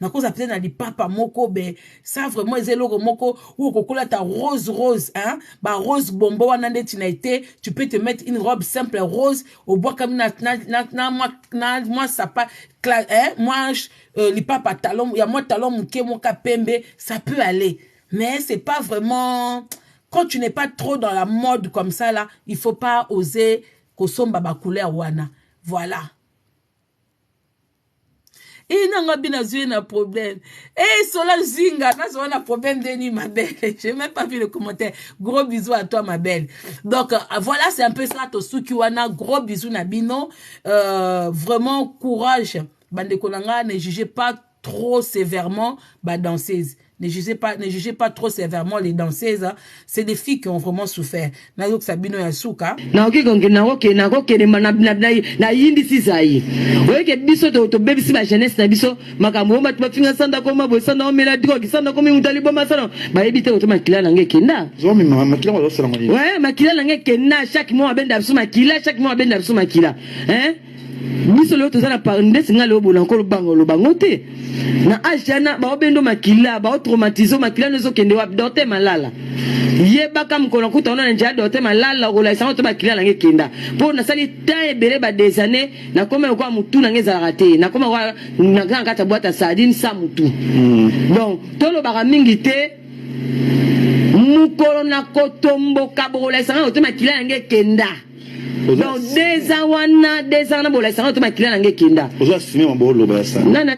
Na cause peut-être na li papa moko ben ça vraiment ezelo moko ou kokola ta rose hein ba rose bombo wana ndeti na été tu peux te mettre une robe simple rose au bois comme moi ça pas hein moi li papa talon il y a moi talon muke moka pembe ça peut aller mais c'est pas vraiment quand tu n'es pas trop dans la mode comme ça là il faut pas oser kosomba ba couleur wana voilà. Et n'a pas problème. Et Solange Zinga, n'a problème de ma belle. J'ai même pas vu le commentaire. Gros bisous à toi, ma belle. Donc, voilà, c'est un peu ça, Tosukiwana. Gros bisous, Nabino. Vraiment, courage. Bande Kolanga, ne jugez pas trop sévèrement, danseuse. Ne jugez pas trop sévèrement les danseuses. Hein. C'est des filles qui ont vraiment souffert. Nazok Sabino Yasuka. Na okikonge na yindi sizai. Oyeke biso to bebisi ba jeunesse na biso makambo ba finga sanda koma bo sanda omela diko sanda komi mutali bo masana. Ba ebite to makila na ngekenda. Zo mi makila wa sala ngani. Ouais, makila na ngekenda chaque mois abenda biso makila, chaque mois abenda biso makila. Hein? Biso lo to zana parinde singa lo bola encore lo bangote. Na ajana ba obendo makila ba traumatiser makila no zo kende wa dote malala. Yeba kam kono kuta ona nja dote malala ko la sango to makila na ngekenda. Po na sali tae bere ba des années na koma kwa mutu na ngeza raté. Na koma kwa na kanga ta boîte à sardine sa mutu. Donc tolo ba mingi te mukolo na kotombo kabolo la sango to makila na ngekenda. Donc des ans na bola sango to makila na ngekenda. Oza sime mabolo ba sa. Nana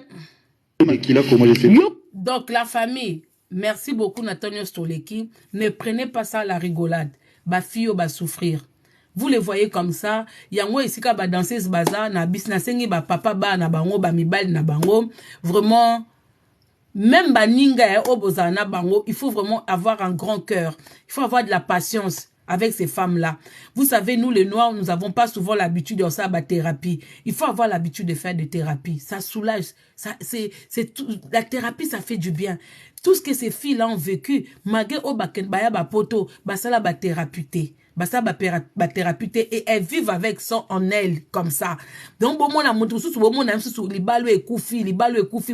makila comment je fais. Donc la famille, merci beaucoup Nathaniel Stoleki. Ne prenez pas ça à la rigolade. Ba fille va souffrir. Vous les voyez comme ça. Yango isika ba danseuse baza na bisna sengi ba papa ba na bango ba mibali na bango. Vraiment même ba ninga oboza na bango, il faut vraiment avoir un grand cœur. Il faut avoir de la patience avec ces femmes-là. Vous savez, nous les Noirs, nous n'avons pas souvent l'habitude de faire la thérapie. Il faut avoir l'habitude de faire des thérapies. Ça soulage. C'est tout. La thérapie, ça fait du bien. Tout ce que ces filles-là ont vécu, malgré au baken baya ba poto, basala ba thérapeuté. Basa ba thérapeuté et elles vivent avec ça en elles comme ça. Donc bon mon amour sous bon mon amour sous libalo et koufi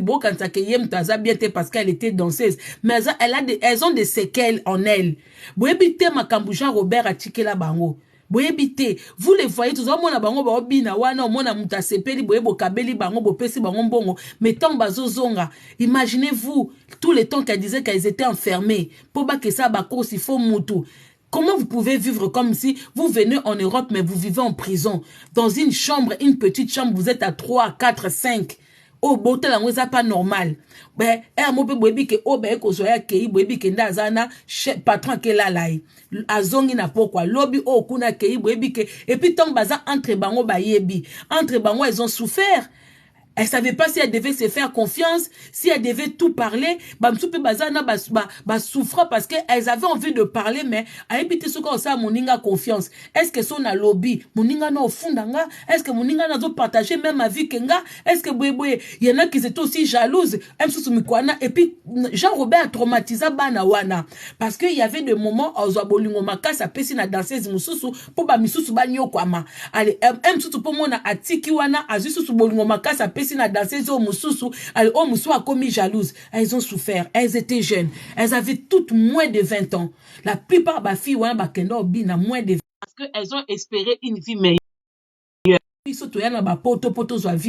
bon quand ça kayem taza bien parce qu'elle était danseuse mais elles ont des séquelles en elles. Boyebite makambuja Robert a tiké la bango. Boyebite vous les voyez tous mon bango ba obina wana mon amour ta sepeli boyebo kabeli bango bo pesi bango mbongo mais tant bazozonga. Imaginez-vous tous les temps qu'elles disaient qu'elles étaient enfermées pour ba que ça ba cause il faut mutu. Comment vous pouvez vivre comme si vous venez en Europe, mais vous vivez en prison? Dans une chambre, une petite chambre, vous êtes à 3, 4, 5. Oh, beauté, là, c'est pas normal. Ben, moi, baby, que, oh, ben, ko soya kei, baby, que ndazana, patron, que la lai. Azongi na pourquoi. Lobby, oh, kuna kei, baby, que, et puis, tant baza, entre bango, ba yebi. Entre bango, elles ont souffert. Elle savait pas si elle devait se faire confiance, si elle devait tout parler. Souffre parce qu'elles avaient envie de parler, mais à habiter ce qu'on ça, moninga confiance. Est-ce que son a lobby, moninga na au fond d'anga? Est-ce que moninga na zo partager même ma vie kenga? Est-ce que il y en a qui étaient aussi jalouses? Et puis, Jean-Robert a traumatisé bana wana. Parce qu'il y avait des moments, où Zoabolingo Maka, ça pèse na danseuse mususu, pour ba misusu banyo kwama. Allez, msusu pour mona atiki wana, azusu bolingo Maka, ça pèse na danseuse au mususu, allez, au musu a commis jalouse. Elles ont souffert, elles étaient jeunes, elles avaient toutes moins de 20 ans. La plupart des filles, wana, bakenda obina moins de 20 ans. Parce qu'elles ont espéré une vie meilleure. Vie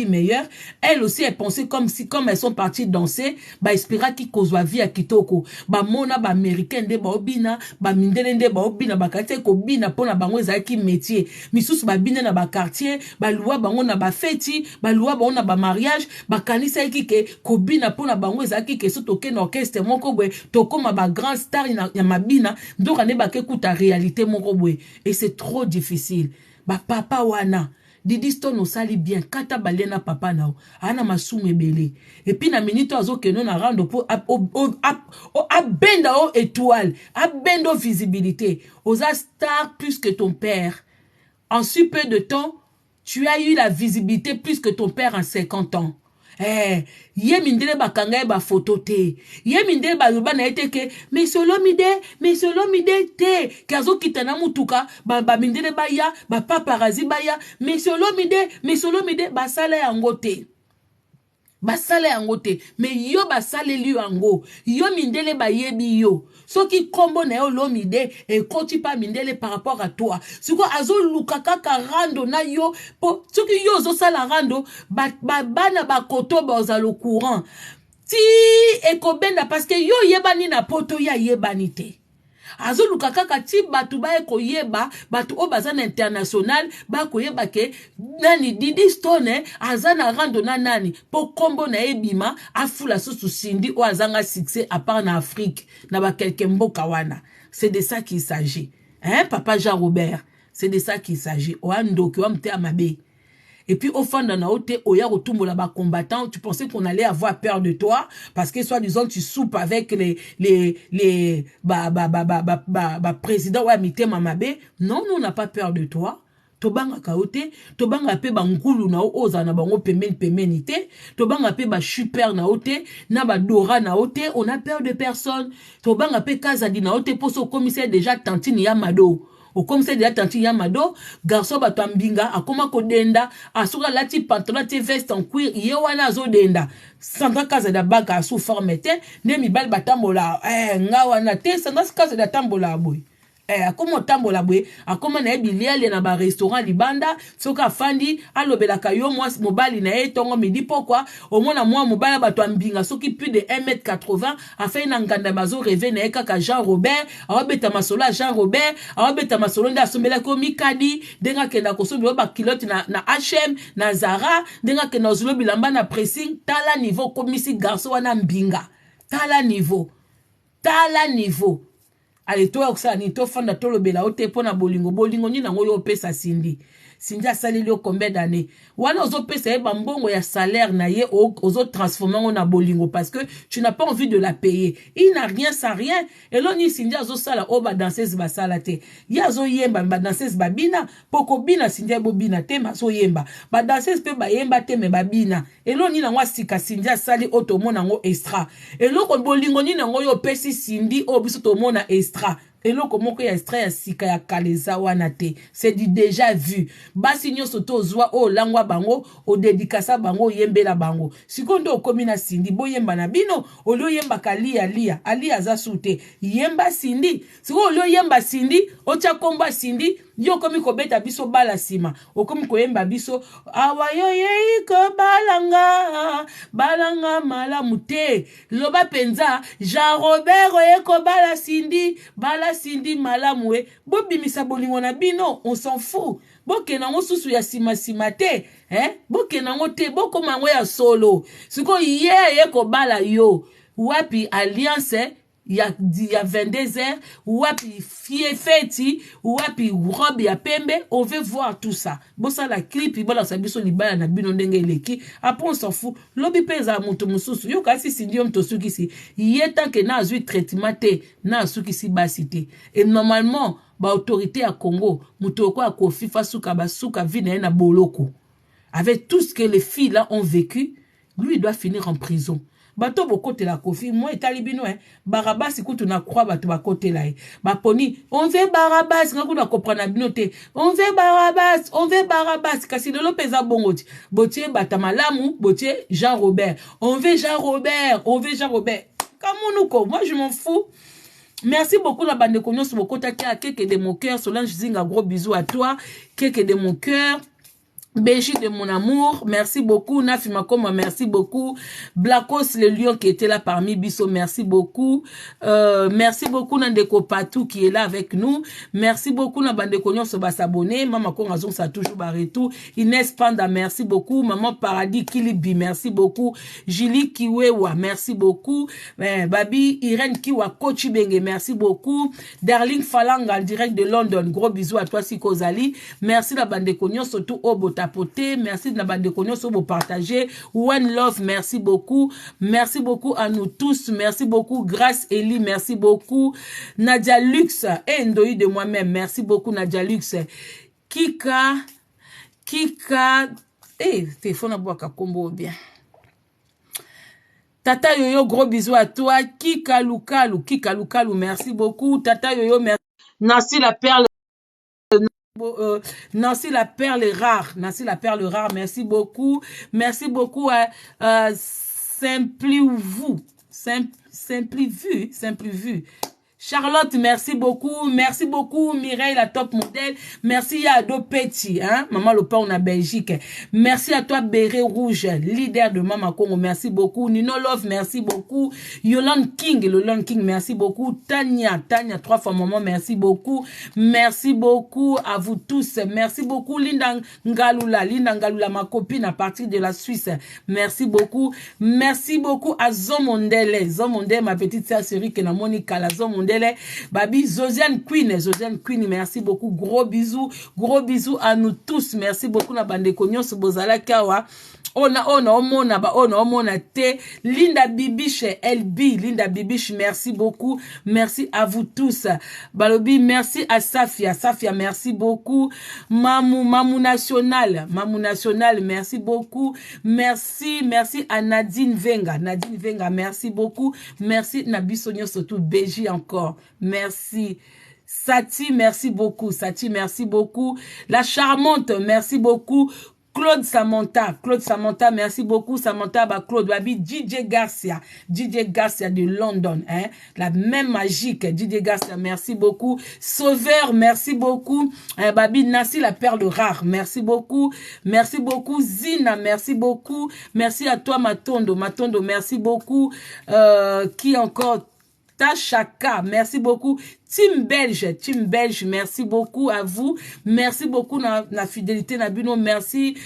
meilleure. Elles aussi, elles pensaient comme elles sont parties danser, espéra qui kozwa vie à kitoko. Mona, américain de obina, mindele de obina, kate kobina pona bango ezaki métier. Misus bina na quartier, loi bango na feti, loi bango na mariage, kanisa ki ke kobina pona bango ezaki ke so toke na orchestre moko bwe, tokoma grand star ya mabina, donc ne ke kuta réalité moko bwe. Et c'est trop difficile. Papa wana Didi Stone osali bien kata balena papa nao ana masume belé et puis na minute azo keno na rando pour abenda o étoile abenda visibilité osa star plus que ton père en si peu de temps tu as eu la visibilité plus que ton père en 50 ans. Ye mindele bakanga ba photo te. Ye mindele ba luba na ete ke mais solo mide te. Kazo kitana mutuka ba mindele ba ya ba paparazzi ba ya mais solo mide ba sala yango te. Basale yango te mais yo basale li yango yo mindele ba yebi yo soki kombo na yo lomide et koti pa mindele par rapport à toi siko azo lukaka ka rando na yo po soki yo zo sala rando bana ba koto ba lo courant ti ekobenda parce que yo yebani na poto ya yebani te azo lukaka kati batu ba eko yeba batu obazana international ba ko yeba ke nani Didi Stone azana rando na nani po kombo na ebima afula susu sindi o azanga succès à part na Afrique na ba quelques mboka wana. C'est de ça qu'il s'agit, hein papa Jean-Robert, c'est de ça qu'il s'agit. O andoki wa mte amabe Et puis, au fond, dans ote, oya retumbola ba combattant, tu pensais qu'on allait avoir peur de toi, parce que, soi-disant, tu soupes avec les présidents, ouais, mité mamabe. Non, nous, on n'a pas peur de toi. Tobanga kaote, tobanga pe ba ngulu na oza na bango pemeni te, tobanga pe ba super na ote, na ba dora na ote, on a peur de personne. Tobanga pe kazadi na ote, poso commissaire déjà tantini ya mado. Au commissaire de la tante Yamado, garçon batambinga, akoma kodenda, asuka lati pantalon te veste en cuir, yewana zo denda. Sandra kaza da baga asu formete, ne mi bal batambola, ngawana te, sandra kaza da tambola boy. Akoma tambola boy, akoma na ebilia le na ba restaurant libanda, soka fandi, alobela kayo mwasi mobali na etongo midi pokwa, au mona mwa mobala batambinga, soki plus de 1m80, afin na nganda mazo rêver na ekaka Jean Robert, awabeta masolo Jean Robert, awabeta masolo nda asombela ko mikadi, denga kenda kosobi ba kilote na H&M, na Zara, denga kenda ozulo bilamba na pressing, tala niveau komisi garçon wana mbinga. Tala niveau. Allez, toi, ça, ni to fanda tolo bela ote pona bolingo ni nango yo pesa Cindy. Cindy a salé le combien d'années. Wana ozo pesa e bambongo ya salaire na ye ozo transformer na bolingo parce que tu n'as pas envie de la payer. Il n'a rien sans rien. Et là ni Cindy azo sala oba danseuse ba salate. Ya zo yemba ba danseuse ba bina poko bina Cindy bo bina te ma so yemba. Ba danseuse pe ba yemba te me ba bina. Et là ni nango sika Cindy a sali otomo nango extra. Et là ko bolingo ni nango yo pesi Cindy obiso tomo na extra. Et là, comment que y a extrait ya sika ya kaleza wana te. C'est du déjà vu. Basi nyo soto zwa o langwa bango, o dedikasa bango yembe la bango. Sikondo okomina Cindy, bo yemba na bino, o lo yemba kalia alia za sute. Yemba Cindy. Siko o lo yemba Cindy, o tia komba Cindy, yo komi ko beta biso bala sima. O komi ko yemba biso, awayo ye ko balanga malamu te. Loba penza, Jean Robert ye ko bala Cindy malamwe, bobi misa bolingo na bino, on s'en fout. Boke nango susu ya sima te, boke nango te, boko mango ya solo. Siko ye ko bala yo. Wapi alliance, ya 22 heures, wapi feti, wapi robe ya pembe, on veut voir tout ça. Bosa la clip, ibola sabiso libala na bino ndenge eleki. Après on s'en fout. Lobi peza mutu mususu. Yo kasi Cindy mtosuki si. Yeta ke na azui traitement te, na asuki si basite. Et normalement, ba autorité à Congo, mutu kwa kofi fasuka basuka vina na boloko. Avec tout ce que les filles là ont vécu, lui il doit finir en prison. Bato bokote la kofi, moi etalibino Barabas ikutu na croix bato bakote la Baponi, on veut Barabas, ngaku na comprendre binote. On veut Barabas, kasi de l'opeza bongoti. Botier batamalamu, botier Jean Robert. On veut Jean Robert. Kamounouko, moi je m'en fous. Merci beaucoup la bande de cognos sur Bokota Keke de mon cœur. Solange Zinga, gros bisous à toi. Keke de mon cœur. Béji de mon amour, merci beaucoup. Nafi Makoma, merci beaucoup. Blacos, le lion qui était là parmi Bisso, merci beaucoup. Merci beaucoup Nandeko Patou qui est là avec nous. Merci beaucoup Nabandeko Nyon Soba s'abonner. Maman Kongazon ça toujours barré tout. Inès Panda, merci beaucoup. Maman Paradis Kilibi, merci beaucoup. Julie Kiwewa, merci beaucoup. Babi Irène Kiwa Kochi Benge, merci beaucoup. Darling Falanga, direct de London, gros bisous à toi Sikozali. Merci Nabandeko Nyon surtout au Bota. Merci de la bande de connaissances pour partager. One Love, merci beaucoup. Merci beaucoup à nous tous. Merci beaucoup. Grâce Eli, merci beaucoup. Nadia Lux, et Ndoï de moi-même, merci beaucoup Nadia Lux. Kika, téléphone à boire combo bien. Tata Yoyo, gros bisous à toi. Kika Lukalu, merci beaucoup. Tata Yoyo, merci. Nancy la perle. Nancy la perle rare, merci beaucoup à Simplivu. Charlotte, merci beaucoup Mireille la top modèle, merci à Ado Petit, Maman Lopa on a Belgique, merci à toi Béret Rouge, leader de Mama Congo, merci beaucoup Nino Love, merci beaucoup Yolande King, merci beaucoup Tania 3 fois maman, merci beaucoup à vous tous, merci beaucoup Linda Ngalula ma copine à partir de la Suisse, merci beaucoup à Zomondele, ma petite sœur série que na Monica la Zomondele Mundele. Babi, Josiane Queen, merci beaucoup. Gros bisous à nous tous. Merci beaucoup, na bande konyo, bozala kawa. Omona te. Linda Bibiche, Linda Bibiche, merci beaucoup. Merci à vous tous. Balobi, merci à Safia, merci beaucoup. Mamou National, merci beaucoup. Merci à Nadine Venga, merci beaucoup. Merci Nabisonio, surtout Béji encore. Merci. Sati, merci beaucoup. La Charmante, merci beaucoup. Claude Samantha, merci beaucoup. Samantha, Claude, Babi, DJ Garcia de London, hein. La même magique, DJ Garcia, merci beaucoup. Sauveur, merci beaucoup. Babi, Nassi, la perle rare, merci beaucoup. Zina, merci beaucoup. Merci à toi, Matondo, merci beaucoup. Qui encore? Tachaka, merci beaucoup. Team Belge, merci beaucoup à vous. Merci beaucoup na fidélité na bino. Merci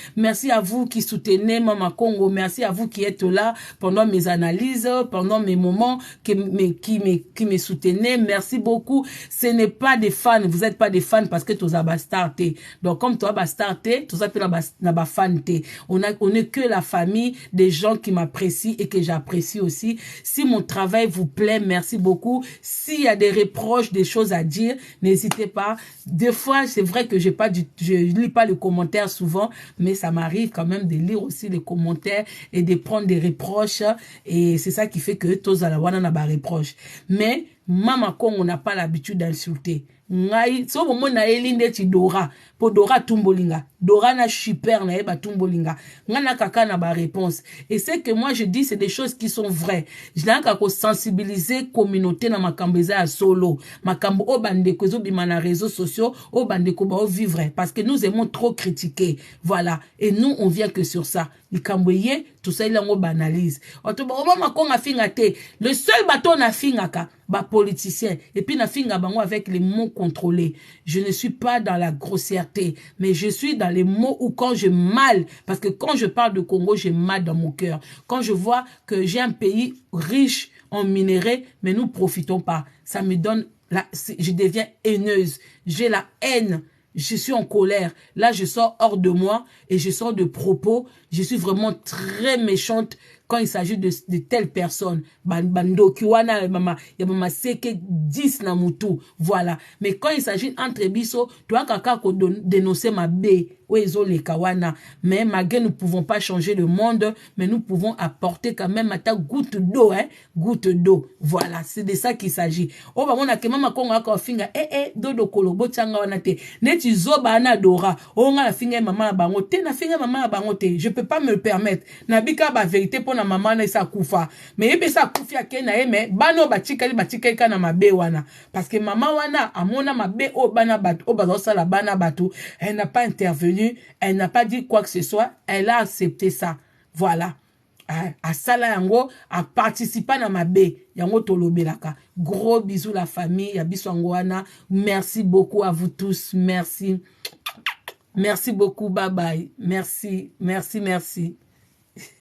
à vous qui soutenez Mama Congo. Merci à vous qui êtes là pendant mes analyses, pendant mes moments, qui me soutenez. Merci beaucoup. Ce n'est pas des fans. Vous n'êtes pas des fans parce que tu as bastarté. Donc comme tu as bastarté, tu as fan. On est que la famille des gens qui m'apprécient et que j'apprécie aussi. Si mon travail vous plaît, merci beaucoup. S'il y a des reproches, des choses à dire, n'hésitez pas. Des fois, c'est vrai que je lis pas les commentaires souvent, mais ça m'arrive quand même de lire aussi les commentaires et de prendre des reproches. Et c'est ça qui fait que tous à la wana na ba reproche. Mais Mama Congo n'a pas l'habitude d'insulter. Ngai so bomo na elinde ti Dora po Dora tumbolinga Dora na super na eba tumbolinga ngana kaka na ba réponse. Et c'est que moi je dis c'est des choses qui sont vraies. Je n'ai qu'à sensibiliser communauté na makambeza à solo makambo o bande ko zo bima na réseaux sociaux o bande ko ba vivre parce que nous aimons trop critiquer, voilà, et nous on vient que sur ça likamboye tout ça il en banalise otoba o mama ko ngafinga te le seul bateau na fingaka ba politicien et puis na finga bango avec les mots contrôlés. Je ne suis pas dans la grossièreté, mais je suis dans les mots où quand j'ai mal, parce que quand je parle de Congo, j'ai mal dans mon cœur. Quand je vois que j'ai un pays riche en minéraux, mais nous profitons pas, ça me donne je deviens haineuse, j'ai la haine. Je suis en colère. Là, je sors hors de moi et je sors de propos. Je suis vraiment très méchante quand il s'agit de telles personnes. Bando kiwana mama ya mama seke 10 na mutu. Voilà. Mais quand il s'agit entre biso, toi kaka ko dénoncer ma bé. Les kawana. Mais malgré nous ne pouvons pas changer le monde, mais nous pouvons apporter quand même à ta goutte d'eau, hein, goutte d'eau. Voilà, c'est de ça qu'il s'agit. Oh bah on a que mama konga ko finga dodo kolobo tanga wana te. Neti zoba na Dora. Oh nga la finga mama bango te na finga mama bango te. Je peux pas me le permettre. Na bika ba vérité pour na mama na sa kufa. Mais ebe sa kufia ke na eme bano ba chikali kana mabe wana. Parce que mama wana amona mabe o bana batu o bazosa la bana batu. Elle n'a pas intervenu. Elle n'a pas dit quoi que ce soit, elle a accepté ça. Voilà. À Sala Yango, à participer à ma baie. Yango Tolobelaka. Gros bisous la famille, Yabiswangwana. Merci beaucoup à vous tous. Merci. Merci beaucoup. Bye bye. Merci.